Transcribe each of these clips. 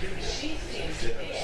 She seems to think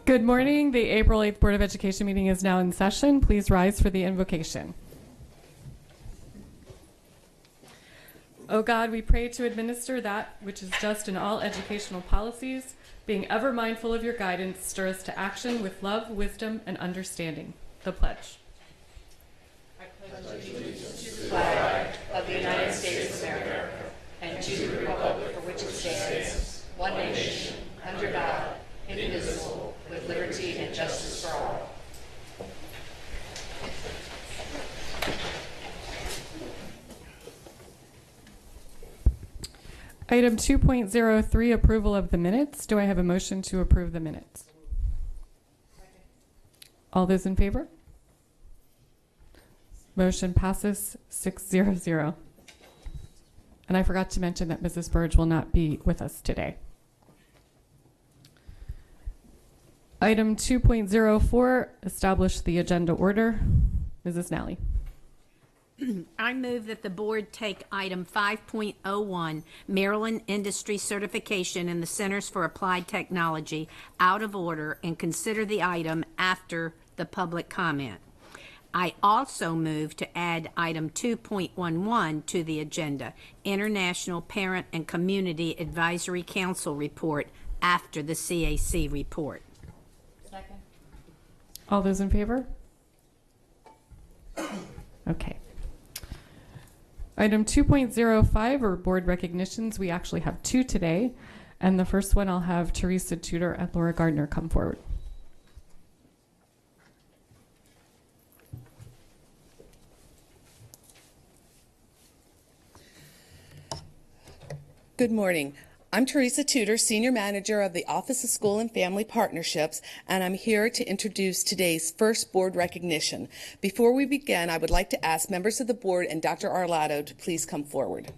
Good morning. The April 8th Board of Education meeting is now in session. Please rise for the invocation. O God, we pray to administer that which is just in all educational policies, being ever mindful of your guidance, stir us to action with love, wisdom, and understanding. The pledge. I pledge allegiance to the flag of the United States of America and to the republic for which it stands, one nation, under God, indivisible, with liberty and justice for all. Item 2.03, approval of the minutes. Do I have a motion to approve the minutes? All those in favor? Motion passes 6-0-0. And I forgot to mention that Mrs. Burge will not be with us today. Item 2.04, establish the agenda order. Mrs. Nally. I move that the board take item 5.01, Maryland Industry Certification in the Centers for Applied Technology, out of order and consider the item after the public comment. I also move to add item 2.11 to the agenda, International Parent and Community Advisory Council report, after the CAC report. Second. All those in favor? Okay. Item 2.05 are board recognitions. We actually have two today. And the first one, I'll have Teresa Tudor and Laura Gardner come forward. Good morning. I'm Teresa Tudor, Senior Manager of the Office of School and Family Partnerships, and I'm here to introduce today's first board recognition. Before we begin, I would like to ask members of the board and Dr. Arlato to please come forward.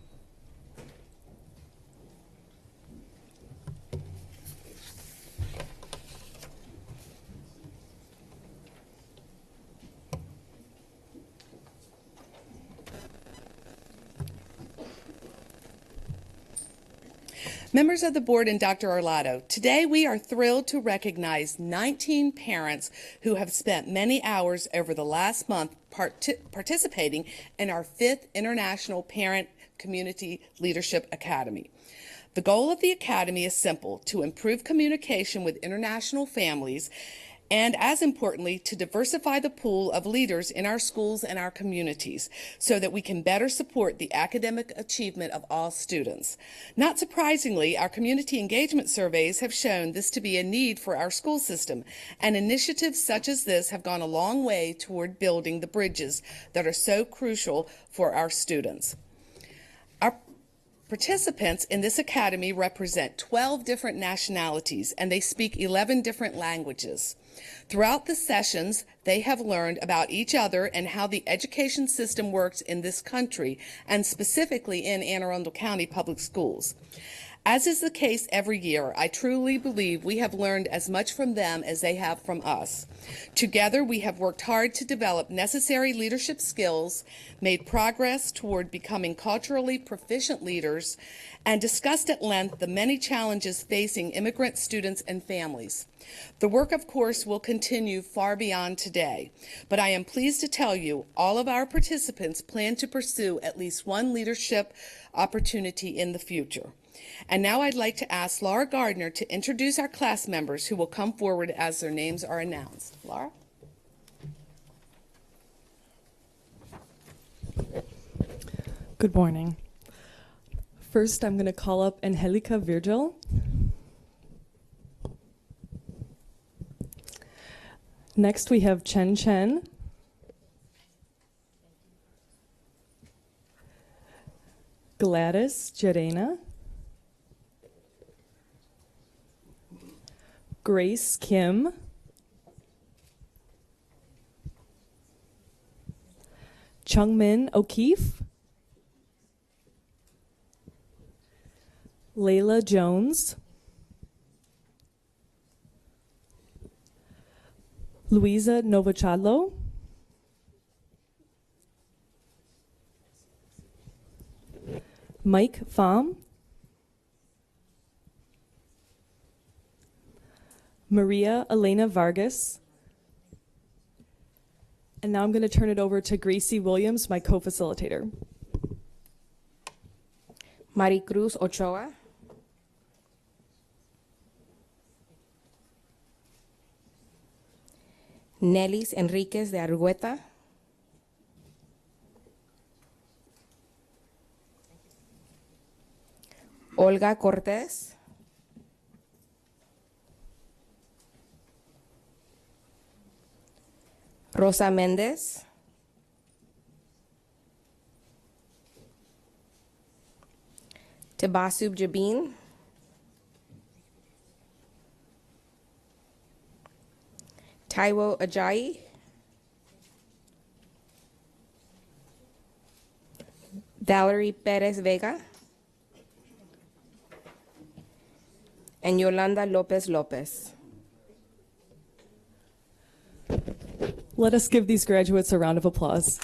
Members of the board and Dr. Arlato, today we are thrilled to recognize 19 parents who have spent many hours over the last month participating in our 5th International Parent Community Leadership Academy. The goal of the Academy is simple: to improve communication with international families and, as importantly, to diversify the pool of leaders in our schools and our communities so that we can better support the academic achievement of all students. Not surprisingly, our community engagement surveys have shown this to be a need for our school system, and initiatives such as this have gone a long way toward building the bridges that are so crucial for our students. Our participants in this academy represent 12 different nationalities, and they speak 11 different languages. Throughout the sessions, they have learned about each other and how the education system works in this country, and specifically in Anne Arundel County Public Schools. As is the case every year, I truly believe we have learned as much from them as they have from us. Together, we have worked hard to develop necessary leadership skills, made progress toward becoming culturally proficient leaders, and discussed at length the many challenges facing immigrant students and families. The work, of course, will continue far beyond today, but I am pleased to tell you all of our participants plan to pursue at least one leadership opportunity in the future. And now I'd like to ask Laura Gardner to introduce our class members who will come forward as their names are announced. Laura? Good morning. First, I'm going to call up Angelica Virgil. Next, we have Chen Chen. Gladys Jarena. Grace Kim. Chungmin O'Keefe. Layla Jones. Luisa Novachadlo. Mike Pham. Maria Elena Vargas. And now I'm going to turn it over to Gracie Williams, my co-facilitator. Maricruz Ochoa. Nelis Enriquez de Argueta. Olga Cortés. Rosa Méndez. Tabasub Jabin. Taiwo Ajayi. Valerie Perez Vega. And Yolanda Lopez Lopez. Let us give these graduates a round of applause.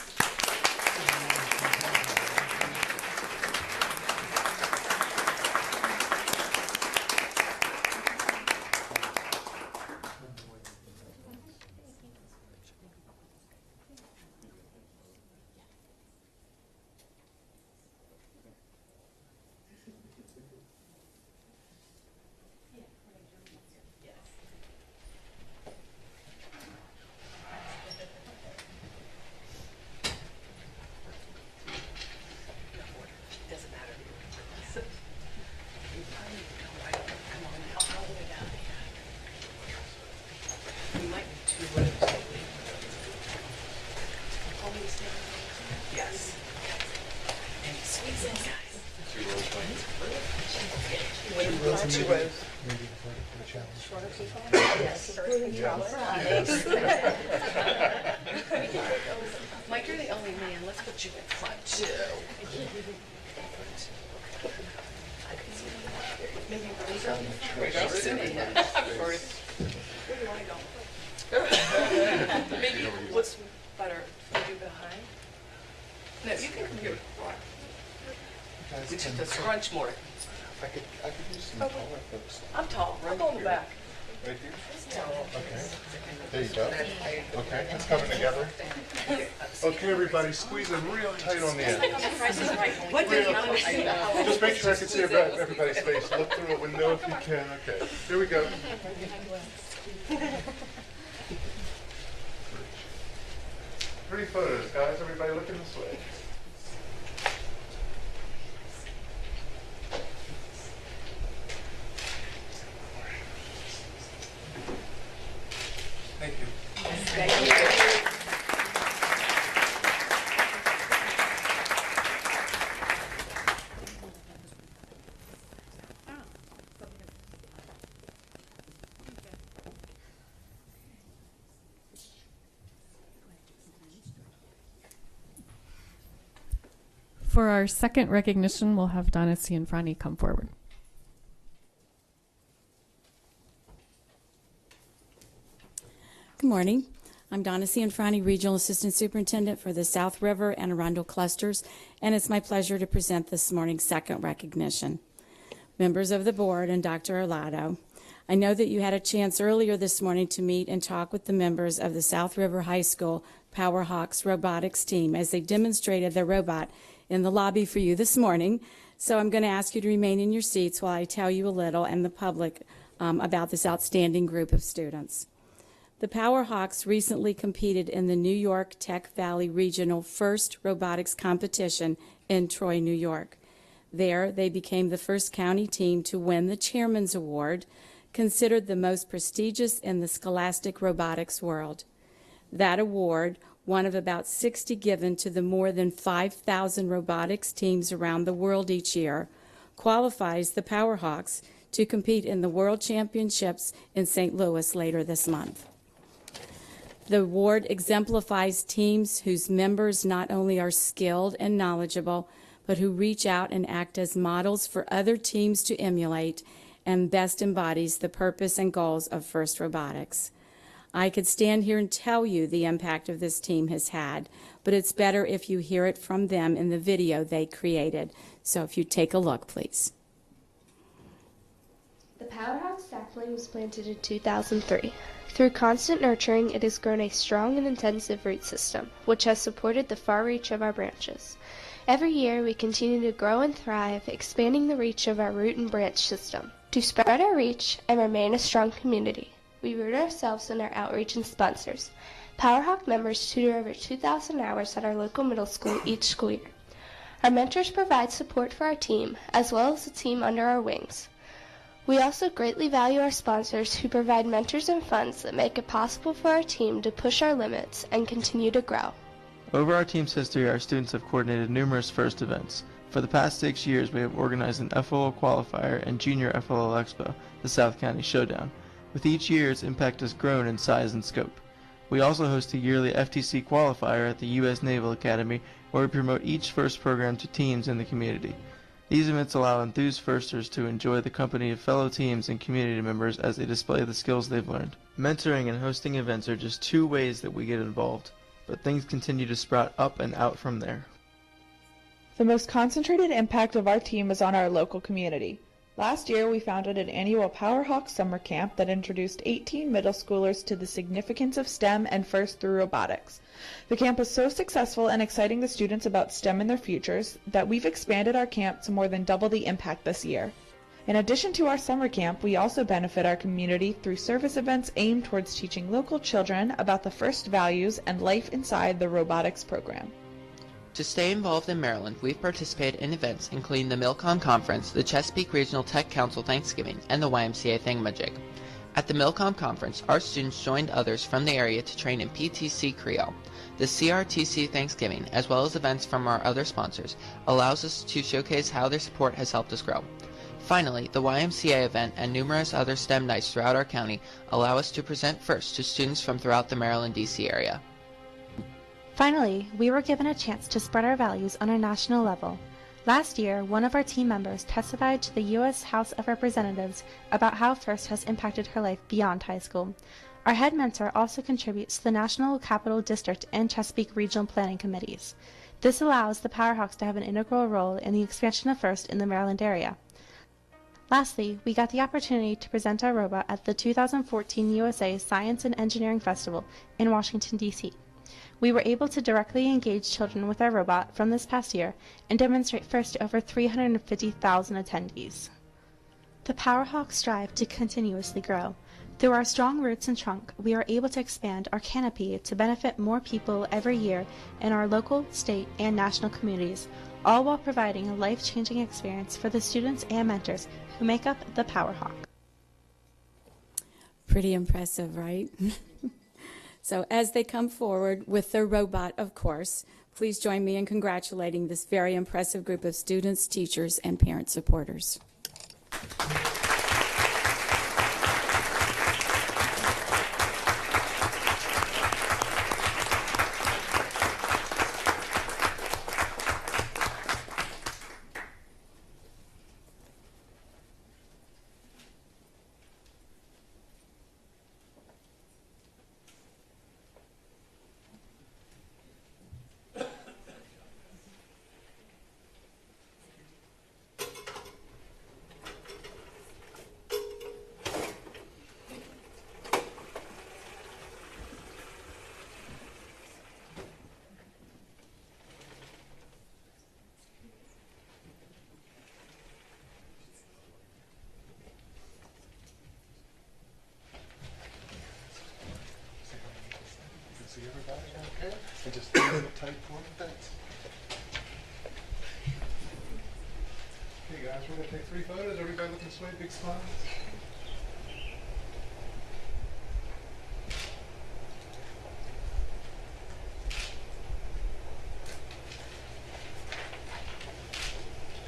Mike, you're the only man. Let's put you in front, too. Maybe what's better? You do behind? No, you can come here. We should just scrunch more. I could use some taller folks. I'm tall. I'll go in the back. Right here? Okay. There you go. Okay, it's coming together. Okay, everybody, squeeze them real tight on the end. Just make sure I can see everybody's face. Look through a window if you can. Okay, here we go. Pretty photos, guys. Everybody looking this way. Thank you. For our second recognition, we'll have Donna Cianfrani come forward. Good morning. I'm Donna Cianfrani, Regional Assistant Superintendent for the South River and Arundel clusters, and it's my pleasure to present this morning's second recognition. Members of the board and Dr. Arlado, I know that you had a chance earlier this morning to meet and talk with the members of the South River High School Powerhawks robotics team as they demonstrated their robot in the lobby for you this morning. So I'm going to ask you to remain in your seats while I tell you a little and the public about this outstanding group of students. The Powerhawks recently competed in the New York Tech Valley Regional First Robotics Competition in Troy, New York. There, they became the first county team to win the Chairman's Award, considered the most prestigious in the scholastic robotics world. That award, one of about 60 given to the more than 5,000 robotics teams around the world each year, qualifies the Powerhawks to compete in the World Championships in St. Louis later this month. The award exemplifies teams whose members not only are skilled and knowledgeable, but who reach out and act as models for other teams to emulate and best embodies the purpose and goals of FIRST Robotics. I could stand here and tell you the impact of this team has had, but it's better if you hear it from them in the video they created. So if you take a look, please. The The Powerhouse sapling was planted in 2003. Through constant nurturing, it has grown a strong and intensive root system, which has supported the far reach of our branches. Every year, we continue to grow and thrive, expanding the reach of our root and branch system. To spread our reach and remain a strong community, we root ourselves in our outreach and sponsors. Powerhawk members tutor over 2,000 hours at our local middle school each school year. Our mentors provide support for our team, as well as the team under our wings. We also greatly value our sponsors who provide mentors and funds that make it possible for our team to push our limits and continue to grow. Over our team's history, our students have coordinated numerous FIRST events. For the past 6 years, we have organized an FLL qualifier and Junior FLL Expo, the South County Showdown. With each year, its impact has grown in size and scope. We also host a yearly FTC qualifier at the U.S. Naval Academy, where we promote each FIRST program to teams in the community. These events allow enthused firsters to enjoy the company of fellow teams and community members as they display the skills they've learned. Mentoring and hosting events are just 2 ways that we get involved, but things continue to sprout up and out from there. The most concentrated impact of our team is on our local community. Last year, we founded an annual Powerhawk summer camp that introduced 18 middle schoolers to the significance of STEM and first through robotics. The camp was so successful in exciting the students about STEM and their futures that we've expanded our camp to more than double the impact this year. In addition to our summer camp, we also benefit our community through service events aimed towards teaching local children about the FIRST values and life inside the robotics program. To stay involved in Maryland, we've participated in events including the Milcom Conference, the Chesapeake Regional Tech Council Thanksgiving, and the YMCA Thingamajig. At the Milcom Conference, our students joined others from the area to train in PTC Creole. The CRTC Thanksgiving, as well as events from our other sponsors, allows us to showcase how their support has helped us grow. Finally, the YMCA event and numerous other STEM nights throughout our county allow us to present FIRST to students from throughout the Maryland, D.C. area. Finally, we were given a chance to spread our values on a national level. Last year, one of our team members testified to the U.S. House of Representatives about how FIRST has impacted her life beyond high school. Our head mentor also contributes to the National Capital District and Chesapeake Regional Planning Committees. This allows the Powerhawks to have an integral role in the expansion of FIRST in the Maryland area. Lastly, we got the opportunity to present our robot at the 2014 USA Science and Engineering Festival in Washington, D.C. We were able to directly engage children with our robot from this past year and demonstrate FIRST to over 350,000 attendees. The Powerhawks strive to continuously grow. Through our strong roots and trunk, we are able to expand our canopy to benefit more people every year in our local, state, and national communities, all while providing a life-changing experience for the students and mentors who make up the Powerhawk. Pretty impressive, right? So as they come forward with their robot, of course, please join me in congratulating this very impressive group of students, teachers, and parent supporters. See everybody okay? And just a little tight for me, thanks. Okay guys, we're going to take 3 photos. Everybody looking sweet, big smiles.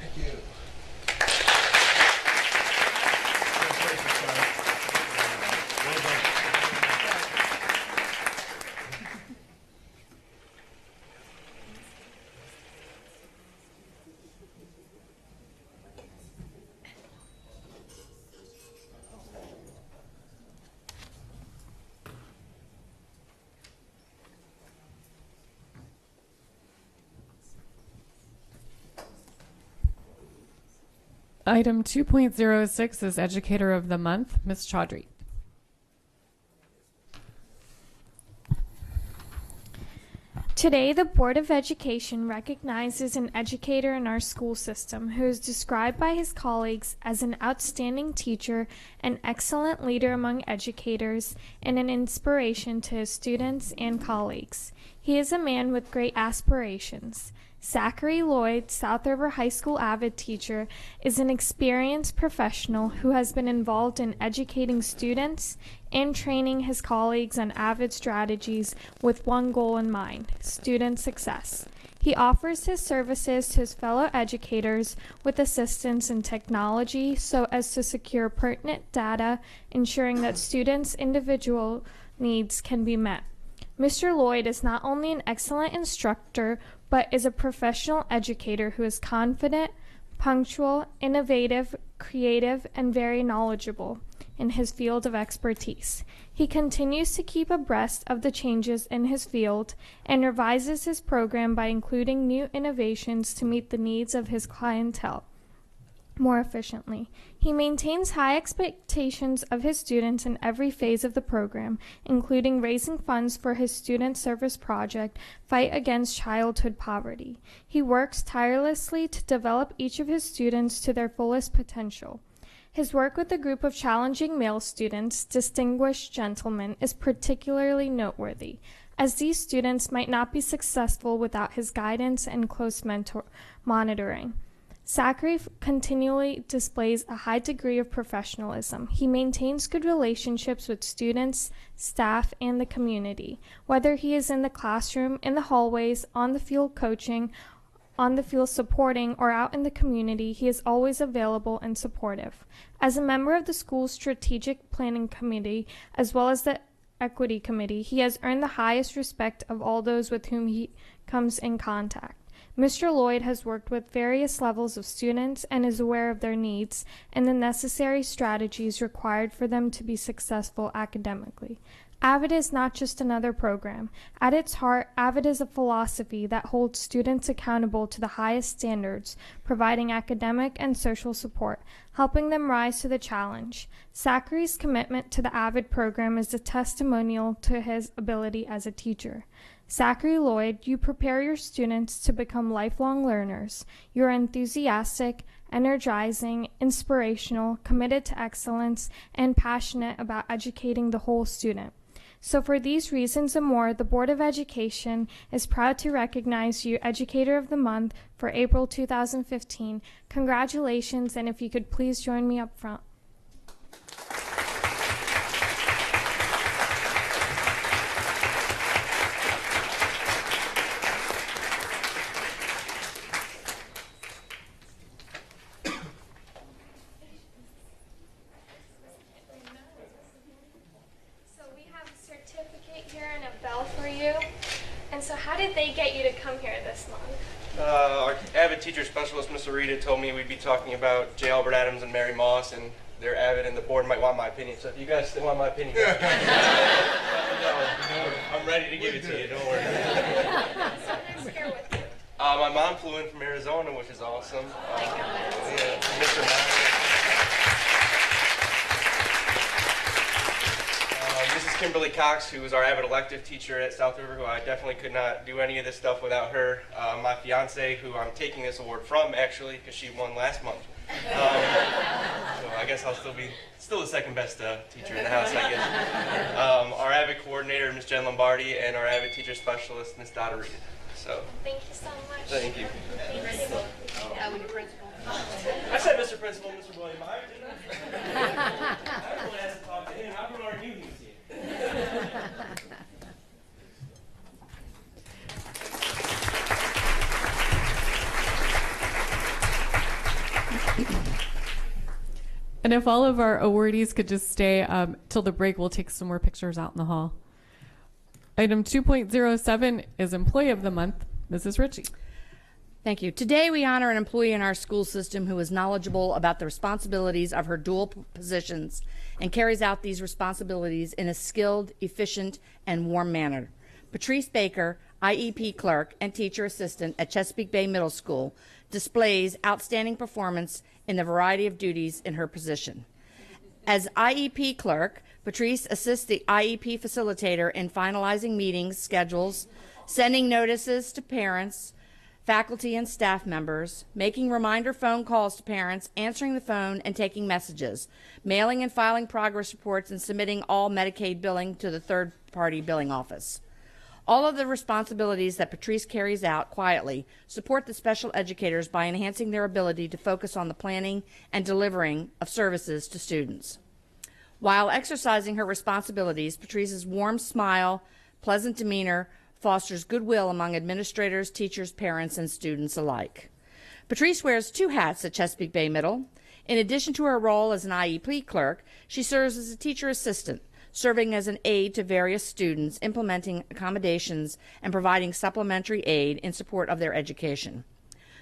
Thank you. Item 2.06 is Educator of the Month, Ms. Chaudhry. Today, the Board of Education recognizes an educator in our school system who is described by his colleagues as an outstanding teacher, an excellent leader among educators, and an inspiration to his students and colleagues. He is a man with great aspirations. Zachary Lloyd, South River High School avid teacher, is an experienced professional who has been involved in educating students and training his colleagues on avid strategies with one goal in mind: student success. He offers his services to his fellow educators with assistance in technology so as to secure pertinent data, ensuring that students' individual needs can be met. Mr. Lloyd is not only an excellent instructor, but is a professional educator who is confident, punctual, innovative, creative, and very knowledgeable in his field of expertise. He continues to keep abreast of the changes in his field and revises his program by including new innovations to meet the needs of his clientele more efficiently. He maintains high expectations of his students in every phase of the program, including raising funds for his student service project, Fight Against Childhood Poverty. He works tirelessly to develop each of his students to their fullest potential. His work with a group of challenging male students, distinguished gentlemen, is particularly noteworthy, as these students might not be successful without his guidance and close monitoring. Zachary continually displays a high degree of professionalism. He maintains good relationships with students, staff, and the community. Whether he is in the classroom, in the hallways, on the field coaching, on the field supporting, or out in the community, he is always available and supportive. As a member of the school's strategic planning committee, as well as the equity committee, he has earned the highest respect of all those with whom he comes in contact. Mr. Lloyd has worked with various levels of students and is aware of their needs and the necessary strategies required for them to be successful academically. AVID is not just another program. At its heart, AVID is a philosophy that holds students accountable to the highest standards, providing academic and social support, helping them rise to the challenge. Zachary's commitment to the AVID program is a testimonial to his ability as a teacher. Zachary Lloyd, you prepare your students to become lifelong learners. You're enthusiastic, energizing, inspirational, committed to excellence, and passionate about educating the whole student. So for these reasons and more, the Board of Education is proud to recognize you Educator of the Month for April 2015. Congratulations, and if you could please join me up front. So how did they get you to come here this month? Our AVID teacher specialist, Miss Arita, told me we'd be talking about J. Albert Adams and Mary Moss, and they're AVID, and the board might want my opinion. So if you guys still want my opinion, let me know. I'm ready to give it to you. Don't worry. So who's here with you? My mom flew in from Arizona, which is awesome. Yeah, Mr. Meyer. Mrs. Kimberly Cox, who is our AVID elective teacher at South River, who I definitely could not do any of this stuff without her. My fiance, who I'm taking this award from, actually, because she won last month. So I guess I'll still the second best teacher in the house, I guess. Our AVID coordinator, Ms. Jen Lombardi, and our AVID teacher specialist, Ms. Dottie Reed. So. Thank you so much. Thank you. Principal. Principal. I said Mr. Principal, Mr. William Meyer, didn't I? Everyone has to talk to him. How come aren't you here? And if all of our awardees could just stay till the break, we'll take some more pictures out in the hall. Item 2.07 is Employee of the Month, Mrs. Ritchie. Thank you. Today we honor an employee in our school system who is knowledgeable about the responsibilities of her dual positions and carries out these responsibilities in a skilled, efficient, and warm manner. Patrice Baker, IEP clerk, and teacher assistant at Chesapeake Bay Middle School, displays outstanding performance in the variety of duties in her position. As IEP clerk, Patrice assists the IEP facilitator in finalizing meetings, schedules, sending notices to parents, faculty, and staff members, making reminder phone calls to parents, answering the phone and taking messages, mailing and filing progress reports, and submitting all Medicaid billing to the third-party billing office. All of the responsibilities that Patrice carries out quietly support the special educators by enhancing their ability to focus on the planning and delivering of services to students. While exercising her responsibilities, Patrice's warm smile, pleasant demeanor fosters goodwill among administrators, teachers, parents, and students alike. Patrice wears 2 hats at Chesapeake Bay Middle. In addition to her role as an IEP clerk, she serves as a teacher assistant, serving as an aide to various students, implementing accommodations, and providing supplementary aid in support of their education.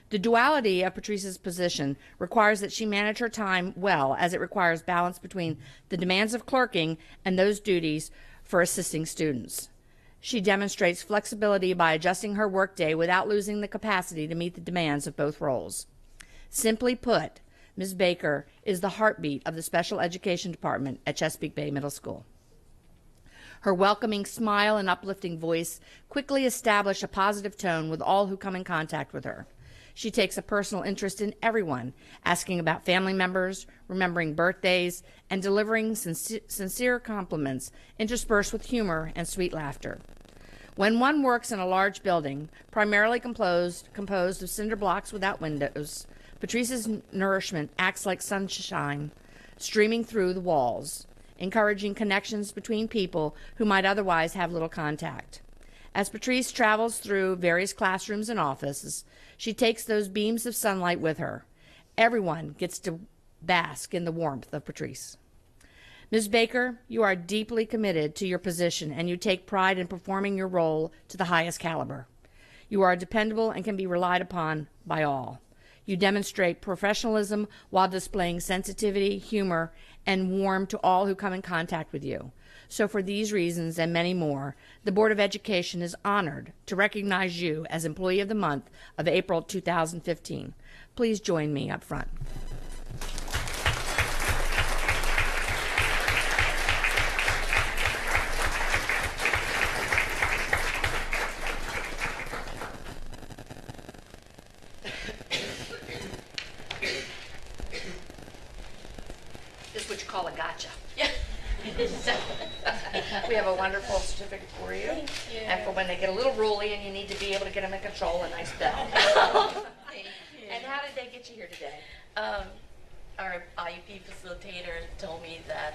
The duality of Patrice's position requires that she manage her time well, as it requires balance between the demands of clerking and those duties for assisting students. She demonstrates flexibility by adjusting her workday without losing the capacity to meet the demands of both roles. Simply put, Ms. Baker is the heartbeat of the Special Education Department at Chesapeake Bay Middle School. Her welcoming smile and uplifting voice quickly establish a positive tone with all who come in contact with her. She takes a personal interest in everyone, asking about family members, remembering birthdays, and delivering sincere compliments interspersed with humor and sweet laughter. When one works in a large building, primarily composed of cinder blocks without windows, Patrice's nourishment acts like sunshine streaming through the walls, encouraging connections between people who might otherwise have little contact. As Patrice travels through various classrooms and offices, she takes those beams of sunlight with her. Everyone gets to bask in the warmth of Patrice. Ms. Baker, you are deeply committed to your position, and you take pride in performing your role to the highest caliber. You are dependable and can be relied upon by all. You demonstrate professionalism while displaying sensitivity, humor, and warmth to all who come in contact with you. So for these reasons and many more, the Board of Education is honored to recognize you as Employee of the Month of April 2015. Please join me up front. This is what you call a gotcha. Yeah. We have a wonderful certificate for you. Thank you. And for when they get a little ruly and you need to be able to get them in control, a nice bell. Thank you. And how did they get you here today? Our IEP facilitator told me that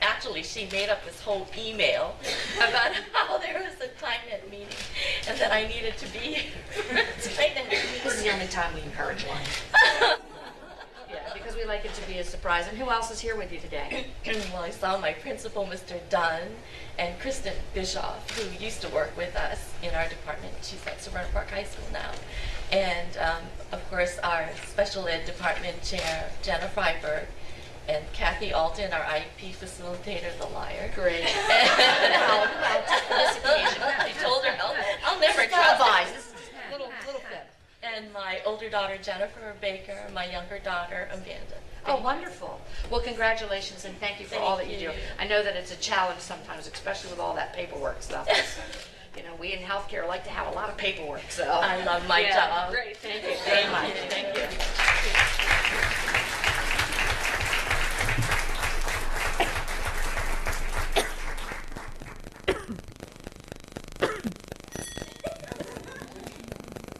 actually she made up this whole email about how there was a time-net meeting and that I needed to be here tonight. This is the only time we encourage one. Yeah, because we like it to be a surprise. And who else is here with you today? Well, I saw my principal, Mr. Dunn, and Kristen Bischoff, who used to work with us in our department. She's at Severna Park High School now. And, of course, our special ed department chair, Jenna Freiberg, and Kathy Alton, our IEP facilitator, the liar. Great. Well, this occasion. I told her, I'll never trust Advise. This is a little fib. And my older daughter, Jennifer Baker, my younger daughter, Amanda. Oh, wonderful. Well, congratulations, and thank you for all that you do. I know that it's a challenge sometimes, especially with all that paperwork stuff. You know, we in healthcare like to have a lot of paperwork, so. I love my job. Great, thank you very much. Thank you.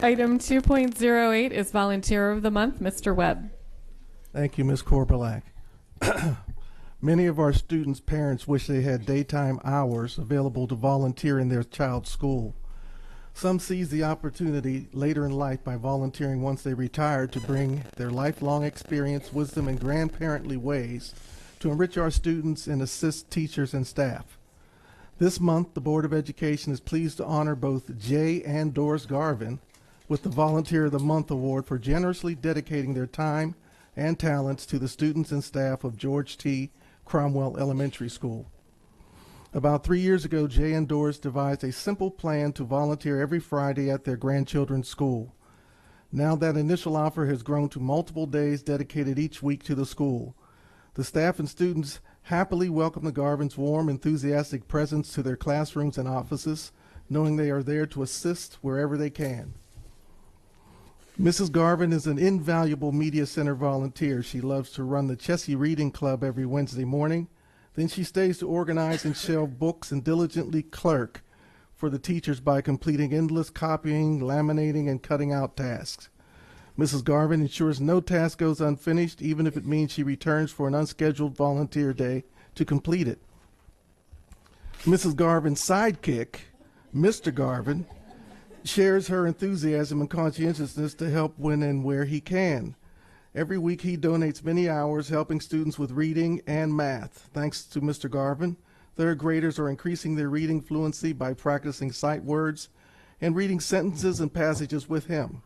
Item 2.08 is Volunteer of the Month, Mr. Webb. Thank you, Ms. Korbalak. Many of our students' parents wish they had daytime hours available to volunteer in their child's school. Some seize the opportunity later in life by volunteering once they retire to bring their lifelong experience, wisdom, and grandparently ways to enrich our students and assist teachers and staff. This month, the Board of Education is pleased to honor both Jay and Doris Garvin with the Volunteer of the Month Award for generously dedicating their time and talents to the students and staff of George T. Cromwell Elementary School. About 3 years ago, Jay and Doris devised a simple plan to volunteer every Friday at their grandchildren's school. Now that initial offer has grown to multiple days dedicated each week to the school. The staff and students happily welcome the Garvins' warm, enthusiastic presence to their classrooms and offices, knowing they are there to assist wherever they can. Mrs. Garvin is an invaluable media center volunteer. She loves to run the Chessie Reading Club every Wednesday morning. Then she stays to organize and shelve books and diligently clerk for the teachers by completing endless copying, laminating, and cutting out tasks. Mrs. Garvin ensures no task goes unfinished, even if it means she returns for an unscheduled volunteer day to complete it. Mrs. Garvin's sidekick, Mr. Garvin, shares her enthusiasm and conscientiousness to help when and where he can. Every week he donates many hours helping students with reading and math. Thanks to Mr. Garvin, third graders are increasing their reading fluency by practicing sight words and reading sentences and passages with him.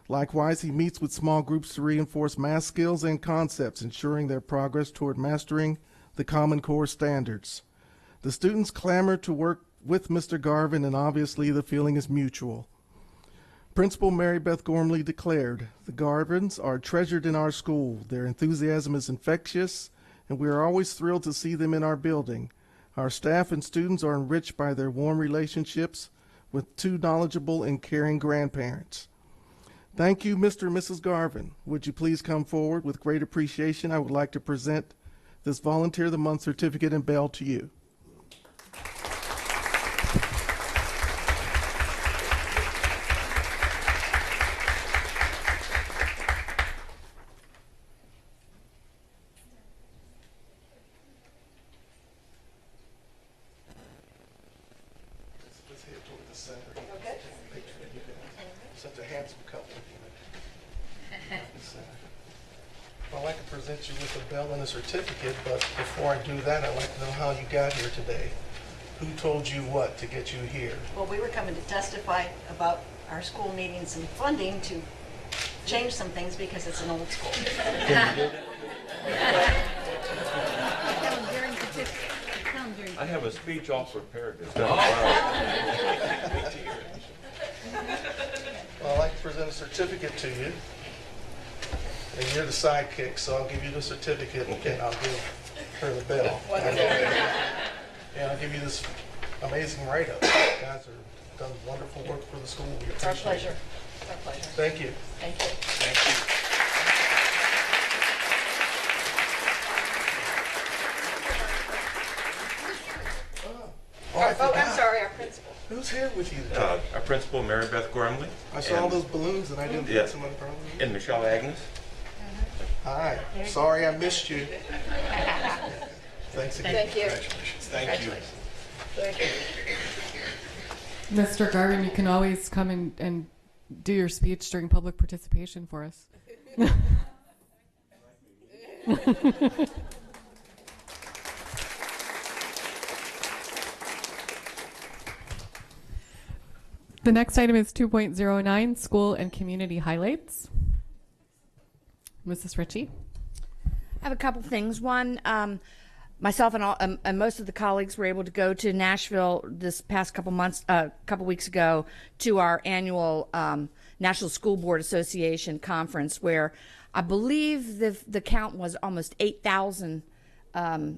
Likewise, he meets with small groups to reinforce math skills and concepts, ensuring their progress toward mastering the Common Core standards. The students clamor to work with Mr. Garvin, and obviously the feeling is mutual. Principal Mary Beth Gormley declared, "The Garvins are treasured in our school. Their enthusiasm is infectious, and we are always thrilled to see them in our building. Our staff and students are enriched by their warm relationships with two knowledgeable and caring grandparents." Thank you, Mr. and Mrs. Garvin. Would you please come forward? With great appreciation, I would like to present this Volunteer of the Month certificate and bell to you. Such a handsome couple. I'd like to present you with a bell and a certificate, but before I do that, I'd like to know how you got here today. Who told you what to get you here? Well, we were coming to testify about our school needing some funding to change some things because it's an old school. I have a speech all prepared. Well, I'd like to present a certificate to you. And you're the sidekick, so I'll give you the certificate and I'll give her the bell. And I'll give you this amazing write-up. You guys have done wonderful work for the school. We It's our appreciate pleasure. it. It's our pleasure. Thank you. Thank you. Thank you. I'm sorry, our principal. Who's here with you today? Our principal, Mary Beth Gormley. I saw all those balloons and I didn't Yeah. put some on the balloons. And Michelle Agnes. Hi. Sorry I missed you. Thanks again. Thank you. Congratulations. Thank you. Thank you. Mr. Garvin, you can always come and do your speech during public participation for us. The next item is 2.09, School and Community Highlights. Mrs. Ritchie. I have a couple things. One, myself and most of the colleagues were able to go to Nashville this past couple weeks ago to our annual National School Board Association conference, where I believe the count was almost 8,000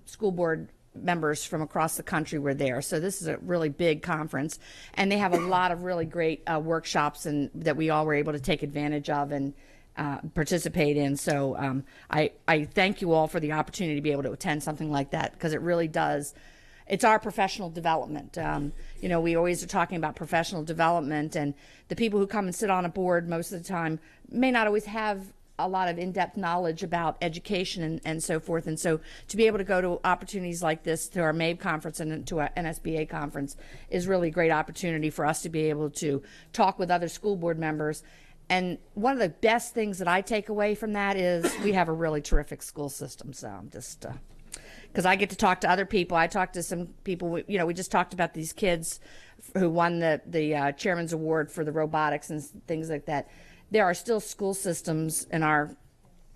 school board members from across the country were there. So this is a really big conference, and they have a lot of really great workshops and that we all were able to take advantage of and participate in. So I thank you all for the opportunity to be able to attend something like that, because it really does. It's our professional development. You know, we always are talking about professional development, and the people who come and sit on a board most of the time may not always have a lot of in-depth knowledge about education and so forth. And so to be able to go to opportunities like this, to our MABE conference and to our NSBA conference, is really a great opportunity for us to be able to talk with other school board members. And one of the best things that I take away from that is we have a really terrific school system. So I'm just, because I get to talk to other people. I talked to some people, you know, we just talked about these kids who won the Chairman's Award for the robotics and things like that. There are still school systems in our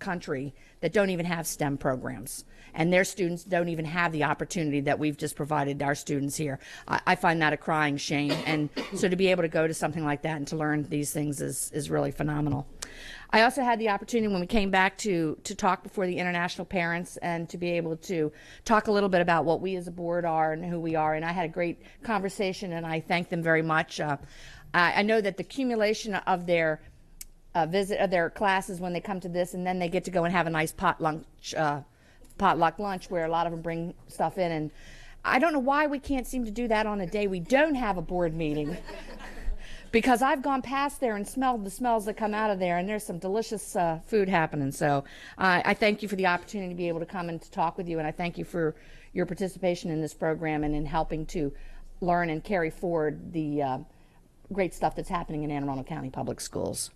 country that don't even have STEM programs, and their students don't even have the opportunity that we've just provided our students here. I find that a crying shame, and so to be able to go to something like that and to learn these things is really phenomenal. I also had the opportunity when we came back to talk before the international parents and to be able to talk a little bit about what we as a board are and who we are, and I had a great conversation, and I thank them very much. I know that the accumulation of their visit of their classes when they come to this, and then they get to go and have a nice potluck lunch where a lot of them bring stuff in, and I don't know why we can't seem to do that on a day we don't have a board meeting. Because I've gone past there and smelled the smells that come out of there, and there's some delicious food happening. So I thank you for the opportunity to be able to come and to talk with you, and I thank you for your participation in this program and in helping to learn and carry forward the great stuff that's happening in Anne Arundel County Public Schools.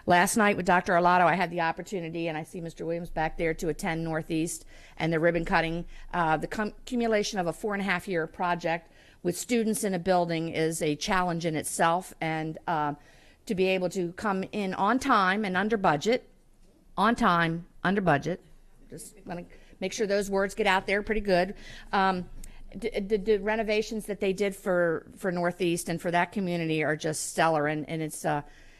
Last night with Dr. Arlato, I had the opportunity, and I see Mr. Williams back there, to attend Northeast and the ribbon cutting. The accumulation of a 4.5-year project with students in a building is a challenge in itself, and to be able to come in on time and under budget, just want to make sure those words get out there pretty good. The renovations that they did for Northeast and for that community are just stellar, and it's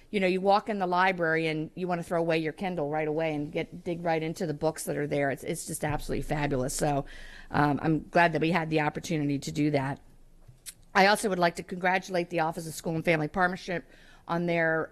you know, you walk in the library and you want to throw away your Kindle right away and dig right into the books that are there. It's just absolutely fabulous. So I'm glad that we had the opportunity to do that. I also would like to congratulate the Office of School and Family Partnership on their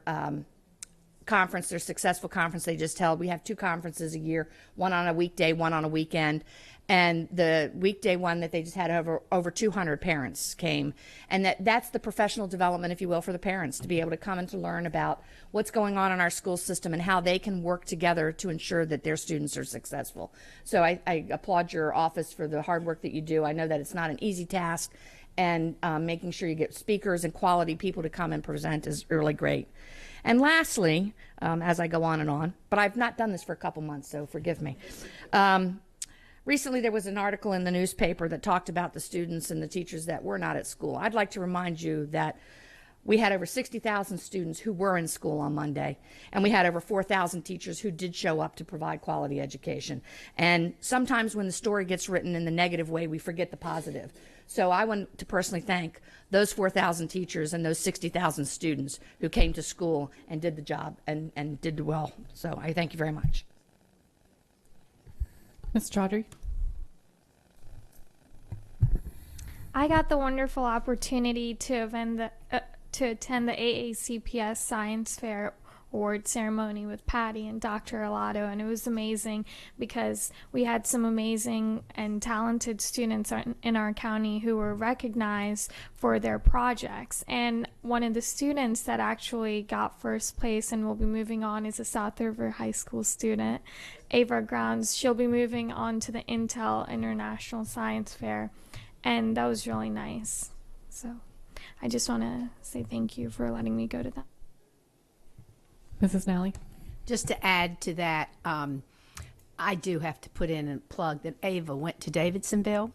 conference, their successful conference they just held. We have 2 conferences a year, one on a weekday, one on a weekend. And the weekday one that they just had, over 200 parents came. And that's the professional development, if you will, for the parents, to be able to come and to learn about what's going on in our school system and how they can work together to ensure that their students are successful. So I applaud your office for the hard work that you do. I know that it's not an easy task, and making sure you get speakers and quality people to come and present is really great. And lastly, as I go on and on, but I've not done this for a couple months, so forgive me. Recently, there was an article in the newspaper that talked about the students and the teachers that were not at school. I'd like to remind you that we had over 60,000 students who were in school on Monday, and we had over 4,000 teachers who did show up to provide quality education. And sometimes when the story gets written in the negative way, we forget the positive. So I want to personally thank those 4,000 teachers and those 60,000 students who came to school and did the job and did well. So I thank you very much. Ms. Chaudhry? I got the wonderful opportunity to attend the AACPS Science Fair award ceremony with Patty and Dr. Arlato, and it was amazing because we had some amazing and talented students in our county who were recognized for their projects. And one of the students that actually got first place and will be moving on is a South River High School student, Ava Grounds. She'll be moving on to the Intel International Science Fair, and that was really nice. So I just want to say thank you for letting me go to that. Mrs. Nally? Just to add to that, I do have to put in a plug that Ava went to Davidsonville.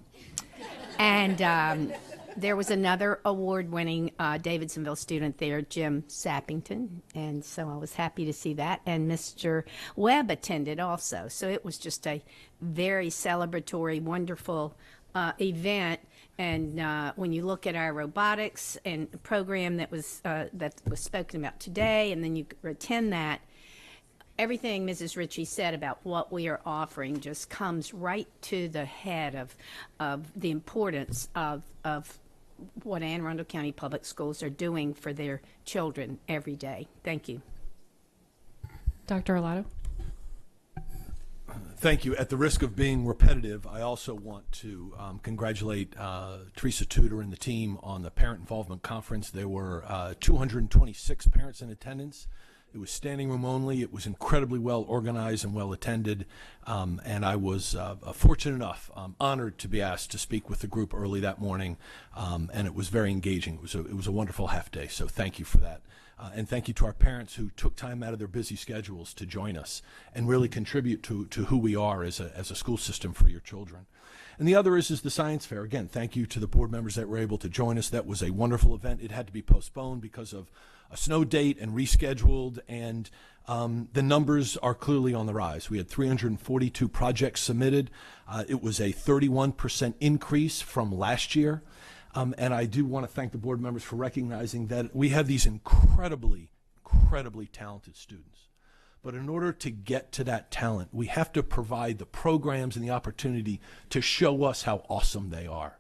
And there was another award-winning Davidsonville student there, Jim Sappington. And so I was happy to see that. And Mr. Webb attended also. So it was just a very celebratory, wonderful event. And when you look at our robotics and program that was spoken about today, and then you attend that, everything Mrs. Ritchie said about what we are offering just comes right to the head of the importance of what Anne Arundel County Public Schools are doing for their children every day. Thank you. Dr. Arlato? Thank you. At the risk of being repetitive, I also want to congratulate Teresa Tudor and the team on the Parent Involvement Conference. There were 226 parents in attendance. It was standing room only. It was incredibly well organized and well attended, and I was fortunate enough, honored to be asked to speak with the group early that morning, and it was very engaging. It was a wonderful half day, so thank you for that. And thank you to our parents who took time out of their busy schedules to join us and really contribute to who we are as a school system for your children. And the other is the science fair. Again, thank you to the board members that were able to join us. That was a wonderful event. It had to be postponed because of a snow date and rescheduled, and the numbers are clearly on the rise. We had 342 projects submitted. It was a 31% increase from last year. And I do want to thank the board members for recognizing that we have these incredibly talented students. But in order to get to that talent, we have to provide the programs and the opportunity to show us how awesome they are.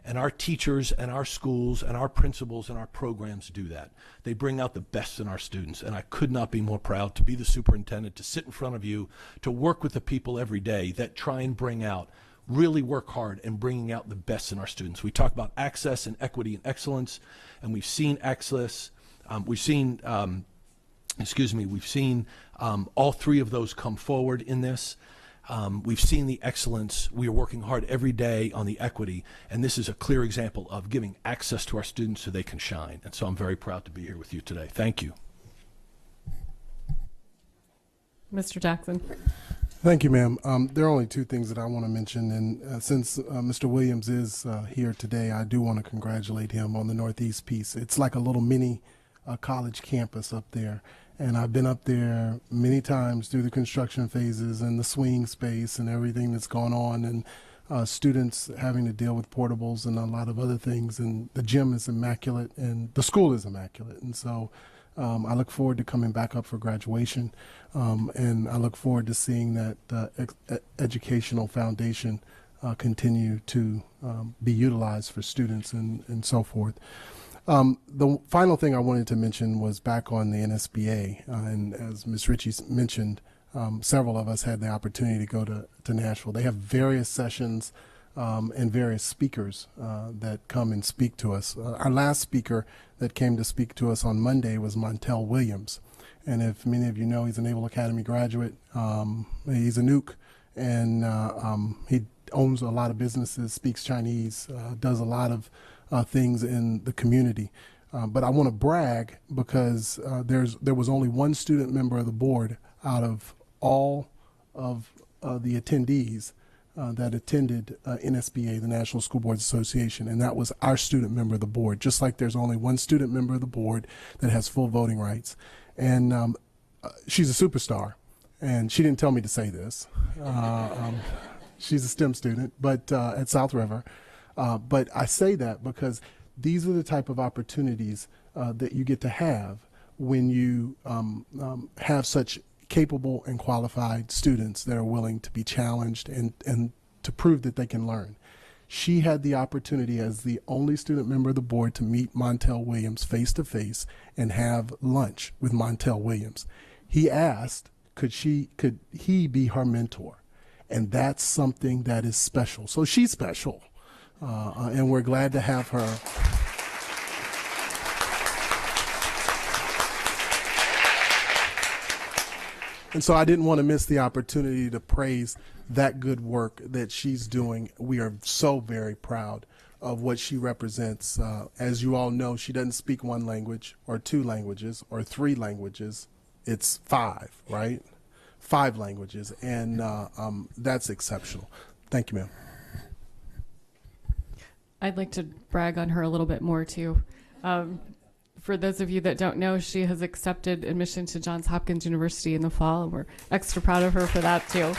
And our teachers and our schools and our principals and our programs do that. They bring out the best in our students. And I could not be more proud to be the superintendent, to sit in front of you, to work with the people every day that try and really work hard in bringing out the best in our students. We talk about access and equity and excellence, and we've seen access, we've seen all three of those come forward in this. We've seen the excellence. We are working hard every day on the equity, and this is a clear example of giving access to our students so they can shine. And so I'm very proud to be here with you today. Thank you. Mr. Jackson. Thank you, ma'am. There are only two things that I want to mention, and since Mr. Williams is here today, I do want to congratulate him on the Northeast piece. It's like a little mini college campus up there, and I've been up there many times through the construction phases and the swing space and everything that's gone on, and students having to deal with portables and a lot of other things, and the gym is immaculate and the school is immaculate, and so I look forward to coming back up for graduation, and I look forward to seeing that educational foundation continue to be utilized for students and so forth. The final thing I wanted to mention was back on the NSBA, and as Ms. Ritchie mentioned, several of us had the opportunity to go to Nashville. They have various sessions and various speakers that come and speak to us. Our last speaker that came to speak to us on Monday was Montel Williams. And if many of you know, he's a Naval Academy graduate. He's a nuke, and he owns a lot of businesses, speaks Chinese, does a lot of things in the community. But I want to brag because there was only one student member of the board out of all of the attendees that attended NSBA, the National School Boards Association, and that was our student member of the board, just like there's only one student member of the board that has full voting rights. And she's a superstar, and she didn't tell me to say this. She's a STEM student, but at South River. But I say that because these are the type of opportunities that you get to have when you have such capable and qualified students that are willing to be challenged and to prove that they can learn. She had the opportunity as the only student member of the board to meet Montel Williams face to face and have lunch with Montel Williams. He asked, could he be her mentor? And that's something that is special. So she's special, and we're glad to have her. And so I didn't want to miss the opportunity to praise that good work that she's doing. We are so very proud of what she represents. As you all know, she doesn't speak one language or two languages or three languages. It's five, right? 5 languages, and that's exceptional. Thank you, ma'am. I'd like to brag on her a little bit more, too. For those of you that don't know, she has accepted admission to Johns Hopkins University in the fall, and we're extra proud of her for that, too.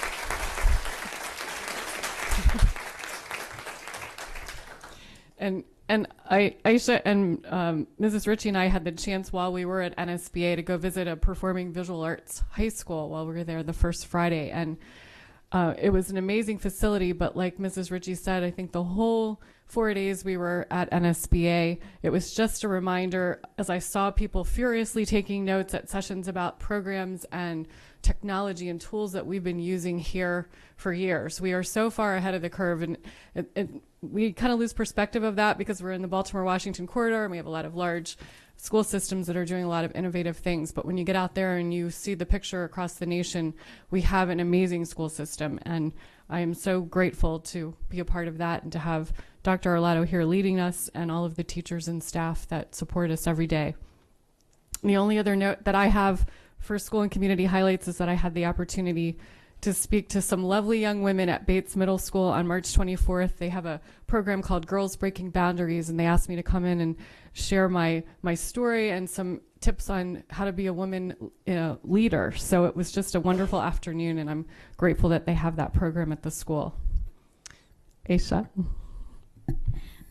And Aisha and Mrs. Ritchie and I had the chance while we were at NSBA to go visit a performing visual arts high school while we were there the first Friday. And it was an amazing facility, but like Mrs. Ritchie said, I think the whole 4 days we were at NSBA, it was just a reminder as I saw people furiously taking notes at sessions about programs and technology and tools that we've been using here for years. We are so far ahead of the curve, and we kind of lose perspective of that because we're in the Baltimore-Washington corridor and we have a lot of large school systems that are doing a lot of innovative things. But when you get out there and you see the picture across the nation, we have an amazing school system. And I am so grateful to be a part of that and to have Dr. Arlato here leading us and all of the teachers and staff that support us every day. The only other note that I have for school and community highlights is that I had the opportunity to speak to some lovely young women at Bates Middle School on March 24th. They have a program called Girls Breaking Boundaries, and they asked me to come in and share my story and some tips on how to be a woman leader. So it was just a wonderful afternoon, and I'm grateful that they have that program at the school. Aisha?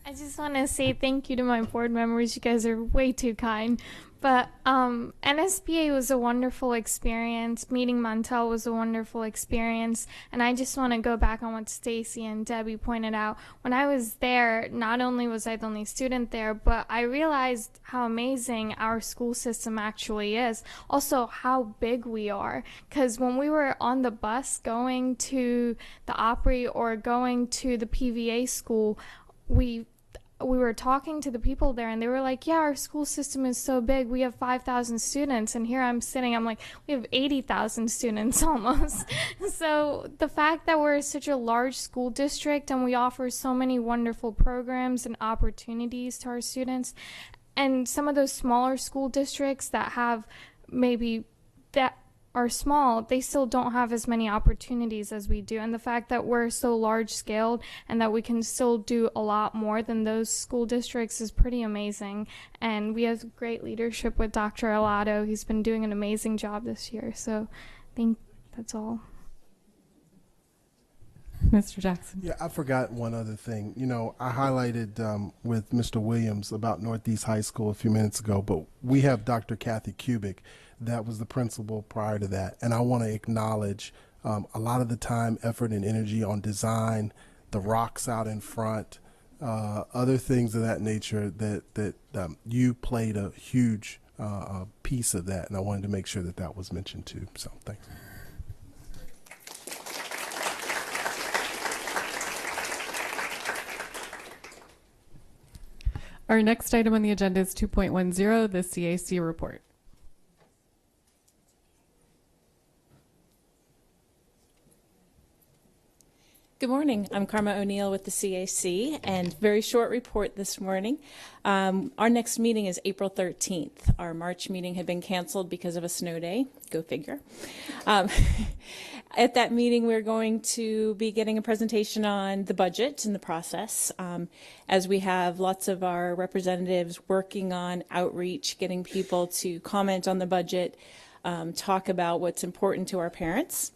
I just want to say thank you to my board members. You guys are way too kind. But NSBA was a wonderful experience. Meeting Montel was a wonderful experience. And I just want to go back on what Stacy and Debbie pointed out. When I was there, not only was I the only student there, but I realized how amazing our school system actually is. Also, how big we are. Because when we were on the bus going to the Opry or going to the PVA school, we were talking to the people there, and they were like, yeah, our school system is so big. We have 5,000 students. And here I'm sitting, I'm like, we have 80,000 students almost. So the fact that we're such a large school district and we offer so many wonderful programs and opportunities to our students, and some of those smaller school districts that have maybe that are small, they still don't have as many opportunities as we do. And the fact that we're so large scaled and that we can still do a lot more than those school districts is pretty amazing. And we have great leadership with Dr. Alato. He's been doing an amazing job this year. So I think that's all. Mr. Jackson. Yeah, I forgot one other thing. You know, I highlighted with Mr. Williams about Northeast High School a few minutes ago, but we have Dr. Kathy Kubik. That was the principal prior to that. And I want to acknowledge a lot of the time, effort, and energy on design, the rocks out in front, other things of that nature that you played a huge piece of that. And I wanted to make sure that that was mentioned too. So thanks. Our next item on the agenda is 2.10, the CAC report. Good morning. I'm Karma O'Neill with the CAC, and very short report this morning. Our next meeting is April 13th. Our March meeting had been canceled because of a snow day. Go figure. At that meeting, we're going to be getting a presentation on the budget and the process, as we have lots of our representatives working on outreach, getting people to comment on the budget, talk about what's important to our parents.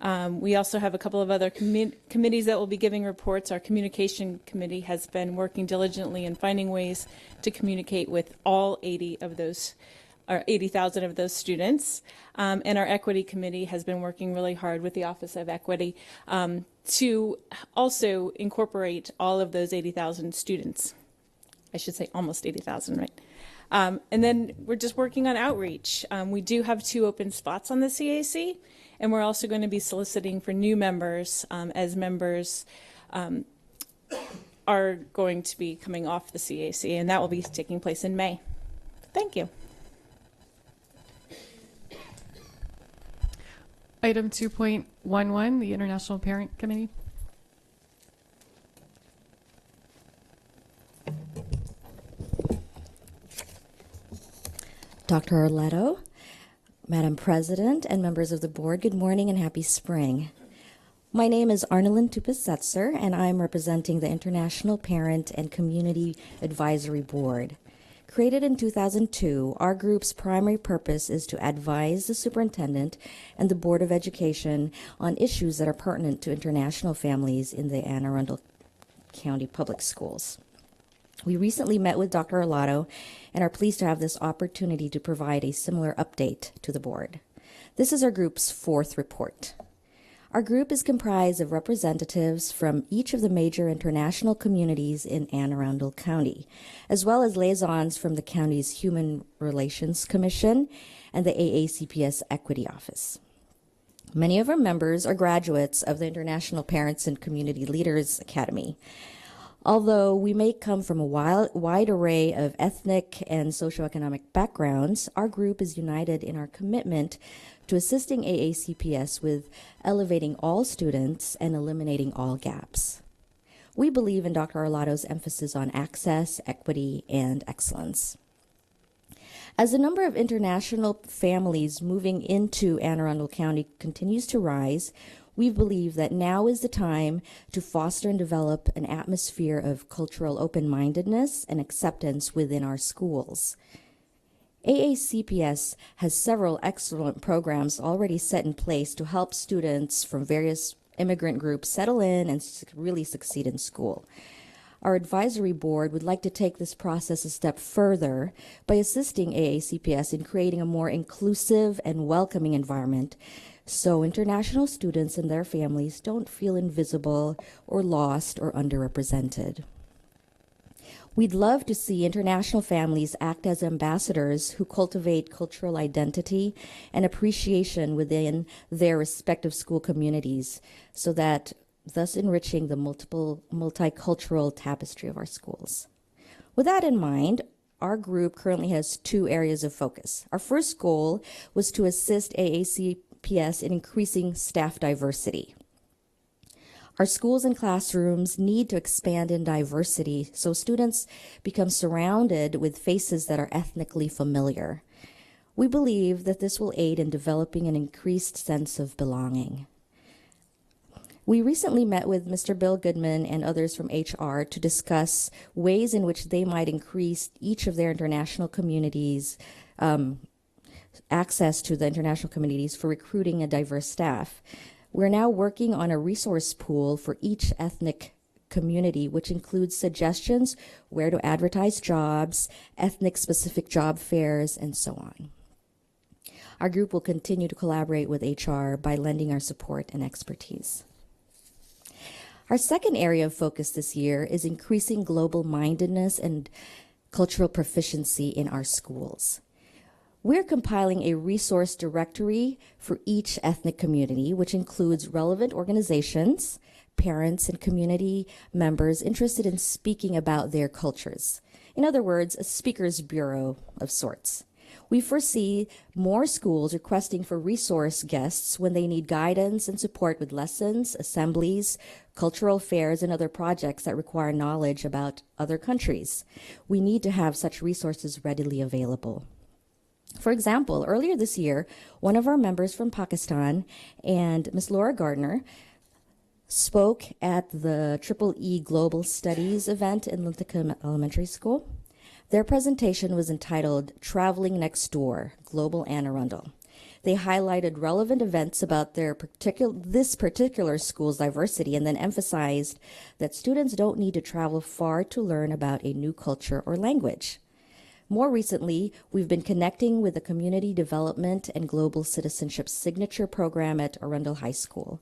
We also have a couple of other committees that will be giving reports. Our communication committee has been working diligently in finding ways to communicate with all 80,000 of those students. And our equity committee has been working really hard with the Office of Equity to also incorporate all of those 80,000 students. I should say almost 80,000, right? And then we're just working on outreach. We do have 2 open spots on the CAC. And we're also going to be soliciting for new members as members are going to be coming off the CAC, and that will be taking place in May. Thank you. Item 2.11, the International Parent Committee. Dr. Arletto, Madam President, and members of the board, good morning and happy spring. My name is Arundel Tupas-Setzer, and I'm representing the International Parent and Community Advisory Board. Created in 2002, our group's primary purpose is to advise the superintendent and the Board of Education on issues that are pertinent to international families in the Anne Arundel County Public Schools. We recently met with Dr. Arletto and are pleased to have this opportunity to provide a similar update to the board. This is our group's 4th report. Our group is comprised of representatives from each of the major international communities in Anne Arundel County, as well as liaisons from the county's Human Relations Commission and the AACPS Equity Office. Many of our members are graduates of the International Parents and Community Leaders Academy. Although we may come from a wide array of ethnic and socioeconomic backgrounds, our group is united in our commitment to assisting AACPS with elevating all students and eliminating all gaps. We believe in Dr. Arletto's emphasis on access, equity, and excellence. As the number of international families moving into Anne Arundel County continues to rise, we believe that now is the time to foster and develop an atmosphere of cultural open-mindedness and acceptance within our schools. AACPS has several excellent programs already set in place to help students from various immigrant groups settle in and really succeed in school. Our advisory board would like to take this process a step further by assisting AACPS in creating a more inclusive and welcoming environment so international students and their families don't feel invisible or lost or underrepresented. We'd love to see international families act as ambassadors who cultivate cultural identity and appreciation within their respective school communities, so that thus enriching the multicultural tapestry of our schools. With that in mind, our group currently has 2 areas of focus. Our first goal was to assist AACPS in increasing staff diversity. Our schools and classrooms need to expand in diversity so students become surrounded with faces that are ethnically familiar. We believe that this will aid in developing an increased sense of belonging. We recently met with Mr. Bill Goodman and others from HR to discuss ways in which they might increase each of their international communities' access to the international communities for recruiting a diverse staff. We're now working on a resource pool for each ethnic community, which includes suggestions where to advertise jobs, ethnic-specific job fairs, and so on. Our group will continue to collaborate with HR by lending our support and expertise. Our second area of focus this year is increasing global mindedness and cultural proficiency in our schools. We're compiling a resource directory for each ethnic community, which includes relevant organizations, parents, and community members interested in speaking about their cultures. In other words, a speaker's bureau of sorts. We foresee more schools requesting for resource guests when they need guidance and support with lessons, assemblies, cultural fairs, and other projects that require knowledge about other countries. We need to have such resources readily available. For example, earlier this year, one of our members from Pakistan and Ms. Laura Gardner spoke at the EEE Global Studies event in Linthicum Elementary School. Their presentation was entitled Traveling Next Door, Global Anne Arundel. They highlighted relevant events about this particular school's diversity and then emphasized that students don't need to travel far to learn about a new culture or language. More recently, we've been connecting with the Community Development and Global Citizenship Signature Program at Arundel High School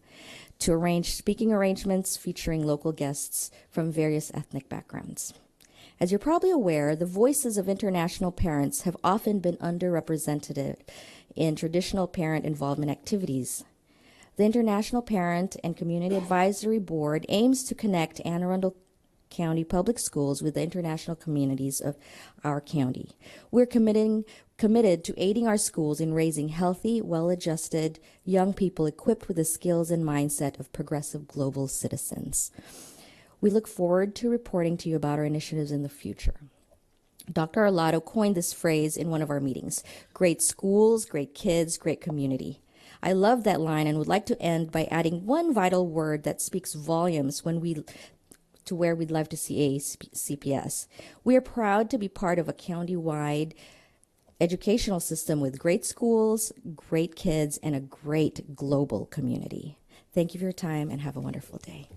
to arrange speaking arrangements featuring local guests from various ethnic backgrounds. As you're probably aware, the voices of international parents have often been underrepresented in traditional parent involvement activities. The International Parent and Community Advisory Board aims to connect Anne Arundel County Public Schools with the international communities of our county. We're committed to aiding our schools in raising healthy, well-adjusted young people equipped with the skills and mindset of progressive global citizens. We look forward to reporting to you about our initiatives in the future. Dr. Arlotto coined this phrase in one of our meetings: great schools, great kids, great community. I love that line and would like to end by adding one vital word that speaks volumes to where we'd love to see AACPS. We are proud to be part of a county-wide educational system with great schools, great kids, and a great global community. Thank you for your time and have a wonderful day.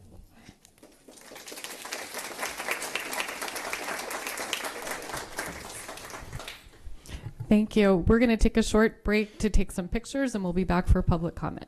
Thank you. We're going to take a short break to take some pictures, and we'll be back for public comment.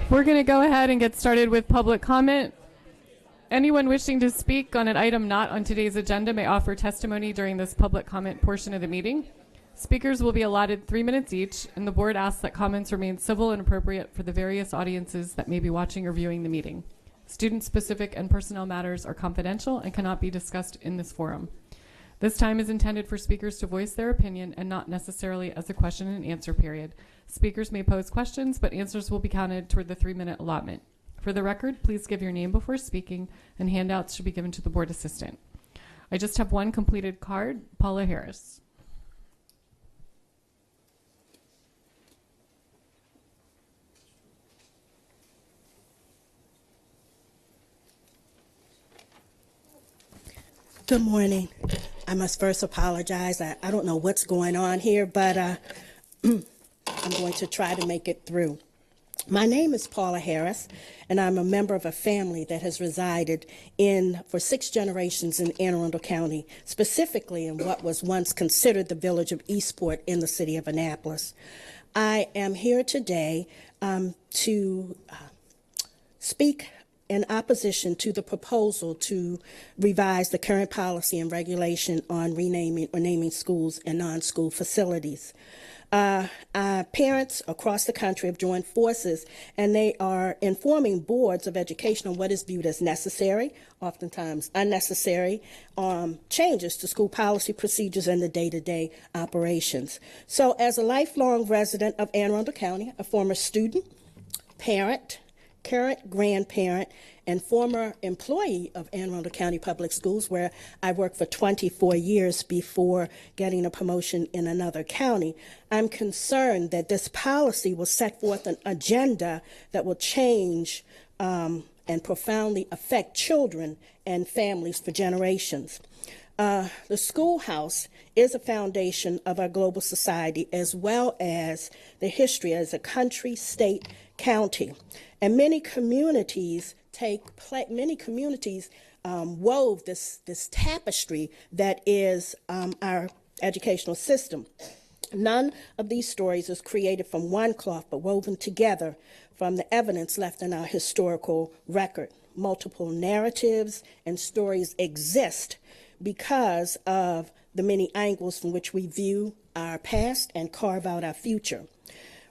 We're going to go ahead and get started with public comment. Anyone wishing to speak on an item not on today's agenda may offer testimony during this public comment portion of the meeting. Speakers will be allotted 3 minutes each, and the board asks that comments remain civil and appropriate for the various audiences that may be watching or viewing the meeting. Student-specific and personnel matters are confidential and cannot be discussed in this forum. This time is intended for speakers to voice their opinion and not necessarily as a question and answer period. Speakers may pose questions, but answers will be counted toward the 3-minute allotment. For the record, please give your name before speaking, and handouts should be given to the board assistant. I just have one completed card. Paula Harris. Good morning. I must first apologize. I don't know what's going on here, but I'm going to try to make it through. My name is Paula Harris, and I'm a member of a family that has resided for 6 generations in Anne Arundel County, specifically in what was once considered the village of Eastport in the city of Annapolis. I am here today to speak in opposition to the proposal to revise the current policy and regulation on renaming or naming schools and non-school facilities. Parents across the country have joined forces, and they are informing boards of education on what is viewed as necessary, oftentimes unnecessary, changes to school policy procedures and the day-to-day operations. So as a lifelong resident of Anne Arundel County, a former student, parent, current grandparent, and former employee of Anne Arundel County Public Schools, where I worked for 24 years before getting a promotion in another county, I'm concerned that this policy will set forth an agenda that will change and profoundly affect children and families for generations. The schoolhouse is a foundation of our global society, as well as the history as a country, state, county. And many communities wove this tapestry that is our educational system. None of these stories is created from one cloth, but woven together from the evidence left in our historical record. Multiple narratives and stories exist because of the many angles from which we view our past and carve out our future.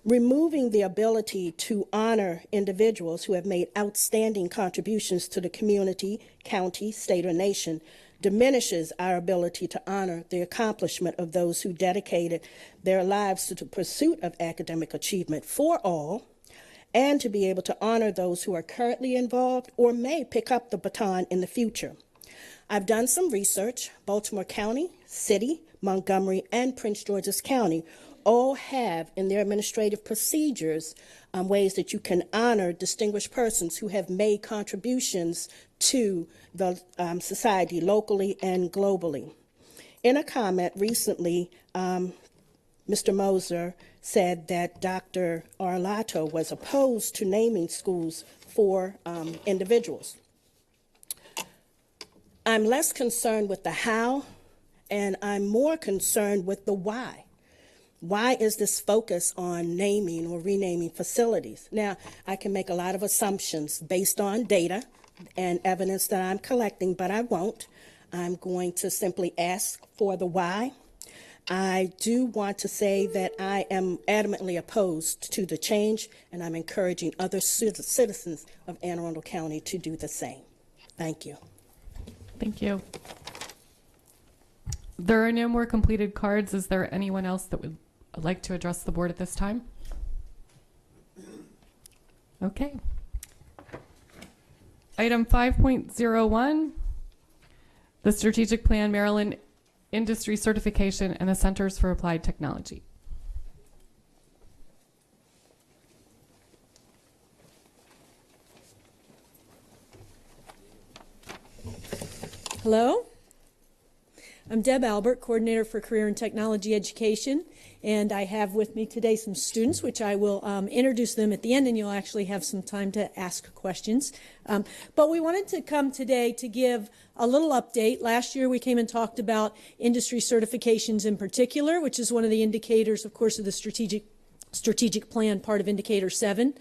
Removing the ability to honor individuals who have made outstanding contributions to the community, county, state, or nation diminishes our ability to honor the accomplishment of those who dedicated their lives to the pursuit of academic achievement for all, and to be able to honor those who are currently involved or may pick up the baton in the future. I've done some research. Baltimore County, City, Montgomery, and Prince George's County all have in their administrative procedures ways that you can honor distinguished persons who have made contributions to the society locally and globally. In a comment recently, Mr. Moser said that Dr. Arlato was opposed to naming schools for individuals. I'm less concerned with the how, and I'm more concerned with the why. Why is this focus on naming or renaming facilities? Now, I can make a lot of assumptions based on data and evidence that I'm collecting, but I won't. I'm going to simply ask for the why. I do want to say that I am adamantly opposed to the change, and I'm encouraging other citizens of Anne Arundel County to do the same. Thank you. Thank you. There are no more completed cards. Is there anyone else that would like to address the board at this time? Okay. Item 5.01, the Strategic Plan Maryland Industry Certification and the Centers for Applied Technology. Hello, I'm Deb Albert, Coordinator for Career and Technology Education, and I have with me today some students, which I will introduce them at the end, and you'll actually have some time to ask questions. But we wanted to come today to give a little update. Last year we came and talked about industry certifications in particular, which is one of the indicators, of course, of the strategic plan, part of Indicator 7.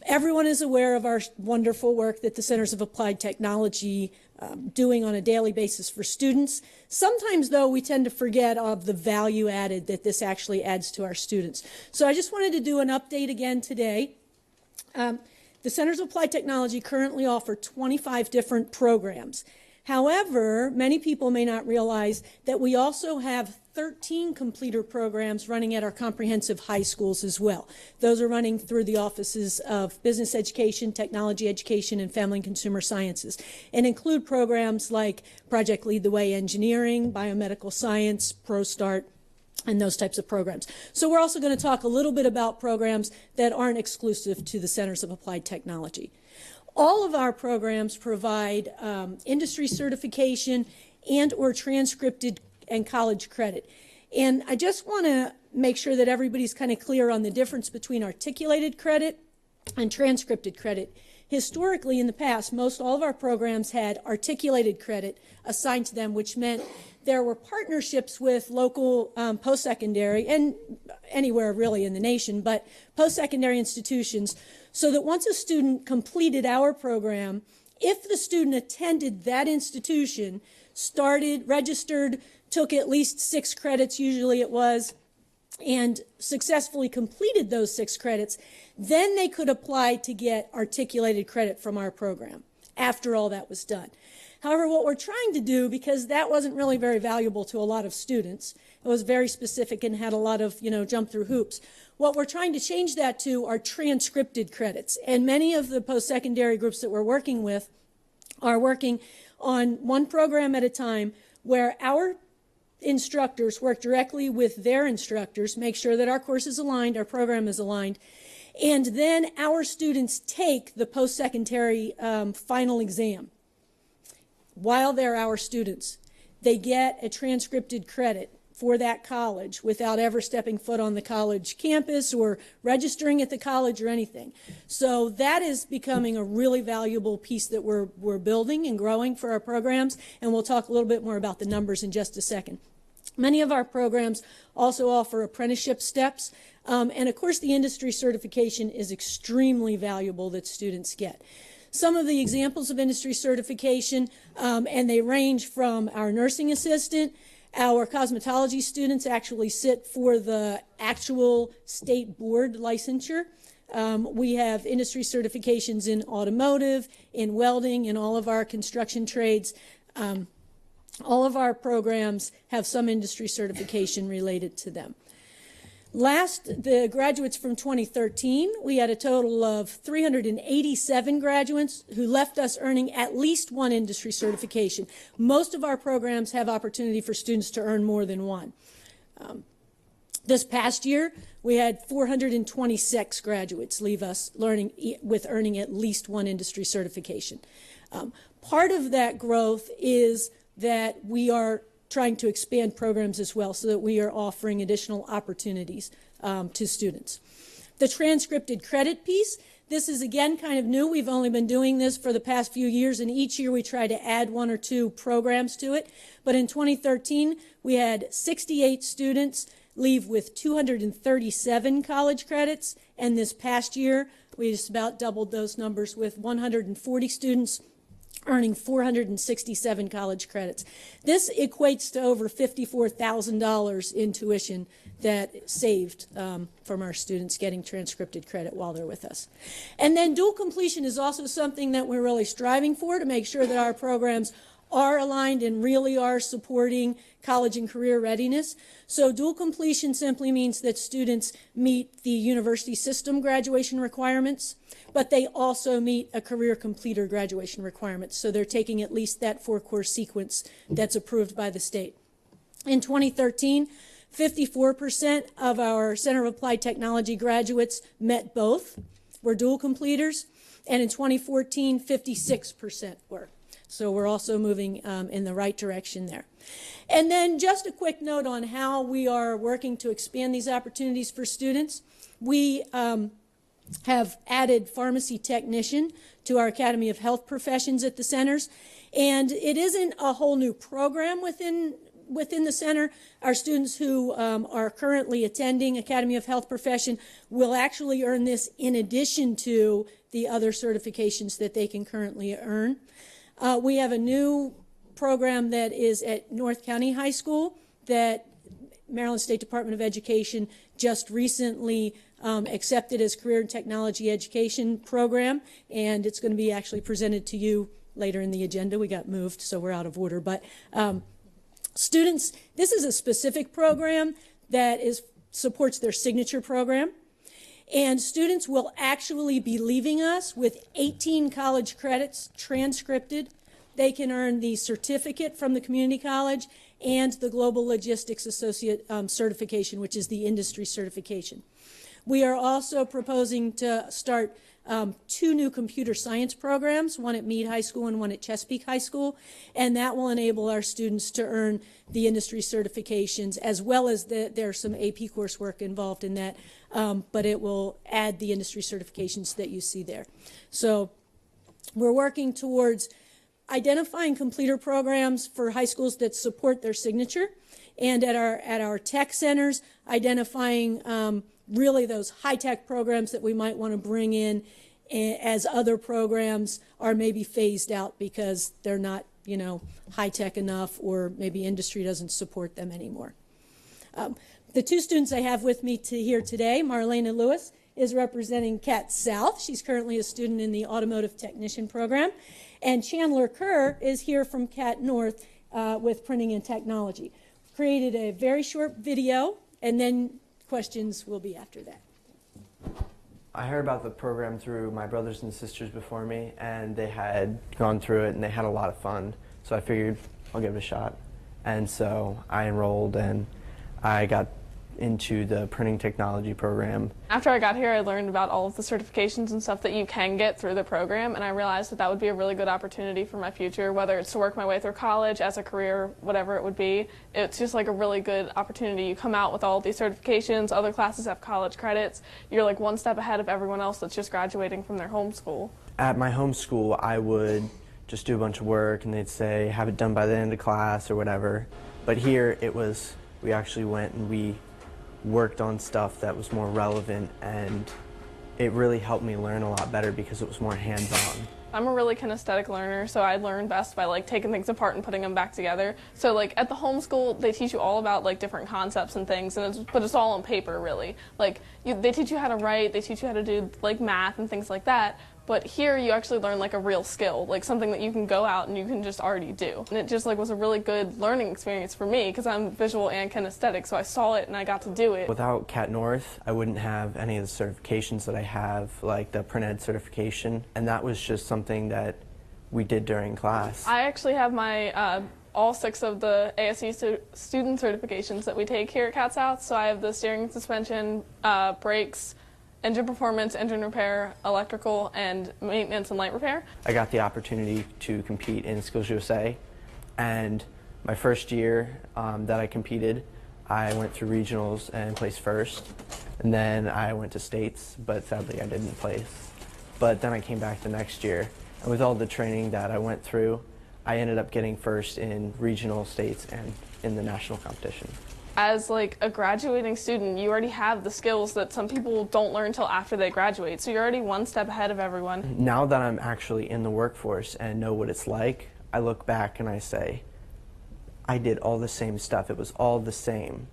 Everyone is aware of our wonderful work that the Centers of Applied Technology doing on a daily basis for students. Sometimes, though, we tend to forget of the value added that this actually adds to our students. So I just wanted to do an update again today. The Centers of Applied Technology currently offer 25 different programs. However, many people may not realize that we also have 13 completer programs running at our comprehensive high schools as well. Those are running through the offices of Business Education, Technology Education, and Family and Consumer Sciences, and include programs like Project Lead the Way Engineering, Biomedical Science, ProStart, and those types of programs. So we're also going to talk a little bit about programs that aren't exclusive to the Centers of Applied Technology. All of our programs provide industry certification and or transcripted and college credit. And I just want to make sure that everybody's kind of clear on the difference between articulated credit and transcripted credit. Historically, in the past, most all of our programs had articulated credit assigned to them, which meant there were partnerships with local post-secondary and anywhere really in the nation, but post-secondary institutions, so that once a student completed our program, if the student attended that institution, registered, took at least 6 credits, usually it was, and successfully completed those 6 credits, then they could apply to get articulated credit from our program after all that was done. However, what we're trying to do, because that wasn't really very valuable to a lot of students, it was very specific and had a lot of, jump through hoops. What we're trying to change that to are transcripted credits. And many of the post-secondary groups that we're working with are working on one program at a time where our instructors work directly with their instructors, make sure that our course is aligned, our program is aligned, and then our students take the post-secondary final exam. While they're our students, they get a transcripted credit for that college without ever stepping foot on the college campus or registering at the college or anything. So that is becoming a really valuable piece that we're building and growing for our programs, and we'll talk a little bit more about the numbers in just a second. Many of our programs also offer apprenticeship steps, and of course the industry certification is extremely valuable that students get. Some of the examples of industry certification, and they range from our nursing assistant. Our cosmetology students actually sit for the actual state board licensure. We have industry certifications in automotive, in welding, in all of our construction trades. All of our programs have some industry certification related to them. The graduates from 2013, we had a total of 387 graduates who left us earning at least one industry certification. Most of our programs have opportunity for students to earn more than one. This past year, we had 426 graduates leave us earning at least one industry certification. Part of that growth is that we are trying to expand programs as well so that we are offering additional opportunities to students. The transcripted credit piece, this is again kind of new. We've only been doing this for the past few years, and each year we try to add 1 or 2 programs to it. But in 2013, we had 68 students leave with 237 college credits, and this past year we just about doubled those numbers with 140 students earning 467 college credits. This equates to over $54,000 in tuition that saved from our students getting transcripted credit while they're with us. And then dual completion is also something that we're really striving for, to make sure that our programs are aligned and really are supporting college and career readiness. So dual completion simply means that students meet the university system graduation requirements, but they also meet a career completer graduation requirement. So they're taking at least that 4-course sequence that's approved by the state. In 2013, 54% of our Center of Applied Technology graduates met both, were dual completers, and in 2014, 56% were. So we're also moving in the right direction there. And then just a quick note on how we are working to expand these opportunities for students. We have added pharmacy technician to our Academy of Health Professions at the centers. And it isn't a whole new program within the center. Our students who are currently attending Academy of Health Profession will actually earn this in addition to the other certifications that they can currently earn. We have a new program that is at North County High School that Maryland State Department of Education just recently accepted as Career and Technology Education program, and it's going to be actually presented to you later in the agenda. We got moved, so we're out of order. But students, this is a specific program that supports their signature program. And students will actually be leaving us with 18 college credits transcripted. They can earn the certificate from the community college and the Global Logistics Associate certification, which is the industry certification. We are also proposing to start 2 new computer science programs, one at Meade High School and one at Chesapeake High School, and that will enable our students to earn the industry certifications, as well as there's some AP coursework involved in that, but it will add the industry certifications that you see there. So we're working towards identifying completer programs for high schools that support their signature, and at our tech centers, identifying really those high-tech programs that we might want to bring in as other programs are maybe phased out because they're not, high-tech enough, or maybe industry doesn't support them anymore. The 2 students I have with me here today, Marlena Lewis is representing Cat South. She's currently a student in the automotive technician program. And Chandler Kerr is here from Cat North with printing and technology. We've created a very short video, and then questions will be after that. I heard about the program through my brothers and sisters before me, and they had gone through it and they had a lot of fun. So I figured I'll give it a shot. And so I enrolled and I got into the printing technology program. After I got here, I learned about all of the certifications and stuff that you can get through the program, and I realized that that would be a really good opportunity for my future, whether it's to work my way through college, as a career, whatever it would be. It's just like a really good opportunity. You come out with all of these certifications, other classes have college credits, you're like one step ahead of everyone else that's just graduating from their home school. At my home school, I would just do a bunch of work and they'd say, have it done by the end of class or whatever. But here it was, we actually went and we worked on stuff that was more relevant, and it really helped me learn a lot better because it was more hands-on. I'm a really kinesthetic learner, so I learn best by taking things apart and putting them back together. So at the homeschool, they teach you all about different concepts and things, and but it's all on paper really. They teach you how to write, they teach you how to do math and things like that. But here you actually learn a real skill, something that you can go out and you can just already do. And it just was a really good learning experience for me because I'm visual and kinesthetic, so I saw it and I got to do it. Without Cat North, I wouldn't have any of the certifications that I have, like the print ed certification, and that was just something that we did during class. I actually have my all 6 of the ASC student certifications that we take here at Cat South. So I have the steering and suspension, brakes, engine performance, engine repair, electrical, and maintenance and light repair. I got the opportunity to compete in Skills USA, and my first year that I competed, I went through regionals and placed first, and then I went to states, but sadly I didn't place. But then I came back the next year, and with all the training that I went through, I ended up getting first in regional, states, and in the national competition. as like a graduating student, you already have the skills that some people don't learn until after they graduate. So you're already one step ahead of everyone. Now that I'm actually in the workforce and know what it's like, I look back and I say, I did all the same stuff. It was all the same.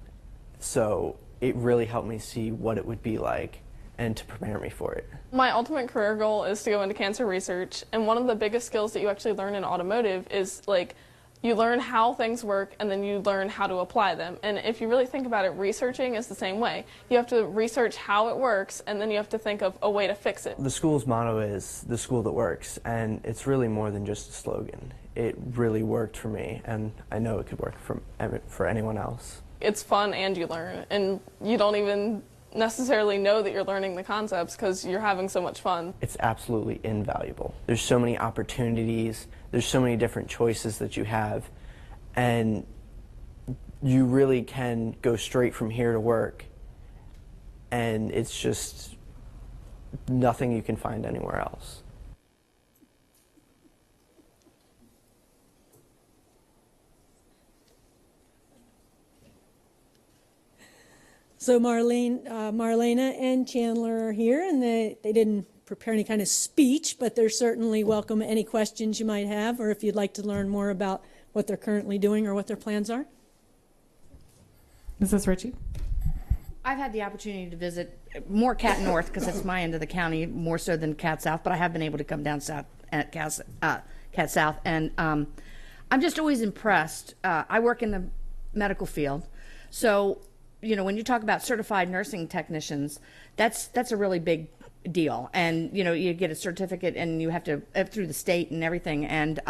So it really helped me see what it would be like and to prepare me for it. My ultimate career goal is to go into cancer research, and one of the biggest skills that you actually learn in automotive is like you learn how things work and then you learn how to apply them. And if you really think about it, researching is the same way. You have to research how it works and then you have to think of a way to fix it. The school's motto is the school that works, and it's really more than just a slogan. It really worked for me, and I know it could work for anyone else. It's fun and you learn, and you don't even necessarily know that you're learning the concepts because you're having so much fun. It's absolutely invaluable. There's so many opportunities, there's so many different choices that you have, and you really can go straight from here to work, and it's just nothing you can find anywhere else. So Marlena and Chandler are here, and they didn't prepare any kind of speech, but they're certainly welcome any questions you might have, or if you'd like to learn more about what they're currently doing or what their plans are. Mrs. Ritchie? I've had the opportunity to visit more Cat North because it's my end of the county more so than Cat South, but I have been able to come down south at Cat South, and I'm just always impressed. I work in the medical field, so you know, when you talk about certified nursing technicians, that's a really big deal. And, you know, you get a certificate and you have to, through the state and everything, and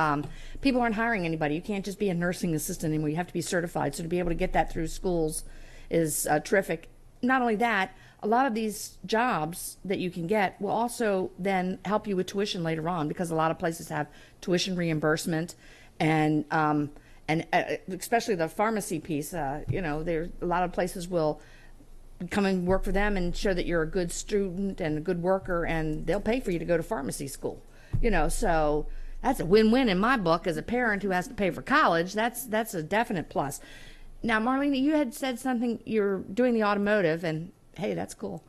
people aren't hiring anybody. You can't just be a nursing assistant anymore. You have to be certified. So to be able to get that through schools is terrific. Not only that, a lot of these jobs that you can get will also then help you with tuition later on, because a lot of places have tuition reimbursement, and especially the pharmacy piece, you know, there a lot of places will come and work for them and show that you're a good student and a good worker, and they'll pay for you to go to pharmacy school. You know, so that's a win-win in my book. As a parent who has to pay for college, that's a definite plus. Now, Marlene, you had said something, you're doing the automotive, and hey, that's cool.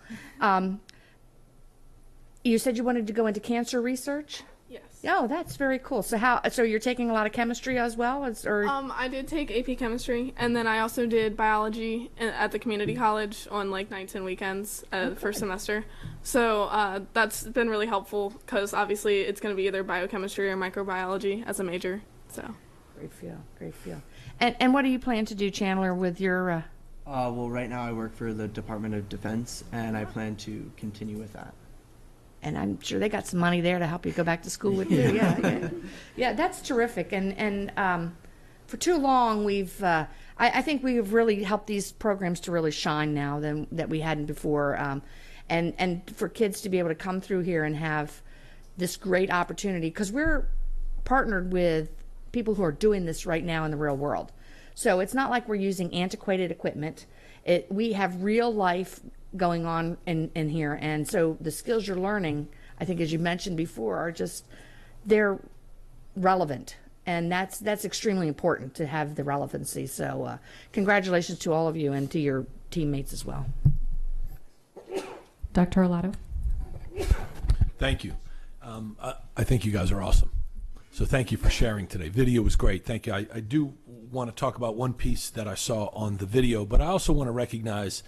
You said you wanted to go into cancer research? Yes. Oh, that's very cool. So you're taking a lot of chemistry as well? I did take AP chemistry, and then I also did biology at the community college on like nights and weekends the first semester. So that's been really helpful because obviously it's going to be either biochemistry or microbiology as a major. So great feel. And what do you plan to do, Chandler, with your? Well, right now I work for the Department of Defense, and I plan to continue with that. And I'm sure they got some money there to help you go back to school with too. Yeah, that's terrific. And for too long, I think we have really helped these programs to really shine now than that we hadn't before. And for kids to be able to come through here and have this great opportunity, because we're partnered with people who are doing this right now in the real world. So it's not like we're using antiquated equipment. We have real life going on in here, and so the skills you're learning, I think, as you mentioned before, are just, they're relevant, and that's extremely important to have the relevancy. So congratulations to all of you and to your teammates as well. Dr. Olato? Thank you. I think you guys are awesome. So thank you for sharing today. Video was great. Thank you. I do want to talk about one piece that I saw on the video, but I also want to recognize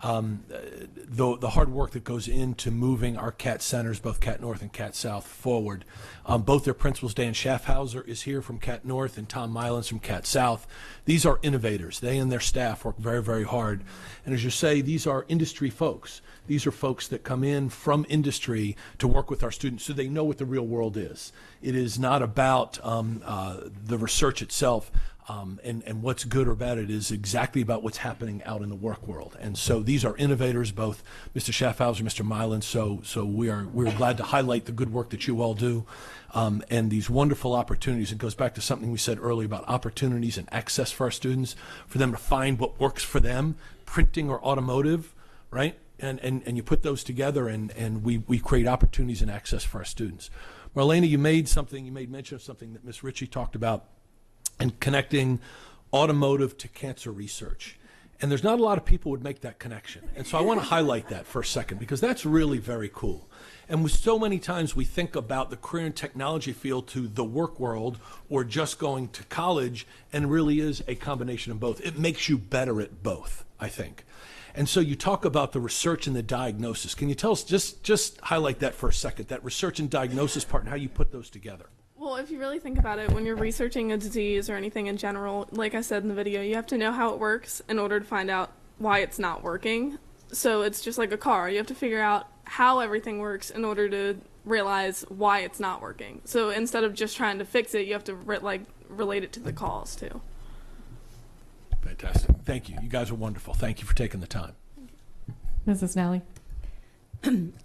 the hard work that goes into moving our CAT centers, both CAT North and CAT South, forward. Both their principals, Dan Schaffhauser is here from CAT North and Tom Mylans from CAT South. These are innovators. They and their staff work very, very hard. And as you say, these are industry folks. These are folks that come in from industry to work with our students so they know what the real world is. It is not about the research itself. And what's good or bad, it is exactly about what's happening out in the work world. And so these are innovators, both Mr. Schaffhauser, Mr. Mylans. So we're glad to highlight the good work that you all do, and these wonderful opportunities. It goes back to something we said earlier about opportunities and access for our students, for them to find what works for them, printing or automotive, right? And you put those together, and we create opportunities and access for our students. Marlena, you made mention of something that Ms. Ritchie talked about, and connecting automotive to cancer research. And there's not a lot of people who would make that connection. And so I want to highlight that for a second, because that's really very cool. And with so many times we think about the career and technology field to the work world or just going to college, and really is a combination of both. It makes you better at both, I think. And so you talk about the research and the diagnosis. Can you tell us, just highlight that for a second, that research and diagnosis part and how you put those together? Well, if you really think about it, when you're researching a disease or anything in general, like I said in the video, you have to know how it works in order to find out why it's not working. So it's just like a car. You have to figure out how everything works in order to realize why it's not working. So instead of just trying to fix it, you have to relate it to the cause too. Fantastic. Thank you. You guys are wonderful. Thank you for taking the time. Mrs. Nally.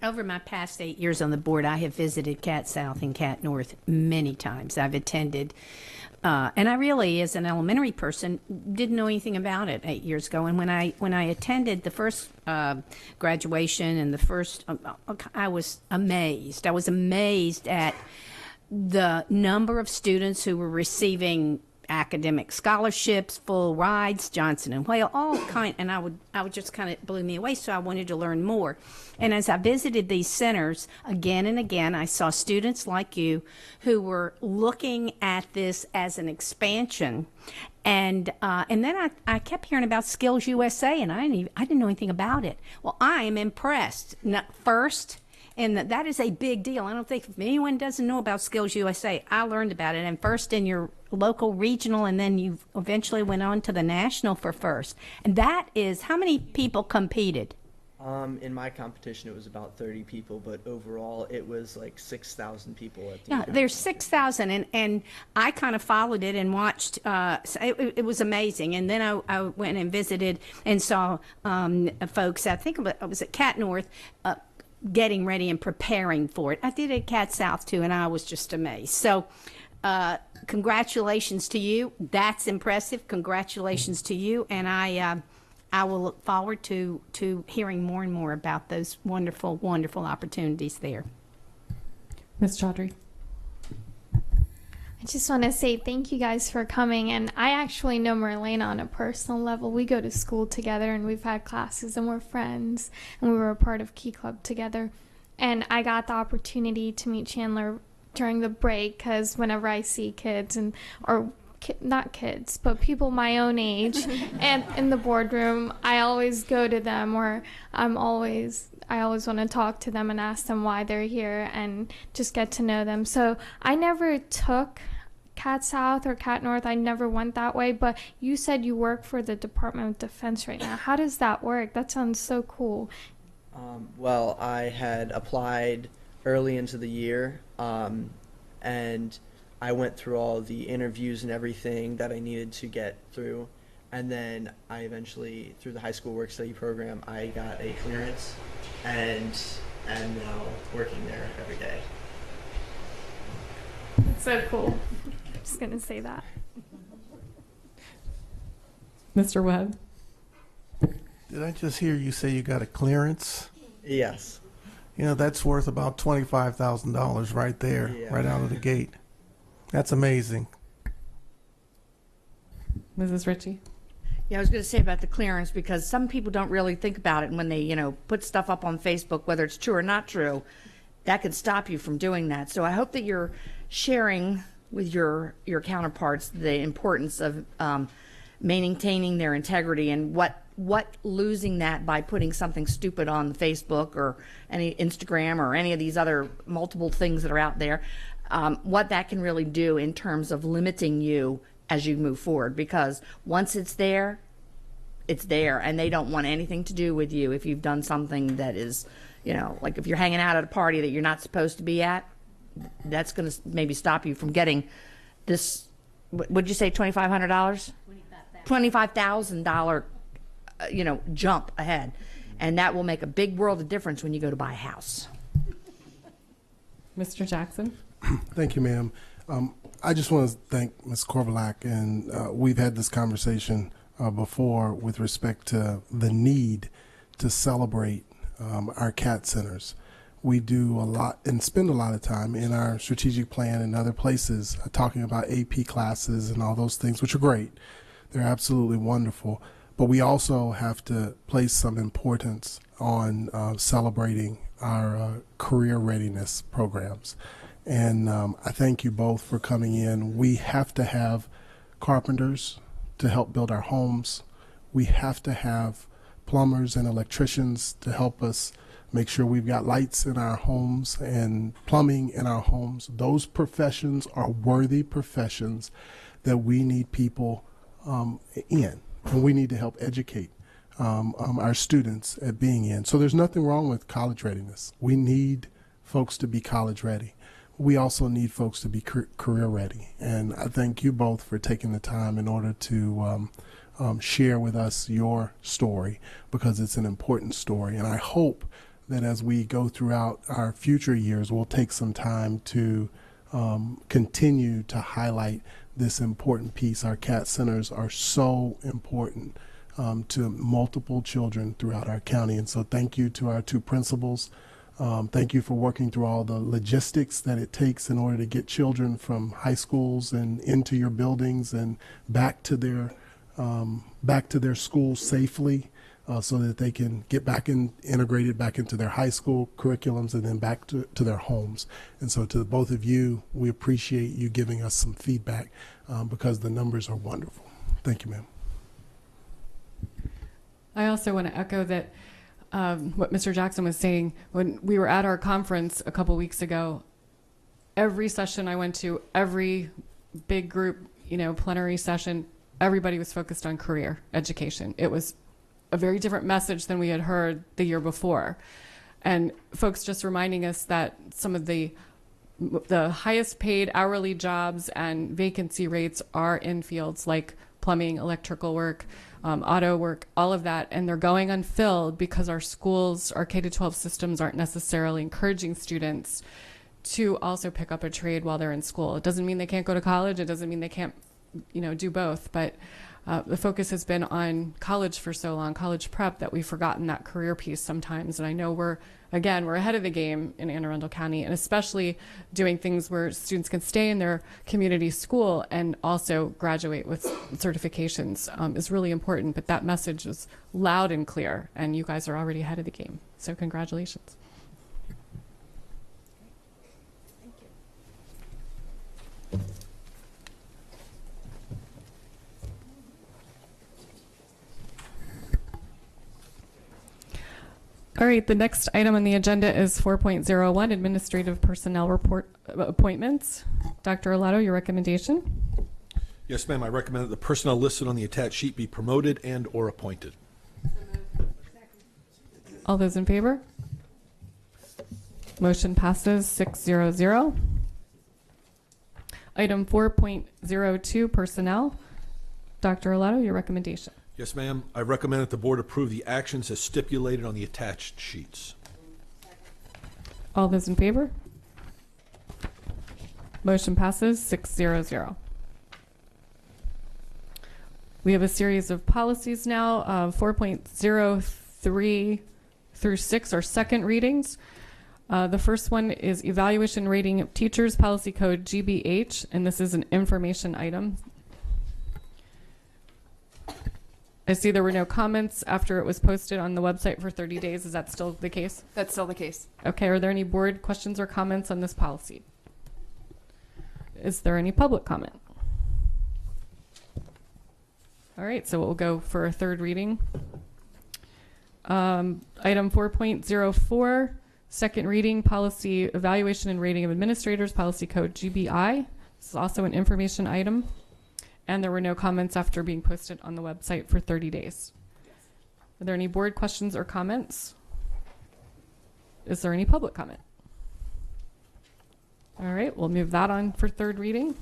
Over my past 8 years on the board, I have visited Cat South and Cat North many times. I've attended, and I really, as an elementary person, didn't know anything about it 8 years ago. And when I attended the first graduation and the first, I was amazed. I was amazed at the number of students who were receiving academic scholarships, full rides, Johnson and Whale, all kind, and I would just kind of blew me away. So I wanted to learn more. And as I visited these centers again and again, I saw students like you who were looking at this as an expansion. And then I kept hearing about Skills USA, and I didn't know anything about it. Well, I am impressed. First. And that is a big deal. I don't think if anyone doesn't know about Skills USA, I learned about it. And first in your local regional, and then you eventually went on to the national for first. And that is, how many people competed? In my competition, it was about 30 people, but overall, it was like 6,000 people at the Yeah, event. there's 6,000, and I kind of followed it and watched. It was amazing. And then I went and visited and saw folks. I think it was at Cat North. Getting ready and preparing for it. I did it at Cat South too, and I was just amazed. So congratulations to you. That's impressive. Congratulations to you, and I will look forward to hearing more and more about those wonderful, wonderful opportunities there. Ms. Chaudhry. I just want to say thank you guys for coming, and I actually know Marlena on a personal level. We go to school together, and we've had classes, and we're friends, and we were a part of Key Club together. And I got the opportunity to meet Chandler during the break, because whenever I see kids, not kids, but people my own age, and in the boardroom, I always go to them, or I always want to talk to them and ask them why they're here and just get to know them. So I never took Cat South or Cat North. I never went that way, but you said you work for the Department of Defense right now. How does that work? That sounds so cool. Well, I had applied early into the year, and I went through all the interviews and everything that I needed to get through. And then I eventually, through the high school work study program, I got a clearance and am now working there every day. It's so cool. I'm just going to say that. Mr. Webb. Did I just hear you say you got a clearance? Yes. You know, that's worth about $25,000 right there, right out of the gate. That's amazing. Mrs. Ritchie. Yeah, I was going to say about the clearance, because some people don't really think about it, and when they, put stuff up on Facebook, whether it's true or not true, that could stop you from doing that. So I hope that you're sharing with your counterparts the importance of maintaining their integrity, and what losing that by putting something stupid on Facebook or any Instagram or any of these other multiple things that are out there, what that can really do in terms of limiting you as you move forward. Because once it's there, and they don't want anything to do with you if you've done something that is, like if you're hanging out at a party that you're not supposed to be at, that's going to maybe stop you from getting this, what'd you say, $2,500? $25,000, jump ahead. And that will make a big world of difference when you go to buy a house. Mr. Jackson. Thank you, ma'am. I just want to thank Ms. Korbalak, and we've had this conversation before with respect to the need to celebrate our CAT centers. We do a lot and spend a lot of time in our strategic plan and other places talking about AP classes and all those things, which are great. They're absolutely wonderful. But we also have to place some importance on celebrating our career readiness programs. And I thank you both for coming in. We have to have carpenters to help build our homes. We have to have plumbers and electricians to help us make sure we've got lights in our homes and plumbing in our homes. Those professions are worthy professions that we need people in, and we need to help educate our students at being in. So there's nothing wrong with college readiness. We need folks to be college ready. We also need folks to be career ready. And I thank you both for taking the time in order to share with us your story, because it's an important story. And I hope that as we go throughout our future years, we'll take some time to continue to highlight this important piece. Our CAT centers are so important to multiple children throughout our county. And so thank you to our two principals. Thank you for working through all the logistics that it takes in order to get children from high schools and into your buildings and back to their schools safely, so that they can get back integrated back into their high school curriculums and then back to their homes. And so to both of you, we appreciate you giving us some feedback because the numbers are wonderful. Thank you, ma'am. I also want to echo that what Mr. Jackson was saying. When we were at our conference a couple weeks ago, every session I went to, every big group, plenary session, everybody was focused on career education. It was a very different message than we had heard the year before. And folks just reminding us that some of the highest paid hourly jobs and vacancy rates are in fields like plumbing, electrical work, auto work, all of that. And they're going unfilled because our schools, our K-12 systems aren't necessarily encouraging students to also pick up a trade while they're in school. It doesn't mean they can't go to college. It doesn't mean they can't, do both. But the focus has been on college for so long, college prep, that we've forgotten that career piece sometimes. And I know we're ahead of the game in Anne Arundel County, and especially doing things where students can stay in their community school and also graduate with certifications is really important. But that message is loud and clear, and you guys are already ahead of the game. So congratulations. All right, the next item on the agenda is 4.01, Administrative Personnel Report Appointments. Dr. Olato, your recommendation? Yes, ma'am. I recommend that the personnel listed on the attached sheet be promoted and or appointed. All those in favor? Motion passes 6-0-0. Item 4.02, Personnel. Dr. Olato, your recommendation? Yes, ma'am. I recommend that the board approve the actions as stipulated on the attached sheets. All those in favor? Motion passes 6-0-0. We have a series of policies now. 4.03 through 6 are second readings. The first one is Evaluation Rating of Teachers, Policy Code GBH, and this is an information item. I see there were no comments after it was posted on the website for 30 days. Is that still the case? That's still the case. Okay, are there any board questions or comments on this policy? Is there any public comment? All right, so we'll go for a third reading. Item 4.04, second reading, Policy Evaluation and Rating of Administrators, Policy Code GBI. This is also an information item. And there were no comments after being posted on the website for 30 days. Are there any board questions or comments? Is there any public comment? All right, we'll move that on for third reading.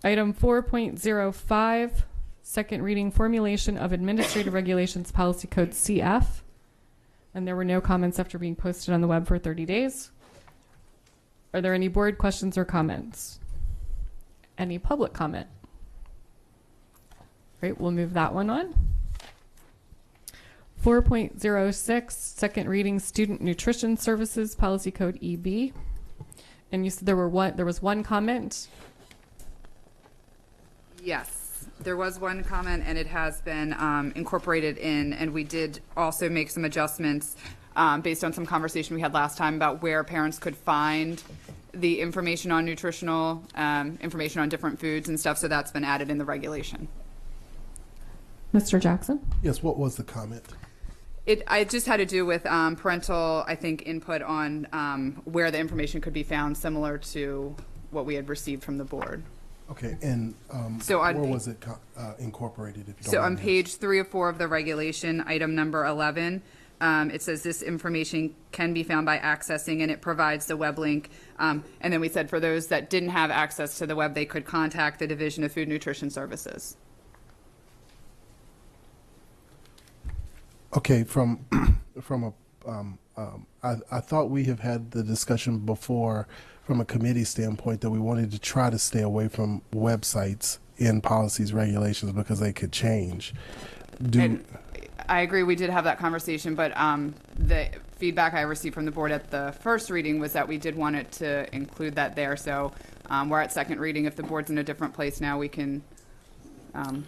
Item 4.05, second reading, Formulation of Administrative Regulations, Policy Code CF. And there were no comments after being posted on the web for 30 days. Are there any board questions or comments? Any public comment? Great, we'll move that one on. 4.06, second reading, Student Nutrition Services, Policy Code EB. And you said there was one comment? Yes. There was one comment, and it has been incorporated in, and we did also make some adjustments based on some conversation we had last time about where parents could find the information on nutritional information on different foods and stuff, so that's been added in the regulation. Mr. Jackson? Yes, what was the comment? It just had to do with parental, I think, input on where the information could be found, similar to what we had received from the board. Okay, and So where on was it incorporated? If you don't So on mind page 3 of 4 of the regulation, item number 11, it says this information can be found by accessing, and it provides the web link. And then we said for those that didn't have access to the web, they could contact the Division of Food Nutrition Services. Okay, from I thought we have had the discussion before from a committee standpoint that we wanted to try to stay away from websites in policies, regulations, because they could change. And I agree, we did have that conversation, but the feedback I received from the board at the first reading was that we did want it to include that there. So we're at second reading. If the board's in a different place now, we can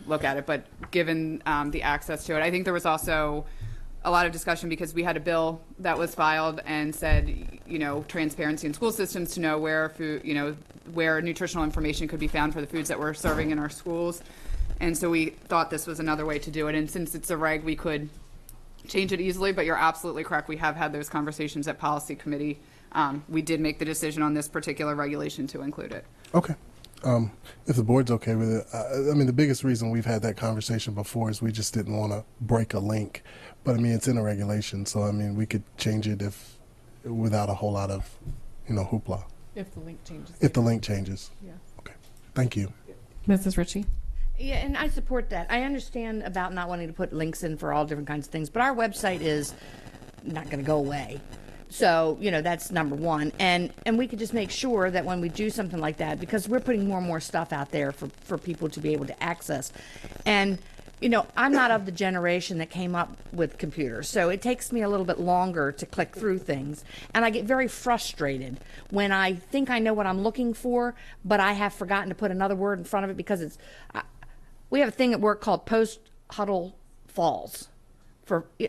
look at it. But given the access to it, I think there was also a lot of discussion because we had a bill that was filed and said, you know, transparency in school systems to know where food, you know, where nutritional information could be found for the foods that we're serving in our schools. And so we thought this was another way to do it. And since it's a reg, we could change it easily, but you're absolutely correct. We have had those conversations at policy committee. We did make the decision on this particular regulation to include it. Okay. If the board's okay with it, I mean, the biggest reason we've had that conversation before is we just didn't want to break a link. But I mean, it's in a regulation, so I mean, we could change it if without a whole lot of, you know, hoopla. If the link changes. If the link changes. Yeah. Okay. Thank you. Mrs. Ritchie? Yeah, and I support that. I understand about not wanting to put links in for all different kinds of things, but our website is not going to go away. So, you know, that's number one. And we could just make sure that when we do something like that, because we're putting more and more stuff out there for people to be able to access. And, you know, I'm not of the generation that came up with computers, so it takes me a little bit longer to click through things. And I get very frustrated when I think I know what I'm looking for, but I have forgotten to put another word in front of it because it's... we have a thing at work called post-huddle falls.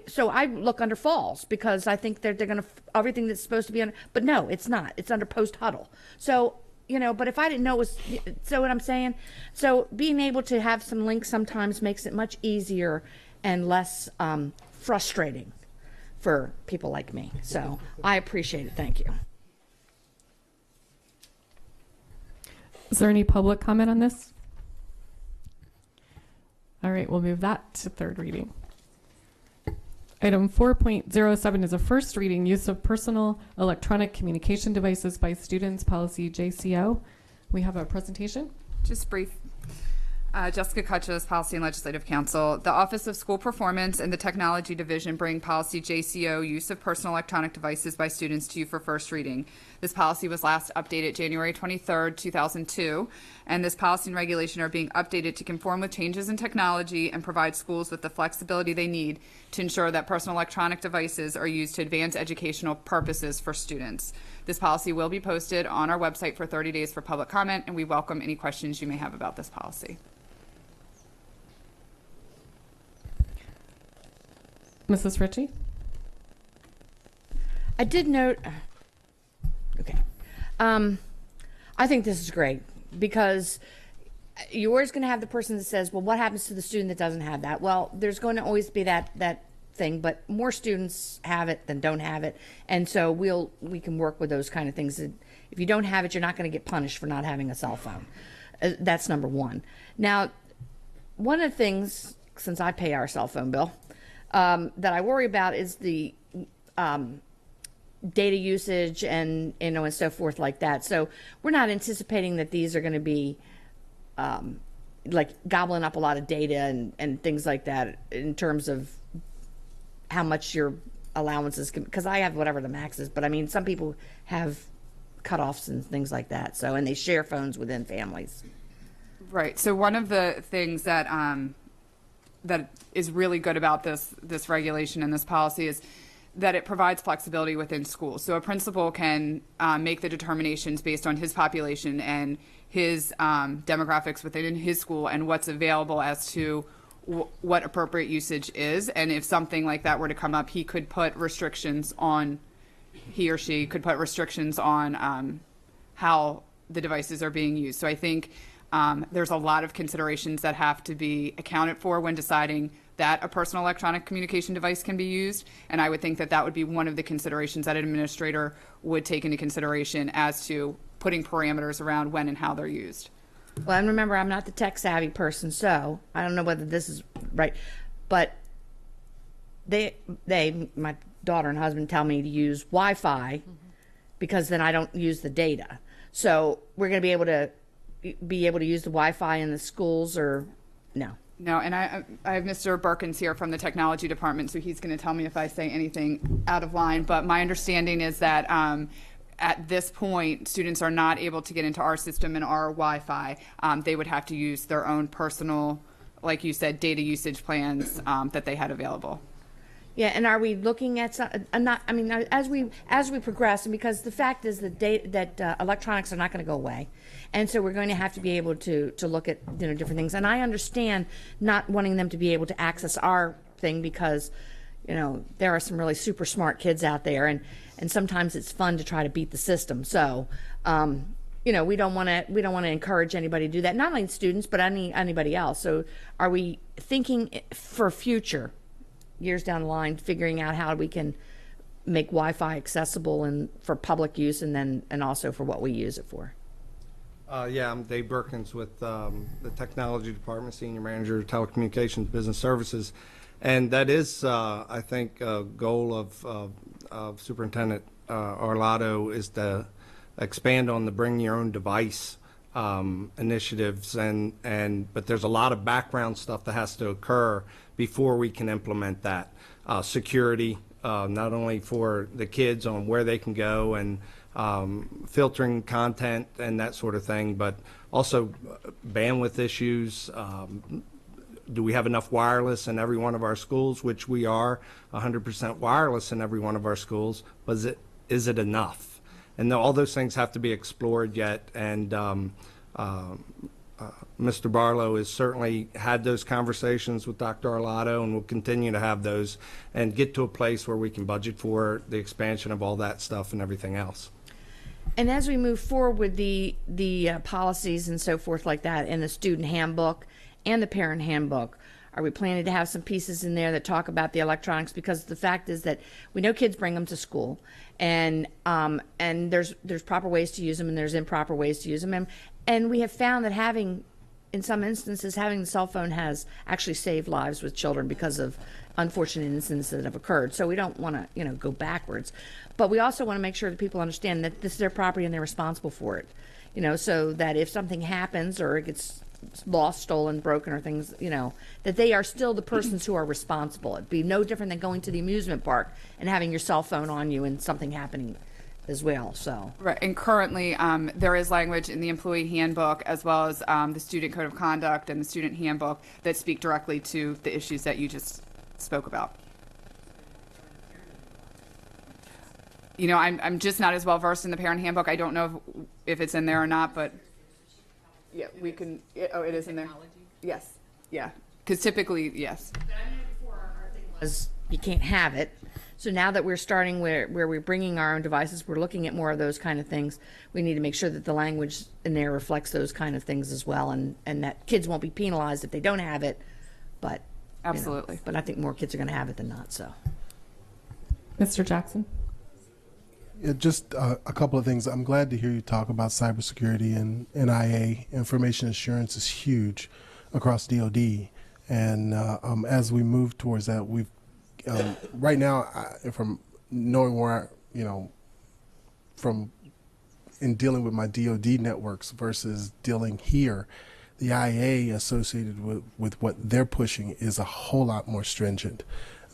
So I look under falls because I think they're going to everything that's supposed to be under, but no, it's not. It's under post-huddle. So, you know, but if I didn't know it was, so what I'm saying, so being able to have some links sometimes makes it much easier and less frustrating for people like me. So I appreciate it. Thank you. Is there any public comment on this? All right, we'll move that to third reading. Item 4.07 is a first reading, use of personal electronic communication devices by students, policy JCO. We have a presentation. Just brief. Jessica Kutchas, Policy and Legislative Counsel. The Office of School Performance and the Technology Division bring policy JCO, use of personal electronic devices by students, to you for first reading. This policy was last updated January 23rd, 2002, and this policy and regulation are being updated to conform with changes in technology and provide schools with the flexibility they need to ensure that personal electronic devices are used to advance educational purposes for students. This policy will be posted on our website for 30 days for public comment, and we welcome any questions you may have about this policy. Mrs. Ritchie? I did note, okay, I think this is great because you're always going to have the person that says, well, what happens to the student that doesn't have that? Well, there's going to always be that thing, but more students have it than don't have it. And so we can work with those kind of things. If you don't have it, you're not going to get punished for not having a cell phone. That's number one. Now, one of the things, since I pay our cell phone bill, that I worry about is the data usage and, you know, and so forth like that. So we're not anticipating that these are going to be like gobbling up a lot of data and things like that in terms of how much your allowances can, because I have whatever the max is, but I mean, some people have cutoffs and things like that. So, and they share phones within families. Right. So one of the things that that is really good about this regulation and this policy is that it provides flexibility within schools. So a principal can make the determinations based on his population and his demographics within his school and what's available as to what appropriate usage is. And if something like that were to come up, he or she could put restrictions on how the devices are being used. So I think there's a lot of considerations that have to be accounted for when deciding that a personal electronic communication device can be used. And I would think that that would be one of the considerations that an administrator would take into consideration as to putting parameters around when and how they're used. Well, and remember, I'm not the tech savvy person, so I don't know whether this is right, but my daughter and husband tell me to use Wi-Fi because then I don't use the data. So we're going to be able to use the Wi-Fi in the schools, or no? No, and I have Mr. Birkins here from the technology department, so he's going to tell me if I say anything out of line. But my understanding is that at this point, students are not able to get into our system and our Wi-Fi. They would have to use their own personal, like you said, data usage plans that they had available. Yeah, and are we looking at some? As we progress, and because the fact is that electronics are not going to go away, and so we're going to have to be able to look at different things. And I understand not wanting them to be able to access our thing because there are some really super smart kids out there, and sometimes it's fun to try to beat the system. So we don't want to encourage anybody to do that. Not only students, but anybody else. So are we thinking for future? Years down the line, figuring out how we can make Wi-Fi accessible and for public use, and also for what we use it for. Yeah, I'm Dave Birkins with the Technology Department, Senior Manager of Telecommunications Business Services, and that is, I think, a goal of Superintendent Arlotto is to expand on the Bring Your Own Device initiatives, but there's a lot of background stuff that has to occur before we can implement that. Security, not only for the kids on where they can go and filtering content and that sort of thing, but also bandwidth issues. Do we have enough wireless in every one of our schools, which we are 100% wireless in every one of our schools, but is it enough? And all those things have to be explored yet, and Mr. Barlow has certainly had those conversations with Dr. Arlotto, and will continue to have those and get to a place where we can budget for the expansion of all that stuff and everything else. And as we move forward with the policies and so forth like that in the student handbook and the parent handbook, are we planning to have some pieces in there that talk about the electronics? Because the fact is that we know kids bring them to school, and there's proper ways to use them and there's improper ways to use them, and we have found that in some instances, having the cell phone has actually saved lives with children because of unfortunate incidents that have occurred. So we don't want to, go backwards, but we also want to make sure that people understand that this is their property and they're responsible for it. So that if something happens or it gets lost, stolen, broken, or things, that they are still the persons who are responsible. It'd be no different than going to the amusement park and having your cell phone on you and something happening as well. So right, and currently there is language in the employee handbook as well as the student code of conduct and the student handbook that speak directly to the issues that you just spoke about. I'm just not as well versed in the parent handbook. I don't know if it's in there or not, but yeah, we can. Oh, it is in there. Yes, yeah, because typically, yes. Was you can't have it. So now that we're starting where we're bringing our own devices, we're looking at more of those kind of things. We need to make sure that the language in there reflects those kind of things as well, and that kids won't be penalized if they don't have it. But absolutely. But I think more kids are going to have it than not. So, Mr. Jackson. Yeah, just a couple of things. I'm glad to hear you talk about cybersecurity, and NIA. Information assurance is huge across DoD, and as we move towards that, we've right now, from knowing where from in dealing with my DoD networks versus dealing here, the IA associated with what they're pushing is a whole lot more stringent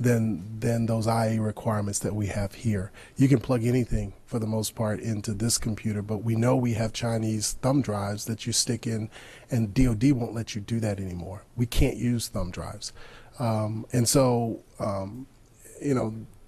than those IA requirements that we have here. You can plug anything for the most part into this computer, but we know we have Chinese thumb drives that you stick in, and DoD won't let you do that anymore. We can't use thumb drives. And so,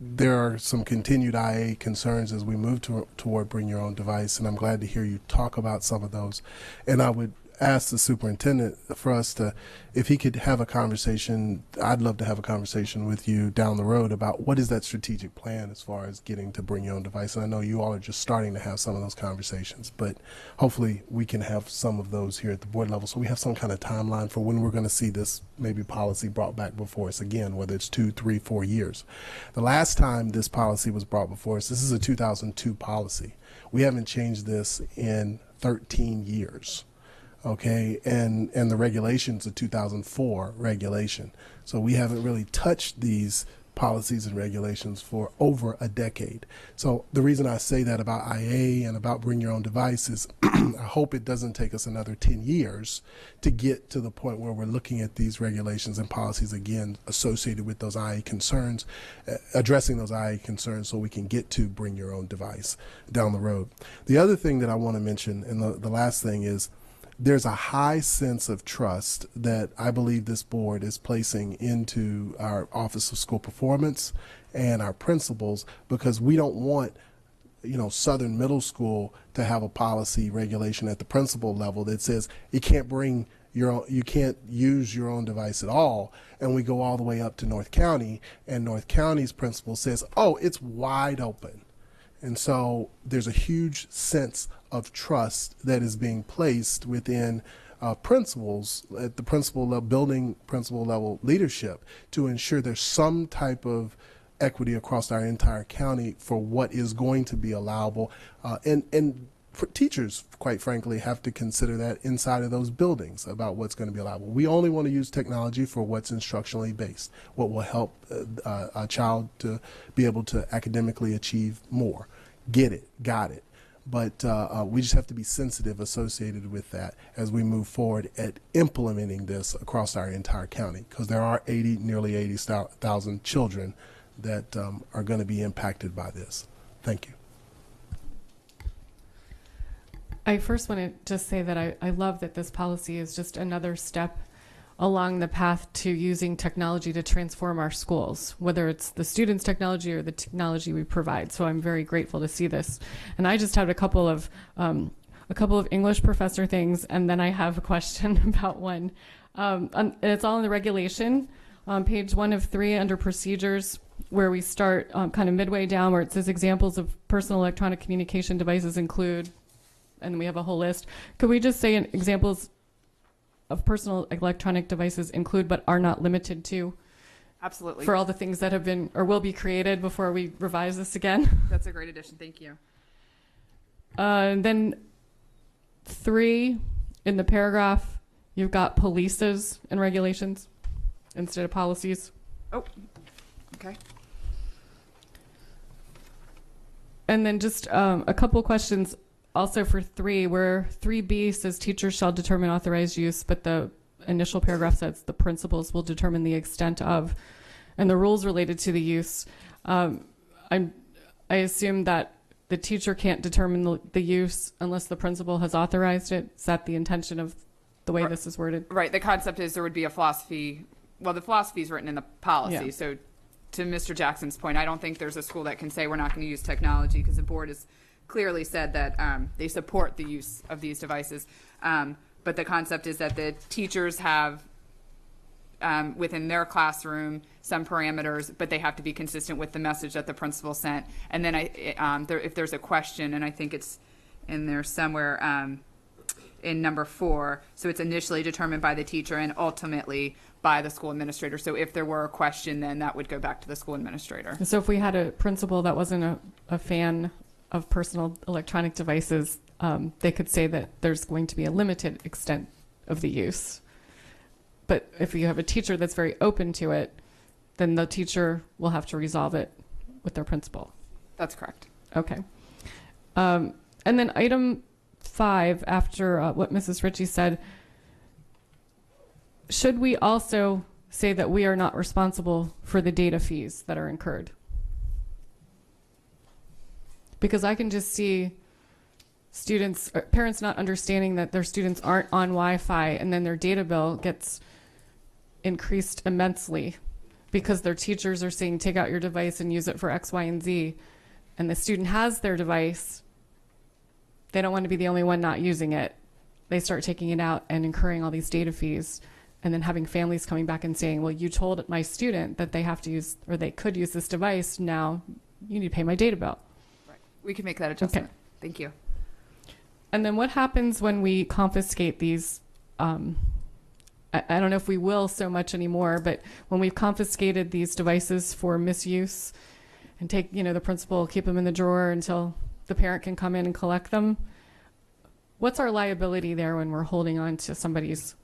there are some continued IA concerns as we move toward bring your own device, and I'm glad to hear you talk about some of those. And I would ask the superintendent for us to, if he could have a conversation, I'd love to have a conversation with you down the road about what is that strategic plan as far as getting to bring your own device. And I know you all are just starting to have some of those conversations, but hopefully we can have some of those here at the board level so we have some kind of timeline for when we're going to see this maybe policy brought back before us again, whether it's 2, 3, 4 years. The last time this policy was brought before us, this is a 2002 policy. We haven't changed this in 13 years. Okay, and the regulation's a 2004 regulation. So we haven't really touched these policies and regulations for over a decade. So the reason I say that about IA and about bring your own device is I hope it doesn't take us another 10 years to get to the point where we're looking at these regulations and policies again associated with those IA concerns, addressing those IA concerns so we can get to bring your own device down the road. The other thing that I want to mention, and the last thing is, there's a high sense of trust that I believe this board is placing into our Office of School Performance and our principals, because we don't want, Southern Middle School to have a policy regulation at the principal level that says you can't use your own device at all, and we go all the way up to North County, and North County's principal says, oh, it's wide open. And so there's a huge sense of trust that is being placed within principals at the principal level, building principal level leadership to ensure there's some type of equity across our entire county for what is going to be allowable. And for teachers, quite frankly, have to consider that inside of those buildings about what's going to be allowable. We only want to use technology for what's instructionally based, what will help a child to be able to academically achieve more. Get it, got it. But we just have to be sensitive associated with that as we move forward at implementing this across our entire county, because there are nearly 80,000 children that are going to be impacted by this. Thank you. I first want to just say that I love that this policy is just another step along the path to using technology to transform our schools, whether it's the students' technology or the technology we provide. So I'm very grateful to see this. And I just had a couple of English professor things, and then I have a question about one. It's all in the regulation on page 1 of 3 under procedures, where we start kind of midway down where it says examples of personal electronic communication devices include, and we have a whole list. Could we just say examples of personal electronic devices include but are not limited to? Absolutely. For all the things that have been or will be created before we revise this again. That's a great addition. Thank you. And then 3 in the paragraph, you've got policies and regulations instead of policies. Oh, okay. And then just a couple questions also for 3, where 3B says teachers shall determine authorized use, but the initial paragraph says the principals will determine the extent of, and the rules related to the use. I assume that the teacher can't determine the use unless the principal has authorized it. Is that the intention of the way this is worded? Right. The concept is there would be a philosophy. Well, the philosophy is written in the policy. Yeah. So to Mr. Jackson's point, I don't think there's a school that can say we're not going to use technology, because the board has clearly said that they support the use of these devices. But the concept is that the teachers have within their classroom some parameters, but they have to be consistent with the message that the principal sent. And then if there's a question, and I think it's in there somewhere in number 4, so it's initially determined by the teacher and ultimately by the school administrator. So if there were a question, then that would go back to the school administrator. So if we had a principal that wasn't a fan of personal electronic devices, they could say that there's going to be a limited extent of the use. But if you have a teacher that's very open to it, then the teacher will have to resolve it with their principal. That's correct. Okay. And then item 5, after what Mrs. Ritchie said, should we also say that we are not responsible for the data fees that are incurred? Because I can just see parents not understanding that their students aren't on Wi-Fi, and then their data bill gets increased immensely because their teachers are saying, take out your device and use it for X, Y, and Z, and the student has their device, they don't want to be the only one not using it. They start taking it out and incurring all these data fees, and then having families coming back and saying, well, you told my student that they have to use, or they could use this device, now you need to pay my data bill. We can make that adjustment. Okay. Thank you. And then what happens when we confiscate these? I don't know if we will so much anymore, but when we've confiscated these devices for misuse and take, the principal, keep them in the drawer until the parent can come in and collect them, what's our liability there when we're holding on to somebody's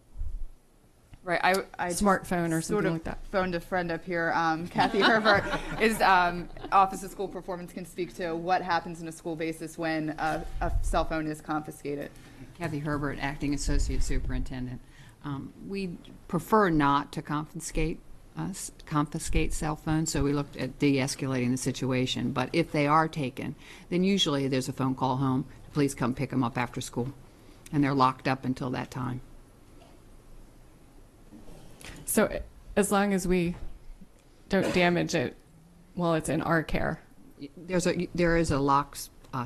Right, I smartphone or something like that? Phoned a friend up here. Kathy Herbert is Office of School Performance, can speak to what happens in a school basis when a cell phone is confiscated. Kathy Herbert, Acting Associate Superintendent. We prefer not to confiscate cell phones, so we looked at de-escalating the situation. But if they are taken, then usually there's a phone call home. Please come pick them up after school, and they're locked up until that time. So as long as we don't damage it while it's in our care. There is a lock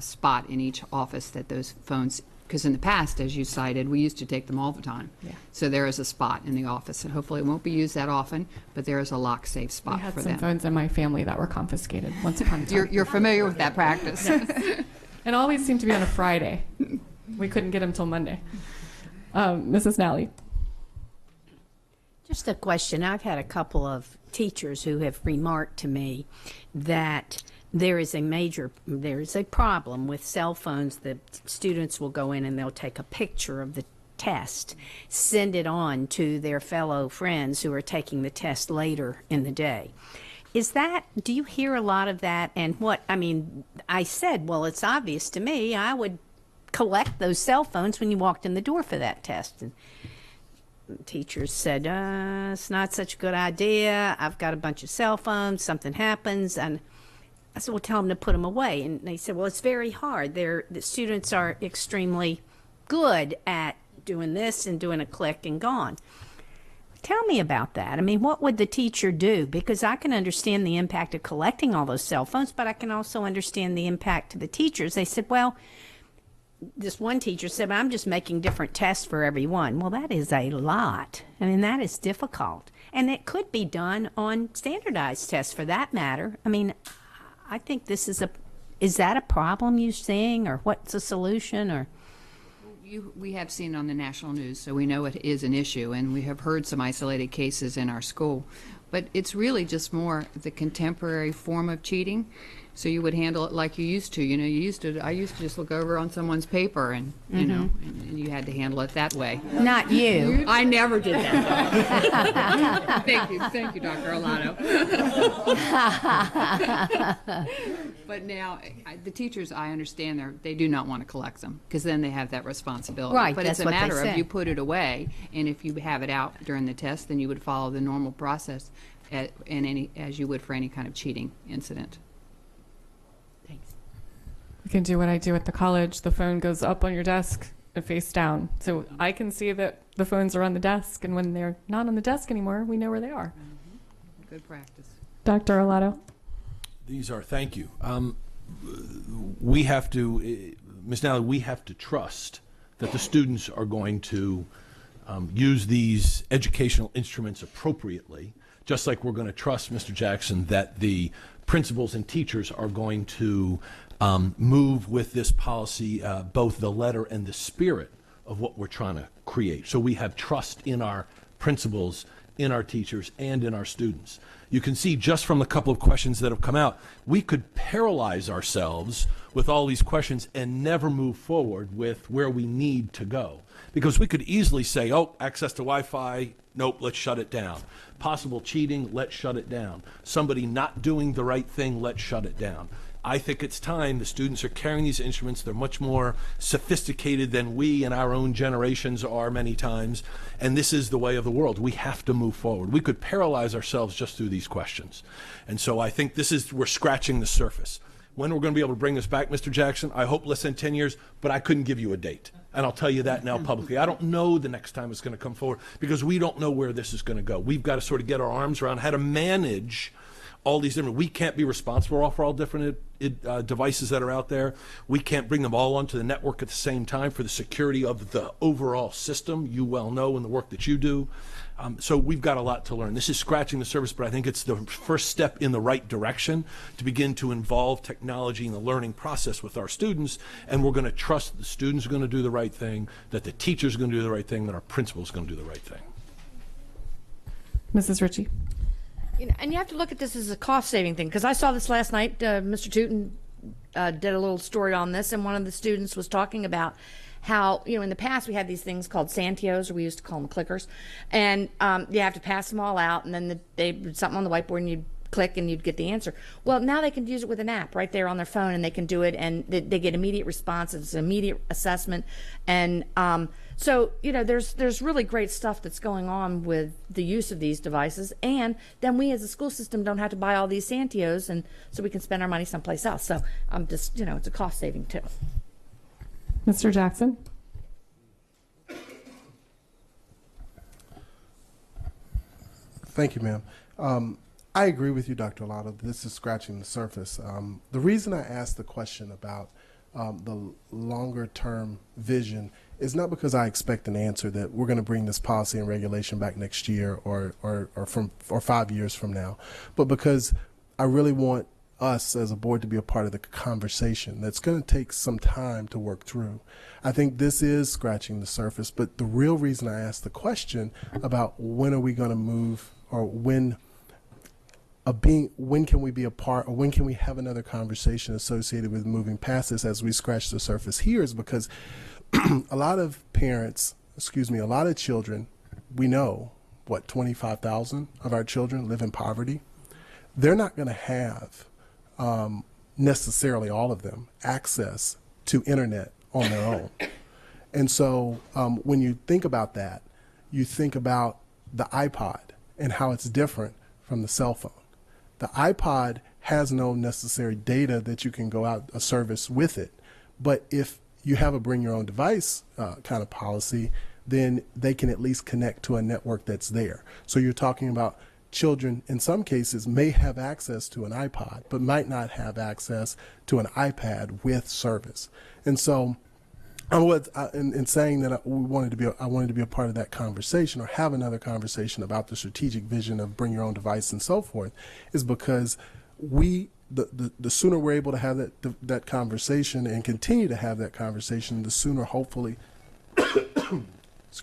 spot in each office that those phones, because in the past, as you cited, we used to take them all the time. Yeah. So there is a spot in the office, and hopefully it won't be used that often, but there is a lock safe spot We had for some them. phones in my family that were confiscated once upon a time. You're familiar with that practice. Yes. It always seemed to be on a Friday. We couldn't get them till Monday. Mrs. Nally. Just a question. I've had a couple of teachers who have remarked to me that there is a problem with cell phones. The students will go in and they'll take a picture of the test, send it on to their fellow friends who are taking the test later in the day. Do you hear a lot of that? And I said, well, it's obvious to me. I would collect those cell phones when you walked in the door for that test. And teachers said, it's not such a good idea. I've got a bunch of cell phones. Something happens. And I said, well, tell them to put them away. And they said, well, it's very hard. The students are extremely good at doing this and doing a click and gone. Tell me about that. What would the teacher do? Because I can understand the impact of collecting all those cell phones, but I can also understand the impact to the teachers. They said, well, this one teacher said, I'm just making different tests for everyone. Well, that is a lot. That is difficult. And it could be done on standardized tests for that matter. I think this is that a problem you're seeing, or what's the solution, or? We have seen it on the national news, so we know it is an issue, and we have heard some isolated cases in our school. But it's really just more the contemporary form of cheating. So you would handle it like you used to. I used to just look over on someoe's paper, and and you had to handle it that way. Not you. I never did that. Thank you, Dr. Olato. But now, the teachers, I understand, they do not want to collect them, because then they have that responsibility. Right, but that's it's a what they matter of say. you put it away, and if you have it out during the test, then you would follow the normal process as you would for any kind of cheating incident. You can do what I do at the college. The phone goes up on your desk and face down. So I can see that the phones are on the desk, and when they're not on the desk anymore, we know where they are. Good practice. Dr. Olato. Thank you. We have to, Ms. Nally, we have to trust that the students are going to use these educational instruments appropriately, just like we're going to trust, Mr. Jackson, that the principals and teachers are going to move with this policy, both the letter and the spirit of what we're trying to create. So we have trust in our principals, in our teachers, and in our students. You can see just from a couple of questions that have come out, we could paralyze ourselves with all these questions and never move forward with where we need to go. Because we could easily say, oh, access to Wi-Fi, nope, let's shut it down. Possible cheating, let's shut it down. Somebody not doing the right thing, let's shut it down. I think it's time. The students are carrying these instruments. They're much more sophisticated than we in our own generations are many times. And this is the way of the world. We have to move forward. We could paralyze ourselves just through these questions. And so I think we're scratching the surface. when we're going to be able to bring this back, Mr. Jackson. I hope less than 10 years, but I couldn't give you a date. And I'll tell you that now publicly. I don't know the next time it's going to come forward because we don't know where this is going to go. We've got to sort of get our arms around how to manage all these different, we can't be responsible for all different devices that are out there. We can't bring them all onto the network at the same time for the security of the overall system. You well know in the work that you do. So we've got a lot to learn. This is scratching the surface, but I think it's the first step in the right direction to begin to involve technology in the learning process with our students. And we're going to trust that the students are going to do the right thing, that the teachers are going to do the right thing, that our principals are going to do the right thing. Mrs. Ritchie. And you have to look at this as a cost-saving thing, because I saw this last night. Mr. Tootin did a little story on this, and one of the students was talking about how, in the past we had these things called Santios, or we used to call them clickers, and you have to pass them all out, and then they put something on the whiteboard, and you'd click and you'd get the answer. Well, now they can use it with an app right there on their phone, and they can do it, and they get immediate response. It's an immediate assessment, and so there's really great stuff that's going on with the use of these devices, and then we as a school system don't have to buy all these Santios, and so we can spend our money someplace else. So just it's a cost saving too. Mr. Jackson. Thank you, ma'am. I agree with you, Dr. Lotto. This is scratching the surface. The reason I asked the question about the longer-term vision is not because I expect an answer that we're going to bring this policy and regulation back next year or 5 years from now, but because I really want us as a board to be a part of the conversation that's going to take some time to work through. I think this is scratching the surface, but the real reason I asked the question about when are we going to move, or when can we be a part, or when can we have another conversation associated with moving past this as we scratch the surface here, is because a lot of a lot of children, we know, 25,000 of our children live in poverty. They're not going to have necessarily all of them access to internet on their own. And so when you think about that, you think about the iPod and how it's different from the cell phone. The iPod has no necessary data that you can go out a service with it. But if you have a bring your own device kind of policy, then they can at least connect to a network that's there. So you're talking about children, in some cases, may have access to an iPod, but might not have access to an iPad with service. And so in saying that I wanted to be a part of that conversation, or have another conversation about the strategic vision of bring your own device and so forth, is because the sooner we're able to have that conversation and continue to have that conversation, the sooner hopefully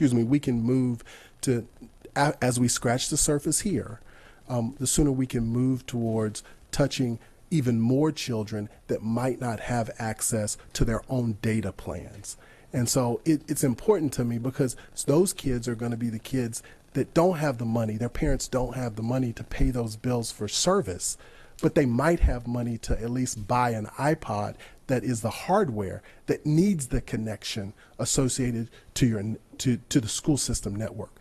we can move to, as we scratch the surface here, the sooner we can move towards touching even more children that might not have access to their own data plans. And so it's important to me, because those kids are going to be the kids that don't have the money. Their parents don't have the money to pay those bills for service, but they might have money to at least buy an iPod that is the hardware that needs the connection associated to the school system network.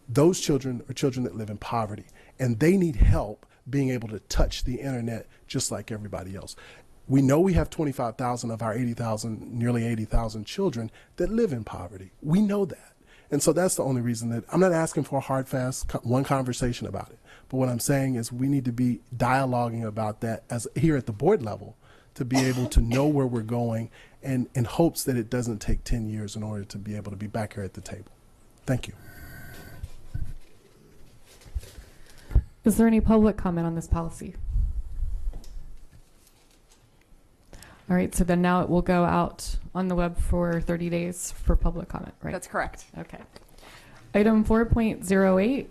Those children are children that live in poverty, and they need help being able to touch the internet just like everybody else. We know we have 25,000 of our 80,000, nearly 80,000 children that live in poverty. We know that. And so that's the only reason that I'm not asking for a hard, fast one conversation about it. But what I'm saying is we need to be dialoguing about that as here at the board level, to be able to know where we're going, and in hopes that it doesn't take 10 years in order to be able to be back here at the table. Thank you. Is there any public comment on this policy? All right, so then now it will go out on the web for 30 days for public comment, right? That's correct. Okay. Item 4.08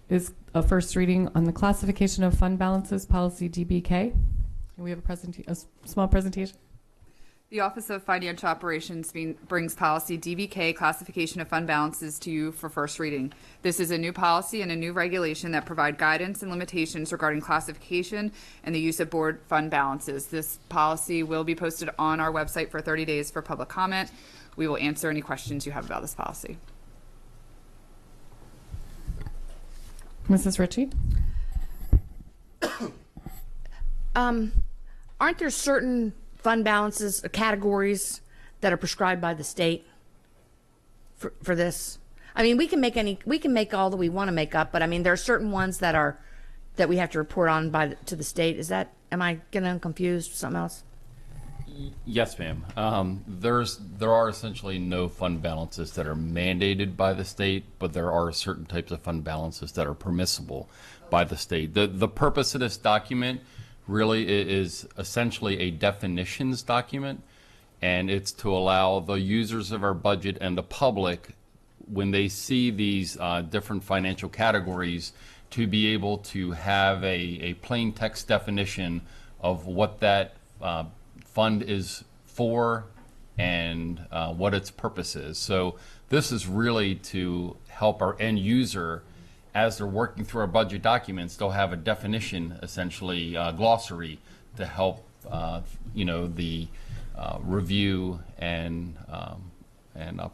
is a first reading on the classification of fund balances policy DBK. And we have a small presentation. The Office of Financial Operations brings policy DBK, classification of fund balances, to you for first reading. This is a new policy and a new regulation that provide guidance and limitations regarding classification and the use of board fund balances. This policy will be posted on our website for 30 days for public comment. We will answer any questions you have about this policy. Mrs. Ritchie? aren't there certain fund balances or categories that are prescribed by the state for this? I mean, we can make all that we want to make up, but I mean, there are certain ones that we have to report on to the state. Am I getting confused with something else? Yes, ma'am. There are essentially no fund balances that are mandated by the state, but there are certain types of fund balances that are permissible by the state. The purpose of this document really is essentially a definitions document, and it's to allow the users of our budget and the public, when they see these different financial categories, to be able to have a plain text definition of what that fund is for and what its purpose is. So this is really to help our end user, as they're working through our budget documents, they'll have a definition, essentially glossary, to help the review and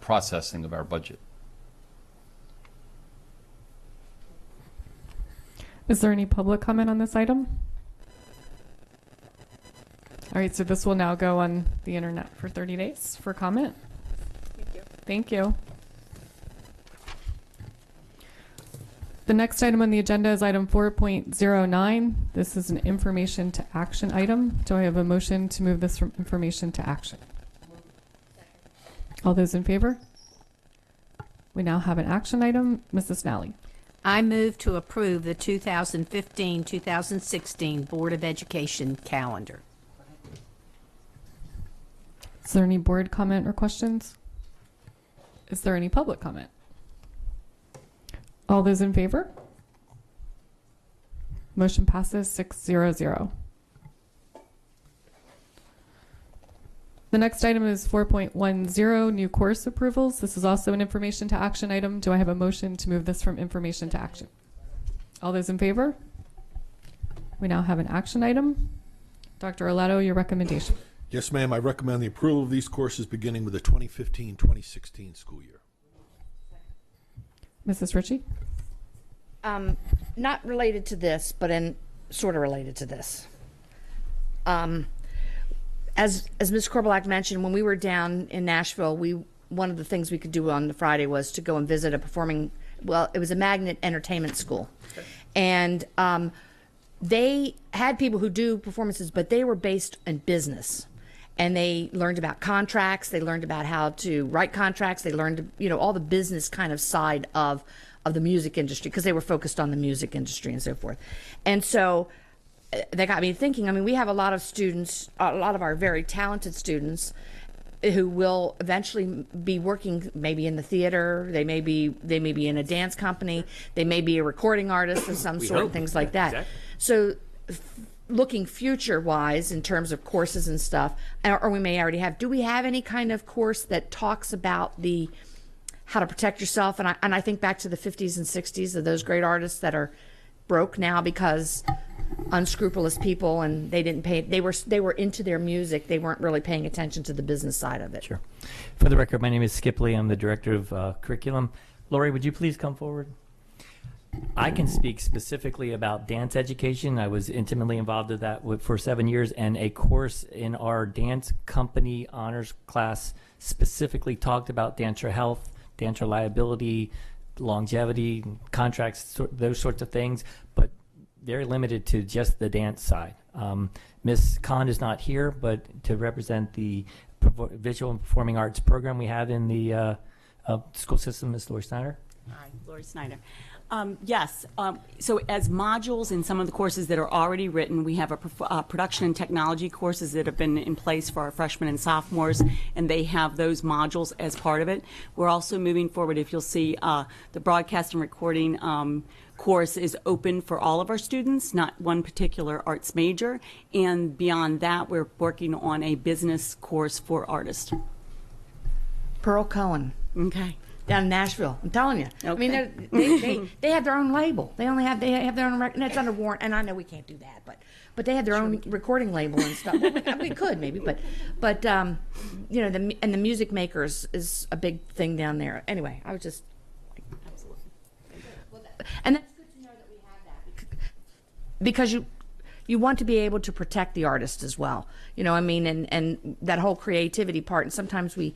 processing of our budget. Is there any public comment on this item? All right, so this will now go on the internet for 30 days for comment. Thank you. Thank you. The next item on the agenda is item 4.09. This is an information to action item. Do I have a motion to move this from information to action? All those in favor? We now have an action item. Mrs. Nally. I move to approve the 2015-2016 Board of Education calendar. Is there any board comment or questions? Is there any public comment? All those in favor? Motion passes 6-0-0. The next item is 4.10, new course approvals. This is also an information to action item. Do I have a motion to move this from information to action? All those in favor? We now have an action item. Dr. Arletto, your recommendation. Yes, ma'am. I recommend the approval of these courses beginning with the 2015-2016 school year. Mrs. Ritchie? Not related to this, but sort of related to this. As Ms. Korbelak mentioned, when we were down in Nashville, one of the things we could do on the Friday was to go and visit it was a magnet entertainment school. Okay. And they had people who do performances, but they were based in business. And they learned about contracts, they learned about how to write contracts, they learned, all the business kind of side of the music industry, because they were focused on the music industry and so forth. And so that got me thinking. I mean, we have a lot of students, a lot of our very talented students who will eventually be working maybe in the theater, they may be in a dance company, they may be a recording artist of some sort, and things like that. Exactly. So looking future-wise in terms of courses and stuff, or we may already have, do we have any kind of course that talks about how to protect yourself? And I think back to the 50s and 60s of those great artists that are broke now because unscrupulous people, and they didn't pay. They were into their music. They weren't really paying attention to the business side of it. Sure. For the record, my name is Skip Lee. I'm the director of curriculum. Lori, would you please come forward? I can speak specifically about dance education. I was intimately involved with that for 7 years, and a course in our dance company honors class specifically talked about dancer health, dancer liability, longevity, contracts, those sorts of things, but very limited to just the dance side. Ms. Kahn is not here, but to represent the visual and performing arts program we have in the school system, Ms. Lori Snyder. Hi, Lori Snyder. Yes, so as modules in some of the courses that are already written, we have a production and technology courses that have been in place for our freshmen and sophomores, and they have those modules as part of it. We're also moving forward, if you'll see, the broadcast and recording course is open for all of our students, not one particular arts major, and beyond that, we're working on a business course for artists. Pearl Cohen. Okay. Down in Nashville, I'm telling you. Okay. I mean, they have their own label. They have their own record, and it's under warrant. And I know we can't do that, but they have their own recording label and stuff. Well, we could maybe, but the music makers is a big thing down there. Anyway, I was just absolutely, and that's good to know that we have that because you want to be able to protect the artist as well. You know, I mean, and that whole creativity part. And sometimes we,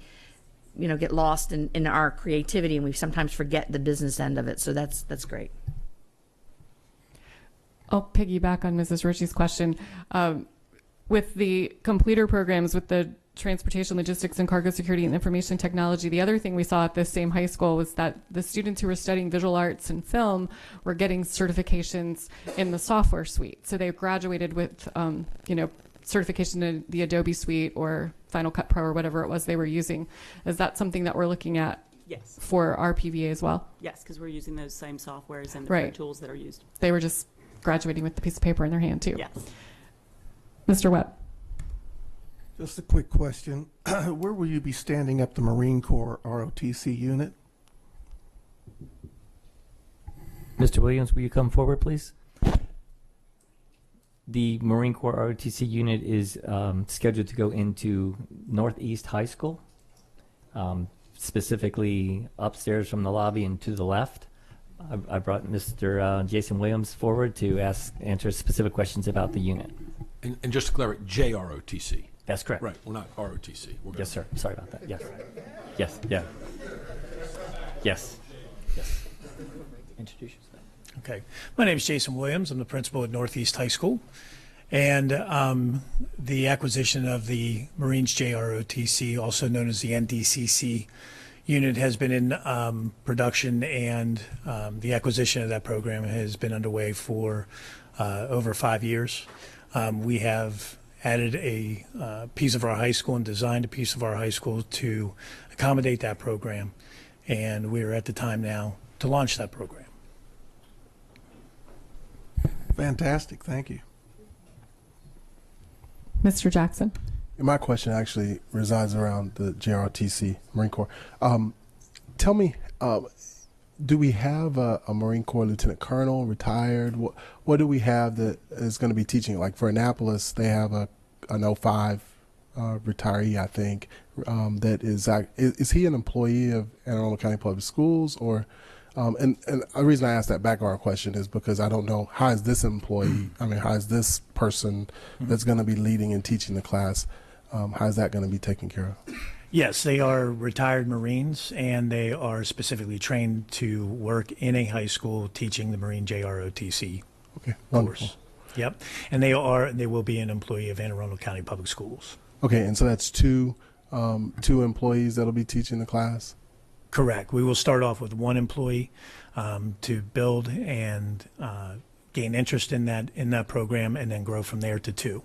you know, get lost in our creativity, and we sometimes forget the business end of it. So that's great. I'll piggyback on Mrs. Ritchie's question. With the completer programs, with the transportation, logistics, and cargo security and information technology, the other thing we saw at this same high school was that the students who were studying visual arts and film were getting certifications in the software suite. So they graduated with, certification in the Adobe suite or Final Cut Pro or whatever it was they were using. Is that something that we're looking at? Yes. For our PVA as well? Yes, because we're using those same softwares and Right. the tools that are used. They were just graduating with the piece of paper in their hand too. Yes. Mr. Webb. Just a quick question. Where will you be standing up the Marine Corps ROTC unit? Mr. Williams, will you come forward, please? The Marine Corps ROTC unit is scheduled to go into Northeast High School, specifically upstairs from the lobby and to the left. I brought Mr. Jason Williams forward to answer specific questions about the unit. And just to clarify, JROTC. That's correct. Right, we're not ROTC. We're Yes, sir. Sorry about that. Yes. Yes. Yeah. Yes. Yes. Introduce yourself. Okay. My name is Jason Williams. I'm the principal at Northeast High School. And the acquisition of the Marines JROTC, also known as the NDCC unit, has been in production, and the acquisition of that program has been underway for over 5 years. We have added a piece of our high school and designed a piece of our high school to accommodate that program, and we are at the time now to launch that program. Fantastic. Thank you. Mr. Jackson. My question actually resides around the JROTC, Marine Corps. Tell me, do we have a Marine Corps Lieutenant Colonel retired? What do we have that is going to be teaching? Like for Annapolis, they have an 05 retiree, I think. That is he an employee of Anne Arundel County Public Schools, or? And the reason I asked that background question is because I don't know, how is this employee, how is this person that's going to be leading and teaching the class, how is that going to be taken care of? Yes, they are retired Marines, and they are specifically trained to work in a high school teaching the Marine JROTC course. Yep, and they will be an employee of Anne Arundel County Public Schools. Okay, and so that's two employees that'll be teaching the class? Correct. We will start off with one employee to build and gain interest in that program, and then grow from there to two.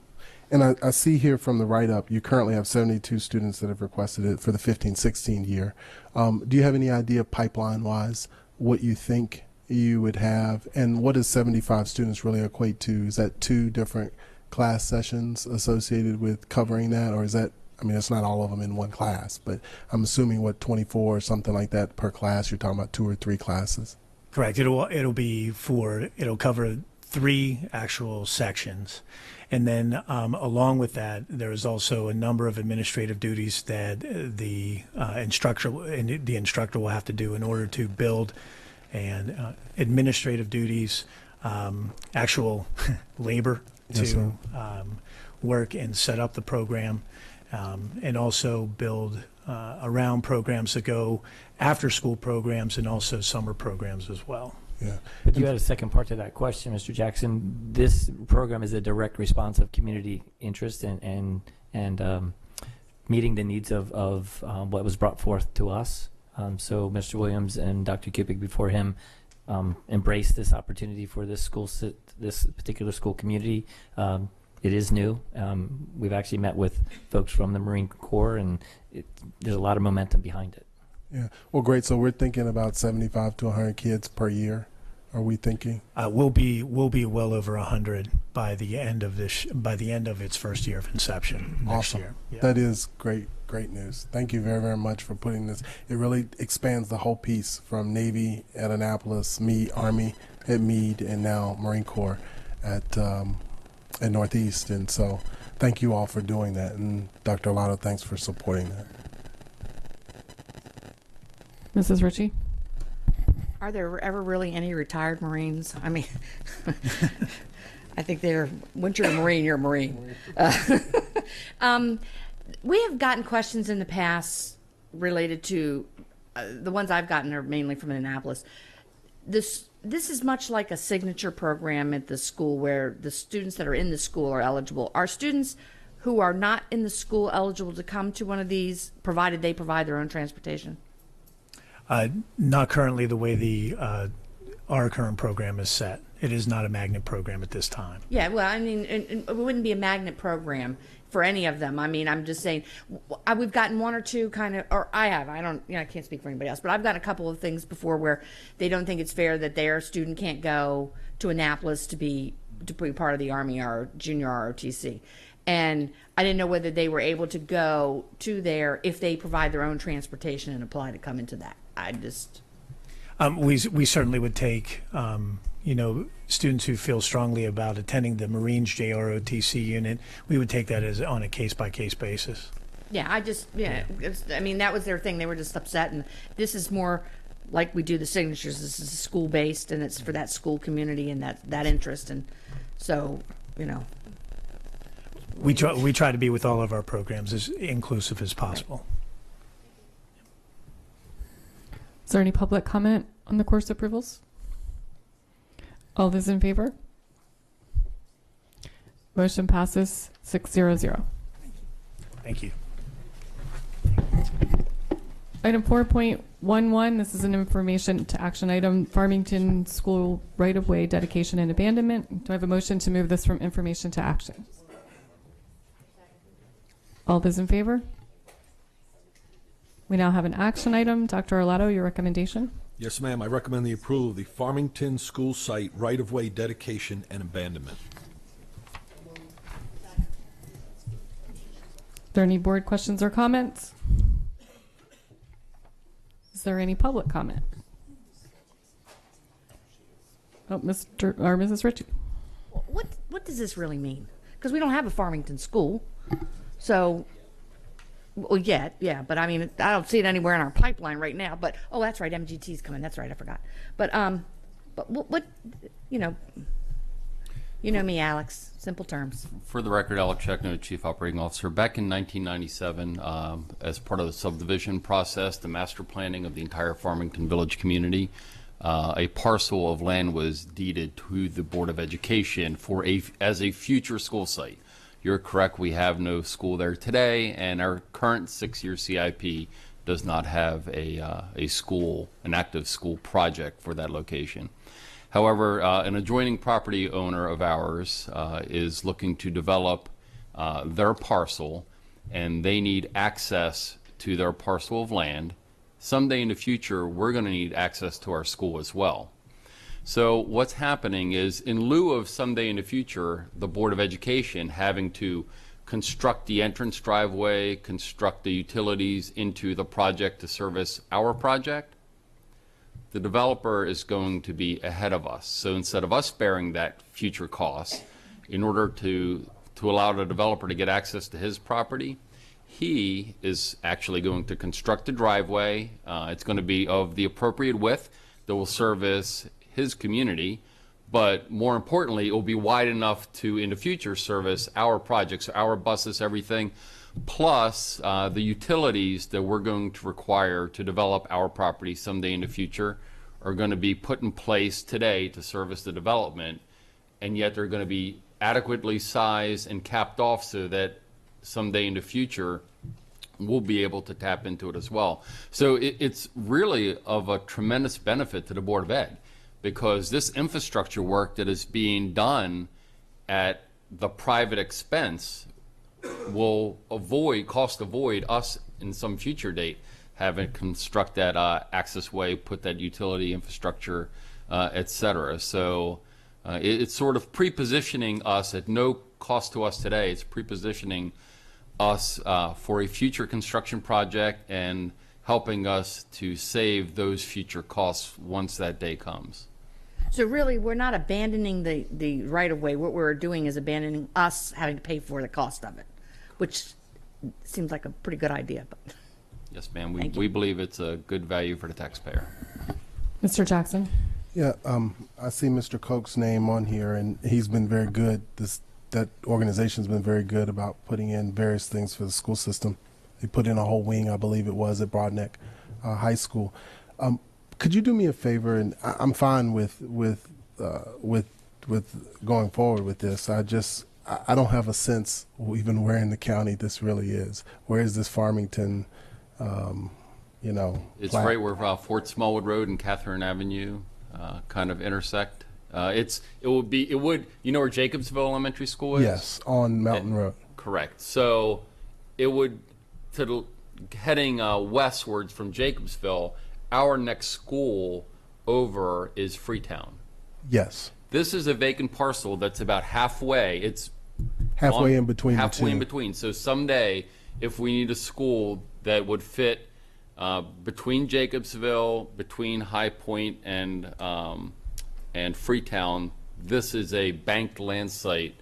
And I see here from the write-up, you currently have 72 students that have requested it for the 15-16 year. Do you have any idea, pipeline-wise, what you think you would have? And what does 75 students really equate to? Is that 2 different class sessions associated with covering that? Or is that, it's not all of them in one class, but I'm assuming, 24 or something like that per class? You're talking about 2 or 3 classes? Correct. It'll cover 3 actual sections. And then along with that, there is also a number of administrative duties that the instructor will have to do in order to build, and administrative duties, actual labor to work and set up the program, and also build around programs that go after school programs and also summer programs as well. Yeah. But you had a second part to that question, Mr. Jackson. This program is a direct response of community interest and meeting the needs of what was brought forth to us. So Mr. Williams and Dr. Kupik before him embraced this opportunity for this this particular school community. It is new. We've actually met with folks from the Marine Corps, and there's a lot of momentum behind it. Yeah. Well, great. So we're thinking about 75 to 100 kids per year. Are we thinking? We'll be well over 100 by the end of its first year of inception next Awesome. year. Yeah. That is great news. Thank you very, very much for putting this. It really expands the whole piece from Navy at Annapolis, Army at Meade, and now Marine Corps at Northeast. And so thank you all for doing that. And Dr. Arlotto, thanks for supporting that. Mrs. Ritchie? Are there ever really any retired Marines? I think they're, once you're a Marine, you're a Marine. We have gotten questions in the past related to, the ones I've gotten are mainly from Annapolis. This is much like a signature program at the school where the students that are in the school are eligible. Are students who are not in the school eligible to come to one of these, provided they provide their own transportation? Not currently the way our current program is set. It is not a magnet program at this time. Yeah, well, I mean, it wouldn't be a magnet program for any of them. I mean, I'm just saying, we've gotten one or two kind of, or I have, I don't, I can't speak for anybody else, but I've gotten a couple of things before where they don't think it's fair that their student can't go to Annapolis to be part of the Army or junior ROTC. And I didn't know whether they were able to go to there if they provide their own transportation and apply to come into that. I just... We certainly would take, students who feel strongly about attending the Marines JROTC unit. We would take that as on a case-by-case basis. Yeah, I mean, that was their thing. They were just upset. And this is more like we do the signatures. This is school-based, and it's for that school community and that interest. And so, We try to be with all of our programs as inclusive as possible. Is there any public comment on the course approvals? All those in favor? Motion passes 600. Thank you. Item 4.11, this is an information to action item, Farmington School right-of-way dedication and abandonment. Do I have a motion to move this from information to action? All those in favor? We now have an action item. Dr. Arlato, your recommendation? Yes, ma'am. I recommend the approval of the Farmington School Site right-of-way dedication and abandonment. Are there any board questions or comments? Is there any public comment? Oh, Mr. or Mrs. Ritchie. What does this really mean? Because we don't have a Farmington school. So, well, yeah, but I mean, I don't see it anywhere in our pipeline right now. But oh, that's right, MGT's coming. That's right, I forgot. But what you know me, Alex. Simple terms. For the record, Alex Checkno, Chief Operating Officer. Back in 1997, as part of the subdivision process, the master planning of the entire Farmington Village community, a parcel of land was deeded to the Board of Education as a future school site. You're correct, we have no school there today, and our current 6-year CIP does not have an active school project for that location. However, an adjoining property owner of ours is looking to develop their parcel, and they need access to their parcel of land. Someday in the future, we're going to need access to our school as well. So what's happening is, in lieu of someday in the future, the Board of Education having to construct the entrance driveway, construct the utilities into the project to service our project, the developer is going to be ahead of us. So instead of us bearing that future cost, in order to allow the developer to get access to his property, he is actually going to construct a driveway. It's going to be of the appropriate width that will service his community, but more importantly, it will be wide enough to, in the future, service our projects, our buses, everything, plus the utilities that we're going to require to develop our property someday in the future are going to be put in place today to service the development, and yet they're going to be adequately sized and capped off so that someday in the future we'll be able to tap into it as well. So it's really of a tremendous benefit to the Board of Ed, because this infrastructure work that is being done at the private expense will cost avoid us in some future date having to construct that access way, put that utility infrastructure, et cetera. So it's sort of pre-positioning us at no cost to us today. It's pre-positioning us for a future construction project and helping us to save those future costs once that day comes. So really, we're not abandoning the right-of-way. What we're doing is abandoning us having to pay for the cost of it, which seems like a pretty good idea. But yes, ma'am. We believe it's a good value for the taxpayer. Mr. Jackson. Yeah, I see Mr. Koch's name on here, and he's been very good. That organization's been very good about putting in various things for the school system. They put in a whole wing, I believe it was, at Broadneck High School. Could you do me a favor? And I'm fine with going forward with this. I don't have a sense even where in the county this really is. Where is this Farmington? It's right where Fort Smallwood Road and Catherine Avenue kind of intersect. It would you know where Jacobsville Elementary School is? Yes, on Mountain Road. Correct. So it would heading westwards from Jacobsville. Our next school over is Freetown. Yes. This is a vacant parcel that's about halfway. It's halfway in between. Halfway in between. So someday, if we need a school that would fit between Jacobsville, between High Point and Freetown, this is a banked land site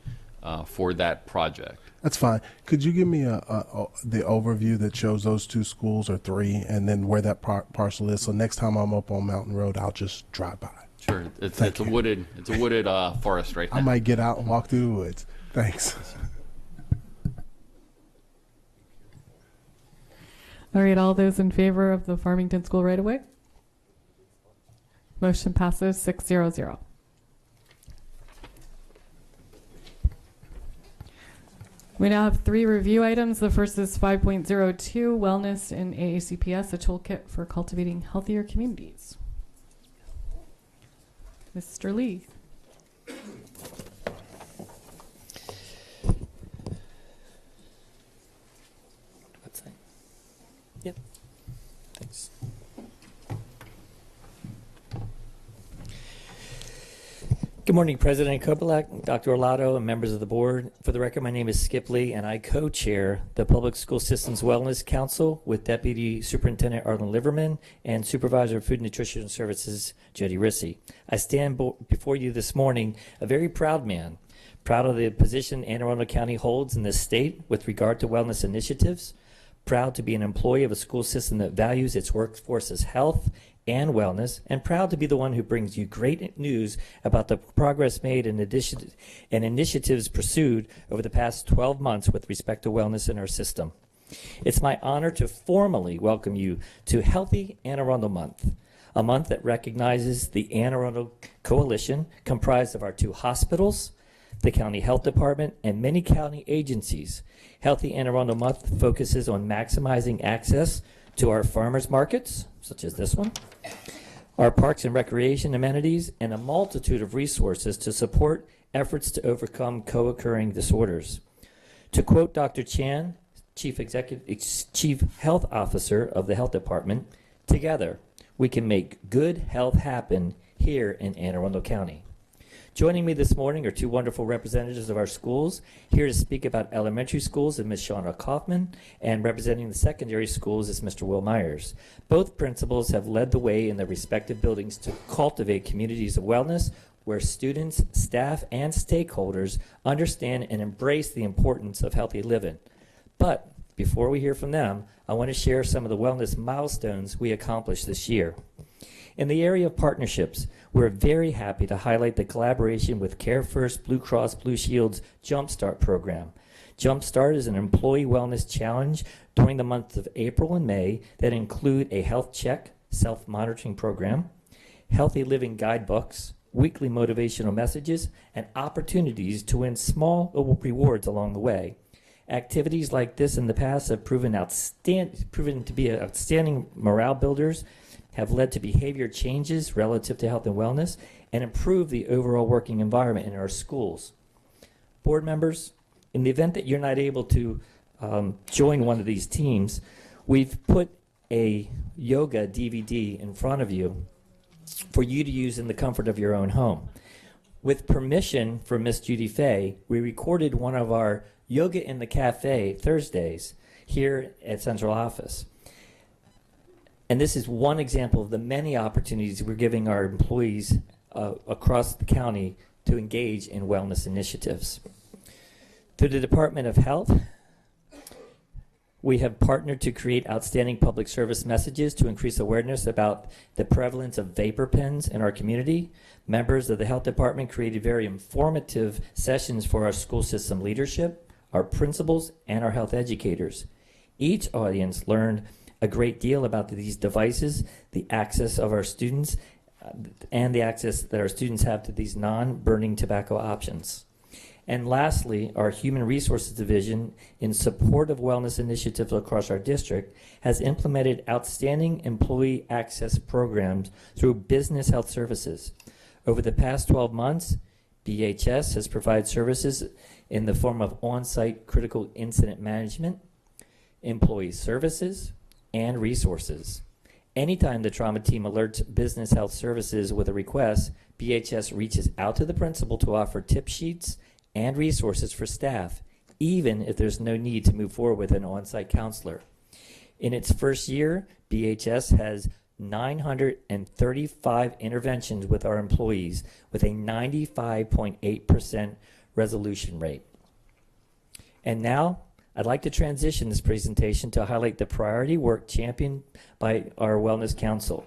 for that project. That's fine. Could you give me the overview that shows those two schools or three, and then where that parcel is? So next time I'm up on Mountain Road, I'll just drive by. Sure. It's a wooded forest right now. I might get out and walk through the woods. Thanks. All right, all those in favor of the Farmington School right away? Motion passes 6-0-0. We now have 3 review items. The first is 5.02, Wellness in AACPS, a toolkit for cultivating healthier communities. Mr. Lee. What's that? Yep. Thanks. Good morning, President Kopelak, Dr. Orlado, and members of the board. For the record, my name is Skip Lee, and I co-chair the Public School Systems Wellness Council with Deputy Superintendent Arlen Liverman and Supervisor of Food and Nutrition Services, Jody Rissy. I stand before you this morning a very proud man, proud of the position Anne Arundel County holds in this state with regard to wellness initiatives, proud to be an employee of a school system that values its workforce's health and wellness, and proud to be the one who brings you great news about the progress made and initiatives pursued over the past 12 months with respect to wellness in our system. It's my honor to formally welcome you to Healthy Anne Arundel Month, a month that recognizes the Anne Arundel Coalition, comprised of our 2 hospitals, the county health department, and many county agencies. Healthy Anne Arundel Month focuses on maximizing access to our farmers markets, such as this one, our parks and recreation amenities, and a multitude of resources to support efforts to overcome co-occurring disorders. To quote Dr. Chan, Chief Health Officer of the Health Department, together we can make good health happen here in Anne Arundel County. Joining me this morning are 2 wonderful representatives of our schools. Here to speak about elementary schools is Ms. Shauna Kaufman, and representing the secondary schools is Mr. Will Myers. Both principals have led the way in their respective buildings to cultivate communities of wellness where students, staff, and stakeholders understand and embrace the importance of healthy living. But before we hear from them, I want to share some of the wellness milestones we accomplished this year. In the area of partnerships, we're very happy to highlight the collaboration with Care First Blue Cross Blue Shield's Jumpstart program. Jumpstart is an employee wellness challenge during the months of April and May that include a health check, self-monitoring program, healthy living guidebooks, weekly motivational messages, and opportunities to win small rewards along the way. Activities like this in the past have proven to be outstanding morale builders, have led to behavior changes relative to health and wellness, and improve the overall working environment in our schools. Board members, in the event that you're not able to join one of these teams, we've put a yoga DVD in front of you for you to use in the comfort of your own home. With permission from Miss Judy Fay, we recorded one of our Yoga in the Cafe Thursdays here at Central Office. And this is one example of the many opportunities we're giving our employees across the county to engage in wellness initiatives. Through the Department of Health, We have partnered to create outstanding public service messages to increase awareness about the prevalence of vapor pens in our community. Members of the health department created very informative sessions for our school system leadership, our principals, and our health educators. Each audience learned a great deal about these devices, the access of our students, and the access that our students have to these non-burning tobacco options. And lastly, our Human Resources Division, in support of wellness initiatives across our district, has implemented outstanding employee access programs through Business Health Services. Over the past 12 months, BHS has provided services in the form of on-site critical incident management, employee services, and resources. Anytime the trauma team alerts Business Health Services with a request, BHS reaches out to the principal to offer tip sheets and resources for staff, even if there's no need to move forward with an on-site counselor. In its first year, BHS has 935 interventions with our employees with a 95.8% resolution rate. And now, I'd like to transition this presentation to highlight the priority work championed by our Wellness Council.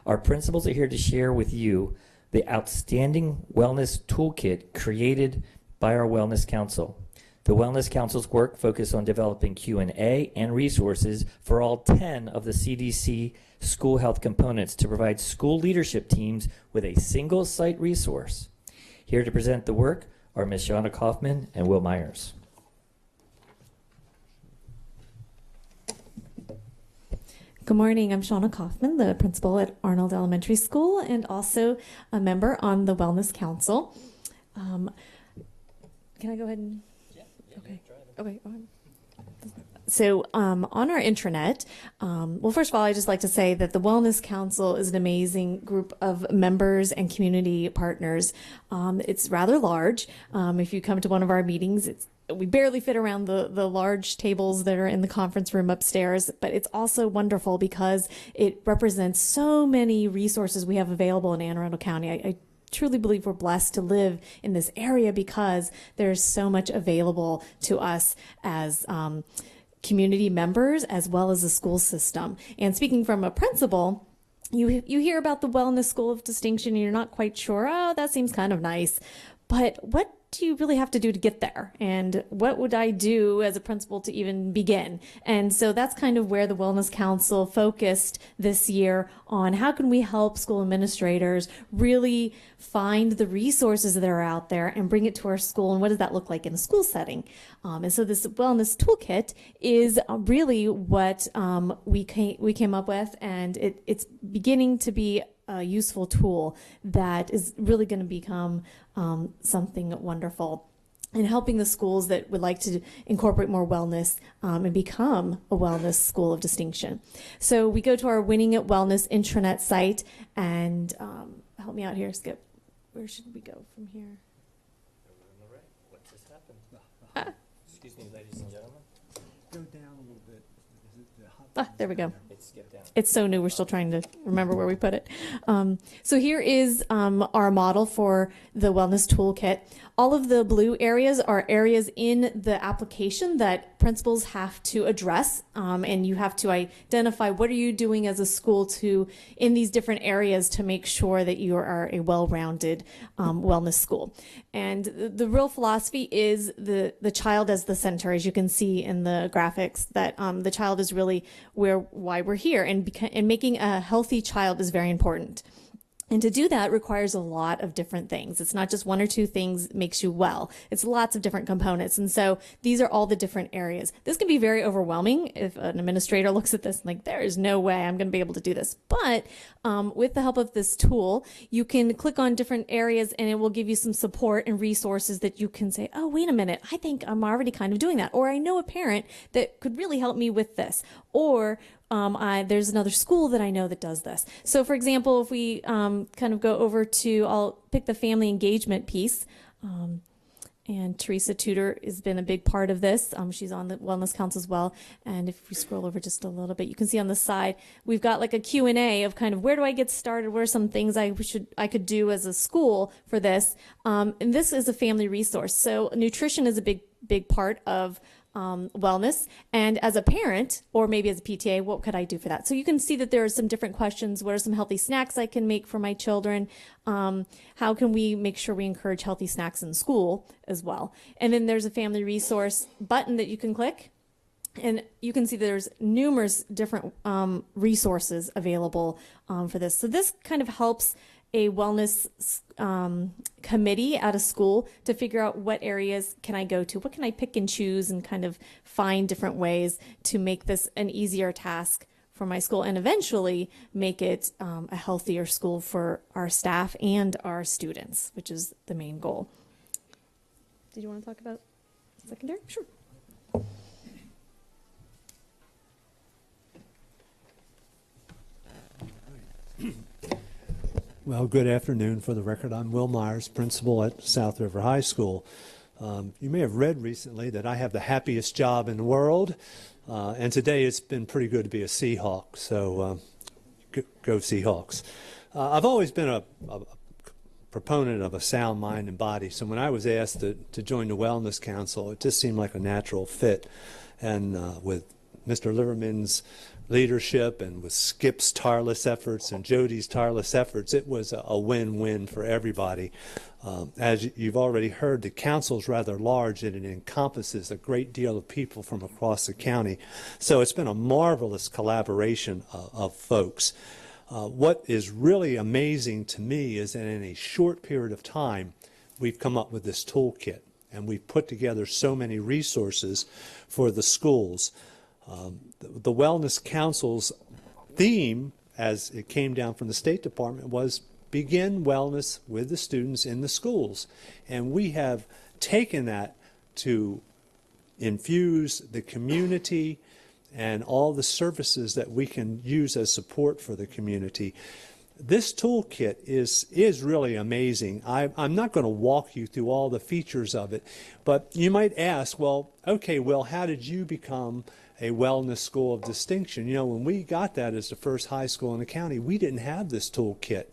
Our principals are here to share with you the outstanding wellness toolkit created by our Wellness Council. The Wellness Council's work focused on developing Q&A and resources for all 10 of the CDC school health components to provide school leadership teams with a single site resource. Here to present the work are Ms. Shauna Kaufman and Will Myers. Good morning. I'm Shauna Kaufman, the principal at Arundel Elementary School and also a member on the Wellness Council. Can I go ahead and? Yeah. Okay. Okay. So on our intranet, well, first of all, I'd just like to say that the Wellness Council is an amazing group of members and community partners. It's rather large. If you come to one of our meetings, we barely fit around the large tables that are in the conference room upstairs, but it's also wonderful because it represents so many resources we have available in Anne Arundel County. I truly believe we're blessed to live in this area because there's so much available to us as community members as well as the school system. And speaking from a principal, you hear about the Wellness School of Distinction and you're not quite sure, oh, that seems kind of nice. But what do you really have to do to get there? And what would I do as a principal to even begin? And so that's kind of where the Wellness Council focused this year on how can we help school administrators really find the resources that are out there and bring it to our school, and what does that look like in a school setting? And so this wellness toolkit is really what we came up with, and it's beginning to be a useful tool that is really going to become something wonderful in helping the schools that would like to incorporate more wellness and become a wellness school of distinction. So we go to our Winning at Wellness intranet site, and help me out here, Skip. Where should we go from here? What just happened? Excuse me, ladies and gentlemen. Go down a little bit. There we go. It skipped down. It's so new, we're still trying to remember where we put it. So here is our model for the Wellness Toolkit. All of the blue areas are areas in the application that principals have to address, and you have to identify what are you doing as a school in these different areas to make sure that you are a well-rounded wellness school. And the real philosophy is the child as the center, as you can see in the graphics, that the child is really why we're here, and making a healthy child is very important. And to do that requires a lot of different things. It's not just one or two things makes you well. It's lots of different components. And so these are all the different areas. This can be very overwhelming if an administrator looks at this and like, there is no way I'm going to be able to do this. But with the help of this tool, you can click on different areas and it will give you some support and resources that you can say, oh, wait a minute, I think I'm already kind of doing that. Or I know a parent that could really help me with this. Or there's another school that I know that does this. So for example, if we kind of go over to, I'll pick the family engagement piece. And Teresa Tudor has been a big part of this. She's on the Wellness Council as well. And if we scroll over just a little bit, you can see on the side, we've got like a Q&A of kind of where do I get started? What are some things I could do as a school for this? And this is a family resource. So nutrition is a big part of wellness. And as a parent, or maybe as a PTA, what could I do for that? So you can see that there are some different questions. What are some healthy snacks I can make for my children? How can we make sure we encourage healthy snacks in school as well? And then there's a family resource button that you can click. And you can see there's numerous different resources available for this. So this kind of helps a wellness committee at a school to figure out what areas can I go to, what can I pick and choose, and kind of find different ways to make this an easier task for my school and eventually make it a healthier school for our staff and our students, which is the main goal. Did you want to talk about secondary? Sure. Well, good afternoon. For the record, I'm Will Myers, principal at South River High School. You may have read recently that I have the happiest job in the world, and today it's been pretty good to be a Seahawk, so go Seahawks. I've always been a proponent of a sound mind and body, so when I was asked to join the Wellness Council, it just seemed like a natural fit, and with Mr. Liverman's leadership and with Skip's tireless efforts and Jody's tireless efforts, it was a win-win for everybody. As you've already heard, the council is rather large and it encompasses a great deal of people from across the county. So it's been a marvelous collaboration of folks. What is really amazing to me is that in a short period of time, we've come up with this toolkit and we've put together so many resources for the schools. The Wellness Council's theme, as it came down from the State Department, was begin wellness with the students in the schools. And we have taken that to infuse the community and all the services that we can use as support for the community. This toolkit is really amazing. I'm not going to walk you through all the features of it, but you might ask, well, okay, Will, how did you become a wellness school of distinction? You know, when we got that as the first high school in the county, we didn't have this toolkit.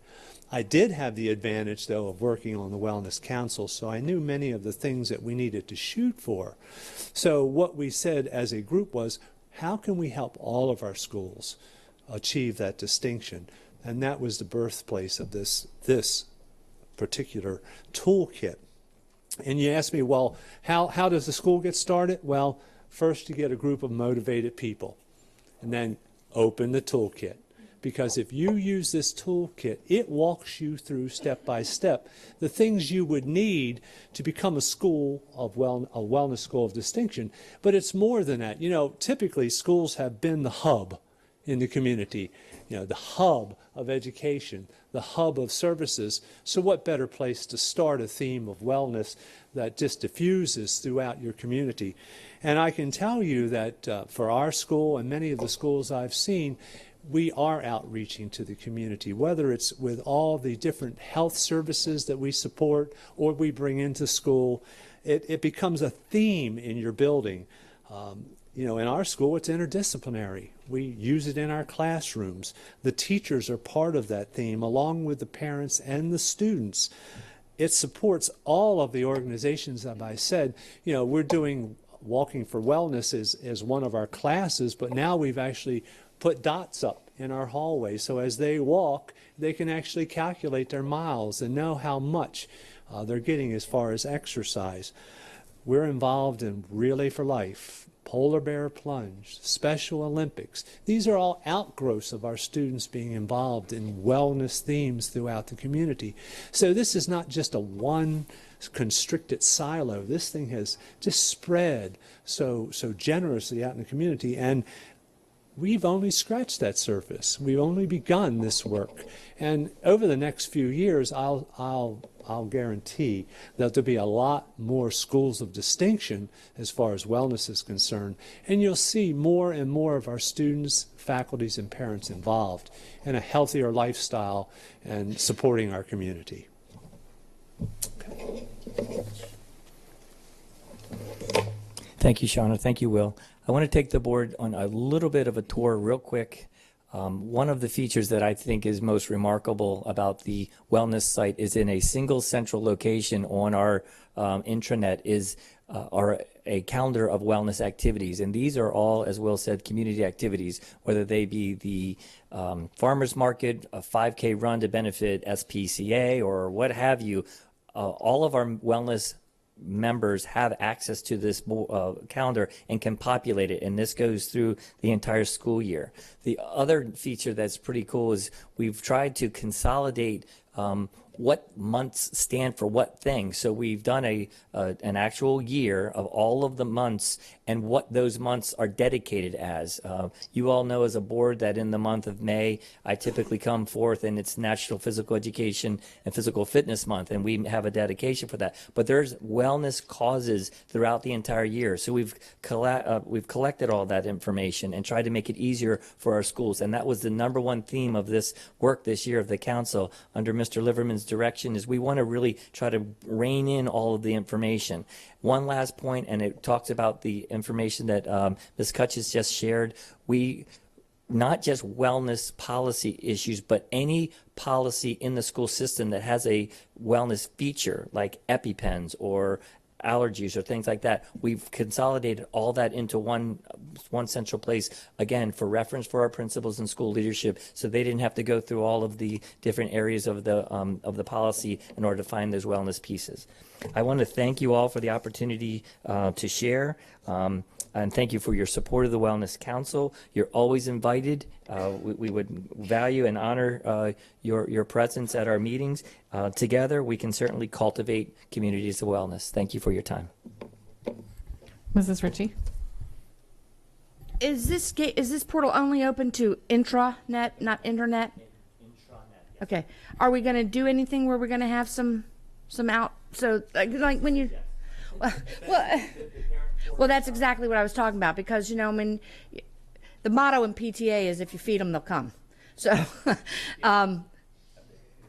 I did have the advantage, though, of working on the Wellness Council, so I knew many of the things that we needed to shoot for. So what we said as a group was, how can we help all of our schools achieve that distinction? And that was the birthplace of this particular toolkit. And you ask me, well, how does the school get started? Well, first you get a group of motivated people, and then open the toolkit. Because if you use this toolkit, it walks you through step by step the things you would need to become a school of a wellness school of distinction. But it's more than that. You know, typically schools have been the hub in the community, you know, the hub of education, the hub of services. So what better place to start a theme of wellness that just diffuses throughout your community? And I can tell you that for our school and many of the schools I've seen, we are outreaching to the community, whether it's with all the different health services that we support or we bring into school. It becomes a theme in your building. You know, in our school, it's interdisciplinary. We use it in our classrooms. The teachers are part of that theme, along with the parents and the students. It supports all of the organizations that I said. You know, we're doing Walking for Wellness as one of our classes, but now we've actually put dots up in our hallway. So as they walk, they can actually calculate their miles and know how much they're getting as far as exercise. We're involved in Relay for Life, Polar Bear Plunge, Special Olympics. These are all outgrowths of our students being involved in wellness themes throughout the community. So this is not just a one constricted silo. This thing has just spread so generously out in the community, and we've only scratched that surface. We've only begun this work, and over the next few years, I'll guarantee that there'll be a lot more schools of distinction as far as wellness is concerned, and you'll see more and more of our students, faculties, and parents involved in a healthier lifestyle and supporting our community. Thank you, Shauna. Thank you, Will. I want to take the board on a little bit of a tour real quick One of the features that I think is most remarkable about the wellness site is in a single central location on our intranet is a calendar of wellness activities. And these are all, as Will said, community activities, whether they be the farmers market, a 5K run to benefit SPCA, or what have you. All of our wellness members have access to this calendar and can populate it, and this goes through the entire school year. The other feature that's pretty cool is we've tried to consolidate what months stand for what thing. So we've done an actual year of all of the months and what those months are dedicated as. You all know as a board that in the month of May, I typically come forth and it's National Physical Education and Physical Fitness Month, and we have a dedication for that. But there's wellness causes throughout the entire year. So we've collected all that information and tried to make it easier for our schools. And that was the number one theme of this work this year of the council under Mr. Liverman's direction, is we want to really try to rein in all of the information. One last point, and it talks about the information that Ms. Kutch has just shared. We not just wellness policy issues, but any policy in the school system that has a wellness feature like EpiPens or allergies or things like that, we've consolidated all that into one central place, again, for reference for our principals and school leadership, so they didn't have to go through all of the different areas of the policy in order to find those wellness pieces. I want to thank you all for the opportunity to share. And thank you for your support of the Wellness Council. You're always invited. We would value and honor your presence at our meetings. Together, we can certainly cultivate communities of wellness. Thank you for your time. Mrs. Ritchie. Is this portal only open to intranet, not internet? Intranet. Okay. Are we going to do anything where we're going to have some out? So like when you, well, that's exactly what I was talking about, because, you know, I mean, the motto in PTA is if you feed them, they'll come. So,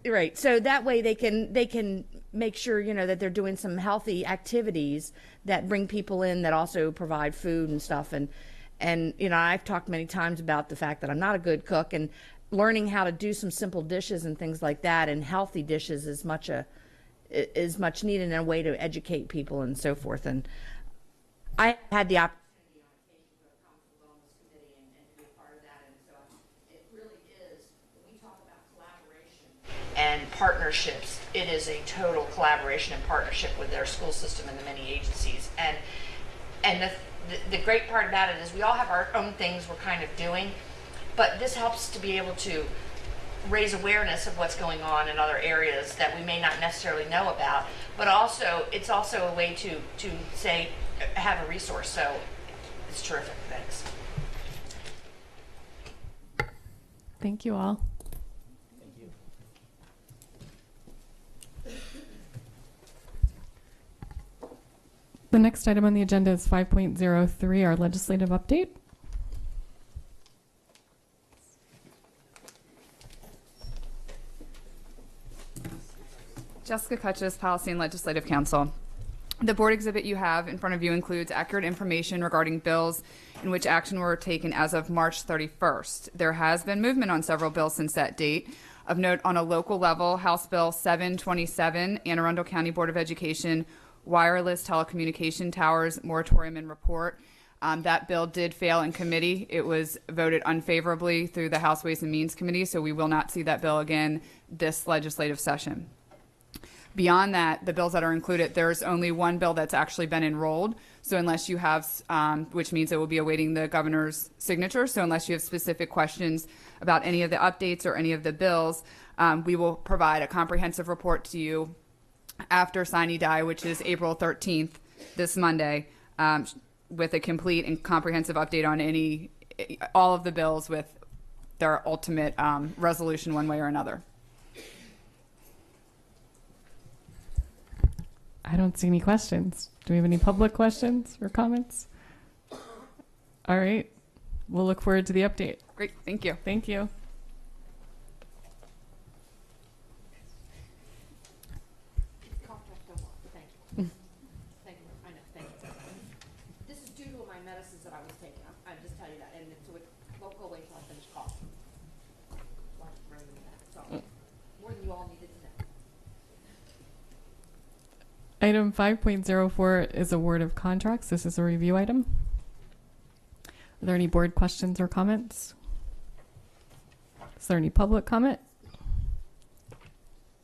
right. So that way they can make sure, you know, that they're doing some healthy activities that bring people in that also provide food and stuff. And you know, I've talked many times about the fact that I'm not a good cook, and learning how to do some simple dishes and things like that, and healthy dishes is much needed in a way to educate people and so forth. And I had the opportunity on occasion to come to the Wellness Committee and be a part of that, and so it really is, when we talk about collaboration and partnerships, it is a total collaboration and partnership with their school system and the many agencies. And the great part about it is we all have our own things we're kind of doing, but this helps to be able to raise awareness of what's going on in other areas that we may not necessarily know about, but also it's also a way to say, have a resource. So it's terrific. Thanks. Thank you all. Thank you. The next item on the agenda is 5.03, our legislative update. Jessica Kutchis, Policy and Legislative Counsel. The board exhibit you have in front of you includes accurate information regarding bills in which action were taken as of March 31st. There has been movement on several bills since that date. Of note, on a local level, House Bill 727, Anne Arundel County Board of Education Wireless Telecommunication Towers Moratorium and Report. That bill did fail in committee. It was voted unfavorably through the House Ways and Means Committee, so we will not see that bill again this legislative session. Beyond that, the bills that are included, there's only one bill that's actually been enrolled. So unless you have, which means it will be awaiting the governor's signature. So unless you have specific questions about any of the updates or any of the bills, we will provide a comprehensive report to you after sine die, which is April 13th, this Monday, with a complete and comprehensive update on all of the bills with their ultimate resolution one way or another. I don't see any questions. Do we have any public questions or comments? All right. We'll look forward to the update. Great. Thank you. Thank you. This is due to my medicines that I was taking. I just tell you that, and so we'll go wait till I finish coughing. Item 5.04 is award of contracts. This is a review item. Are there any board questions or comments? Is there any public comment?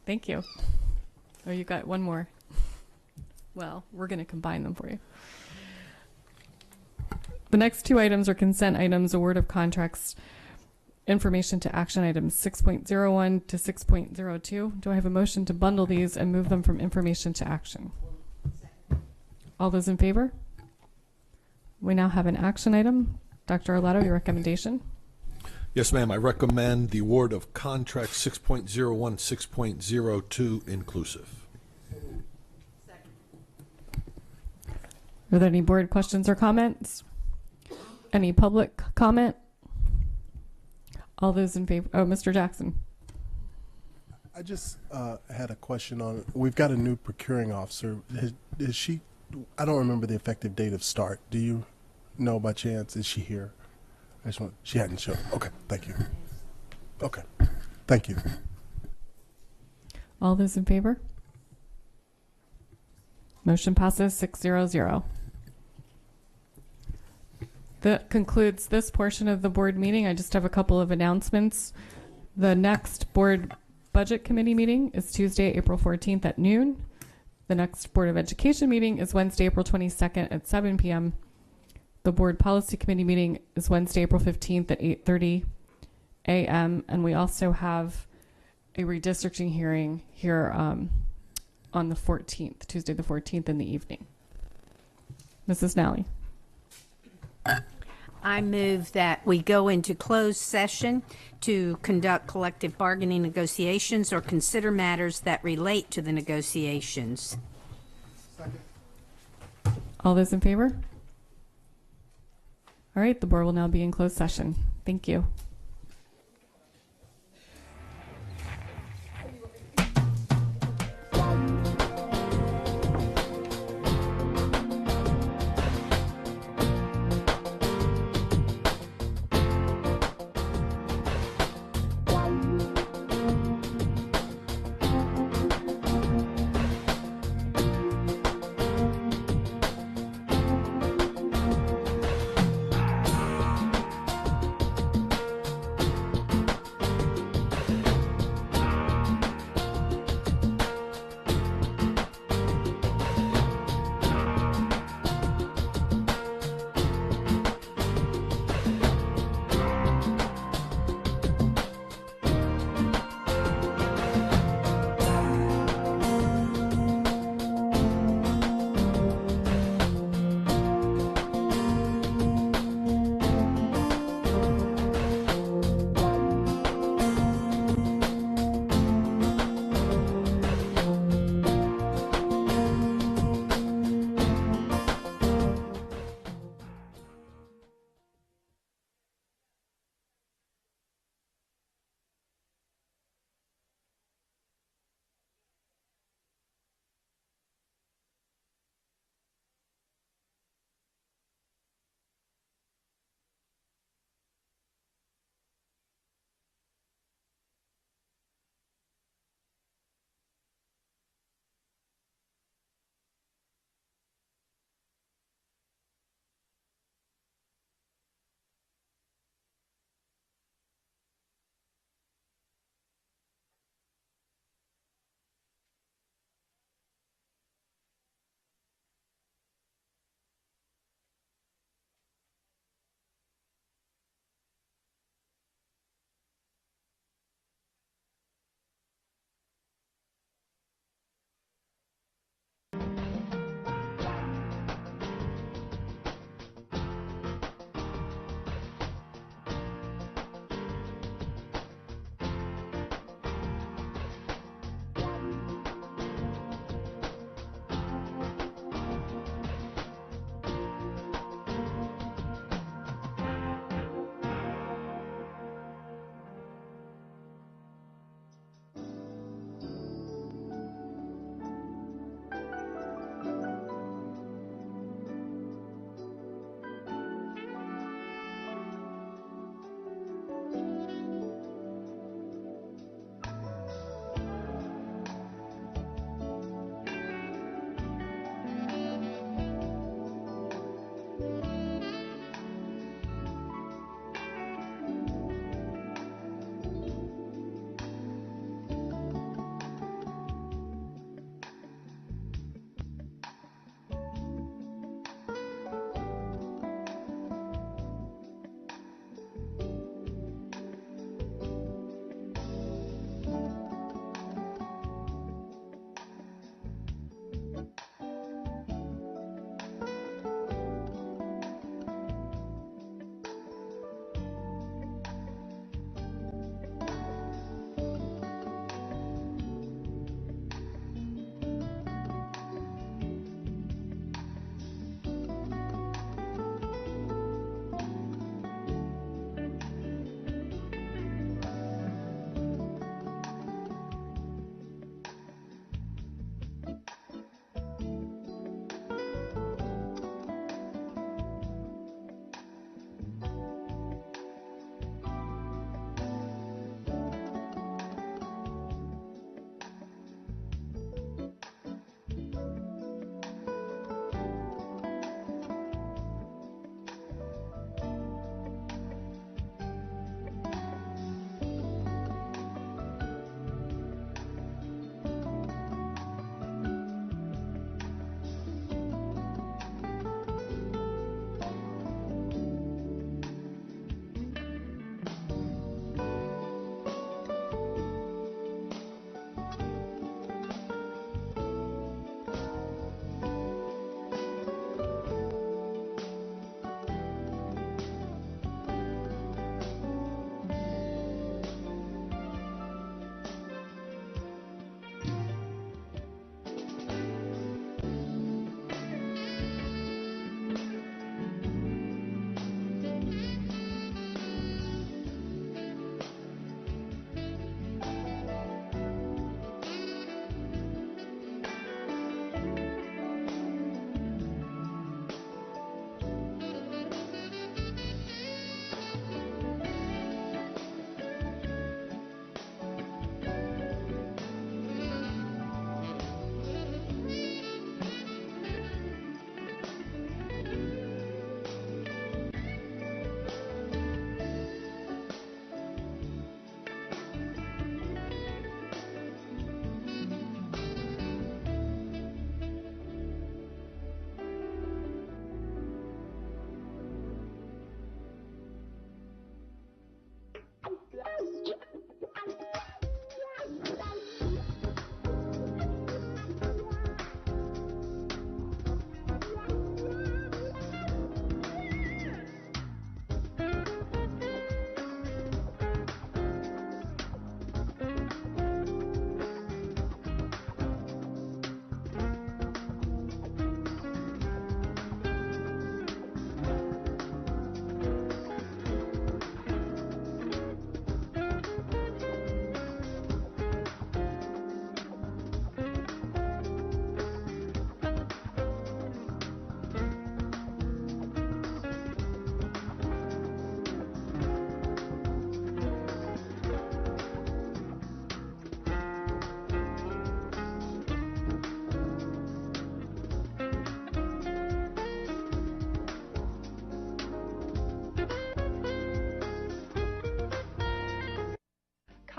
Thank you. Oh, you got one more. Well, we're going to combine them for you. The next two items are consent items, award of contracts, information to action items 6.01 to 6.02. Do I have a motion to bundle these and move them from information to action? All those in favor? We now have an action item. Dr. Arletto, your recommendation? Yes, ma'am. I recommend the award of contract 6.01, 6.02 inclusive. Are there any board questions or comments? Any public comment? All those in favor? Oh, Mr. Jackson. I just had a question on, we've got a new procuring officer. Is she, I don't remember the effective date of start. Do you know by chance? Is she here? I just want, she hadn't shown. Okay, thank you. Okay, thank you. All those in favor? Motion passes 6-0-0. That concludes this portion of the board meeting. I just have a couple of announcements. The next board budget committee meeting is Tuesday, April 14th at noon. The next Board of Education meeting is Wednesday, April 22nd at 7 p.m. The board policy committee meeting is Wednesday, April 15th at 8:30 a.m. And we also have a redistricting hearing here on the 14th, Tuesday the 14th in the evening. Mrs. Nally. I move that we go into closed session to conduct collective bargaining negotiations or consider matters that relate to the negotiations. All those in favor? All right, the board will now be in closed session. Thank you.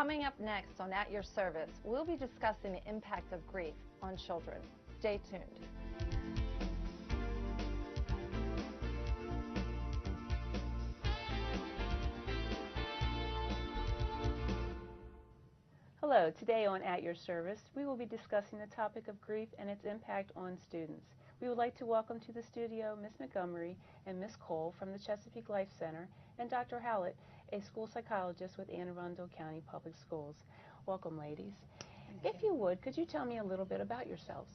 Coming up next on At Your Service, we'll be discussing the impact of grief on children. Stay tuned. Hello, today on At Your Service, we will be discussing the topic of grief and its impact on students. We would like to welcome to the studio Ms. Montgomery and Ms. Cole from the Chesapeake Life Center and Dr. Howlett, a school psychologist with Anne Arundel County Public Schools. Welcome, ladies. If you would, could you tell me a little bit about yourselves?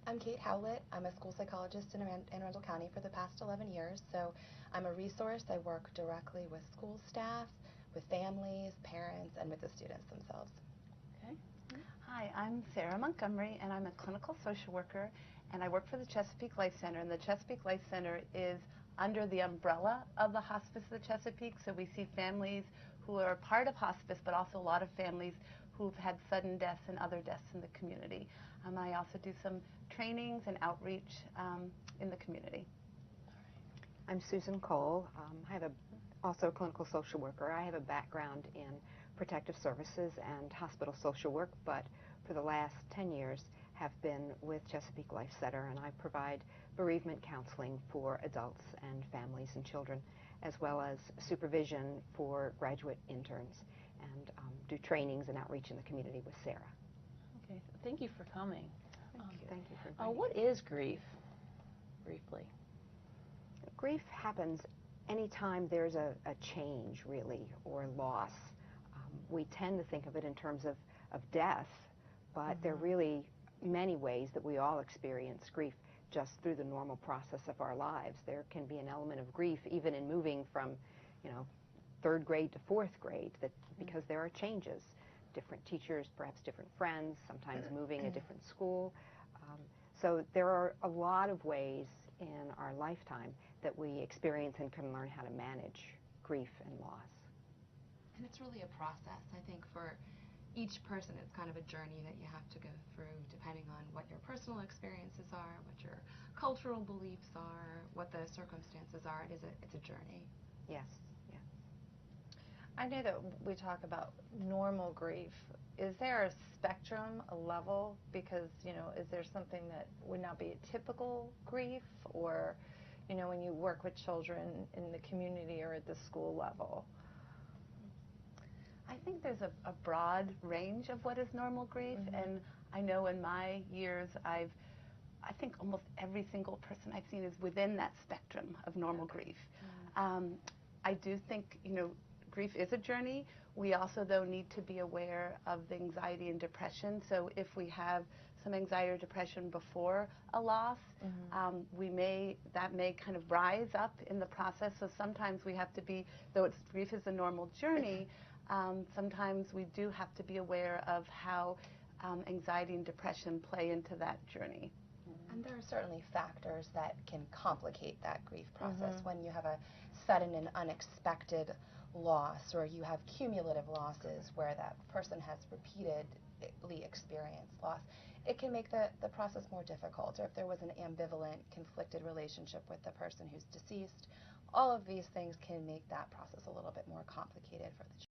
I'm Kate Howlett. I'm a school psychologist in Anne Arundel County for the past 11 years. So I'm a resource. I work directly with school staff, with families, parents, and with the students themselves. Okay. Hi, I'm Sarah Montgomery, and I'm a clinical social worker, and I work for the Chesapeake Life Center. And the Chesapeake Life Center is under the umbrella of the Hospice of the Chesapeake. So we see families who are part of hospice, but also a lot of families who've had sudden deaths and other deaths in the community. I also do some trainings and outreach in the community. I'm Susan Cole. I have also a clinical social worker. I have a background in protective services and hospital social work, but for the last 10 years have been with Chesapeake Life Center, and I provide bereavement counseling for adults and families and children, as well as supervision for graduate interns, and do trainings and outreach in the community with Sarah. Okay, thank you for coming. Thank you for inviting What is grief, briefly? Grief happens anytime there's a change, really, or loss. We tend to think of it in terms of death, but there are really many ways that we all experience grief just through the normal process of our lives. There can be an element of grief even in moving from, third grade to fourth grade, because there are changes. Different teachers, perhaps different friends, sometimes moving a different school. So there are a lot of ways in our lifetime that we experience and can learn how to manage grief and loss. And it's really a process. I think for each person, it's kind of a journey that you have to go through depending on what your personal experiences are, what your cultural beliefs are, what the circumstances are. It's a journey. Yes. I know that we talk about normal grief. Is there a spectrum, a level? Because, is there something that would not be a typical grief? Or, when you work with children in the community or at the school level? I think there's a broad range of what is normal grief. And I know in my years, I think almost every single person I've seen is within that spectrum of normal grief. I do think, grief is a journey. We also, though, need to be aware of the anxiety and depression. So if we have some anxiety or depression before a loss, that may kind of rise up in the process. So sometimes we have to be, though grief is a normal journey, sometimes we do have to be aware of how anxiety and depression play into that journey. And there are certainly factors that can complicate that grief process. When you have a sudden and unexpected loss, or you have cumulative losses where that person has repeatedly experienced loss, it can make the process more difficult. Or if there was an ambivalent, conflicted relationship with the person who's deceased, all of these things can make that process a little bit more complicated for the child.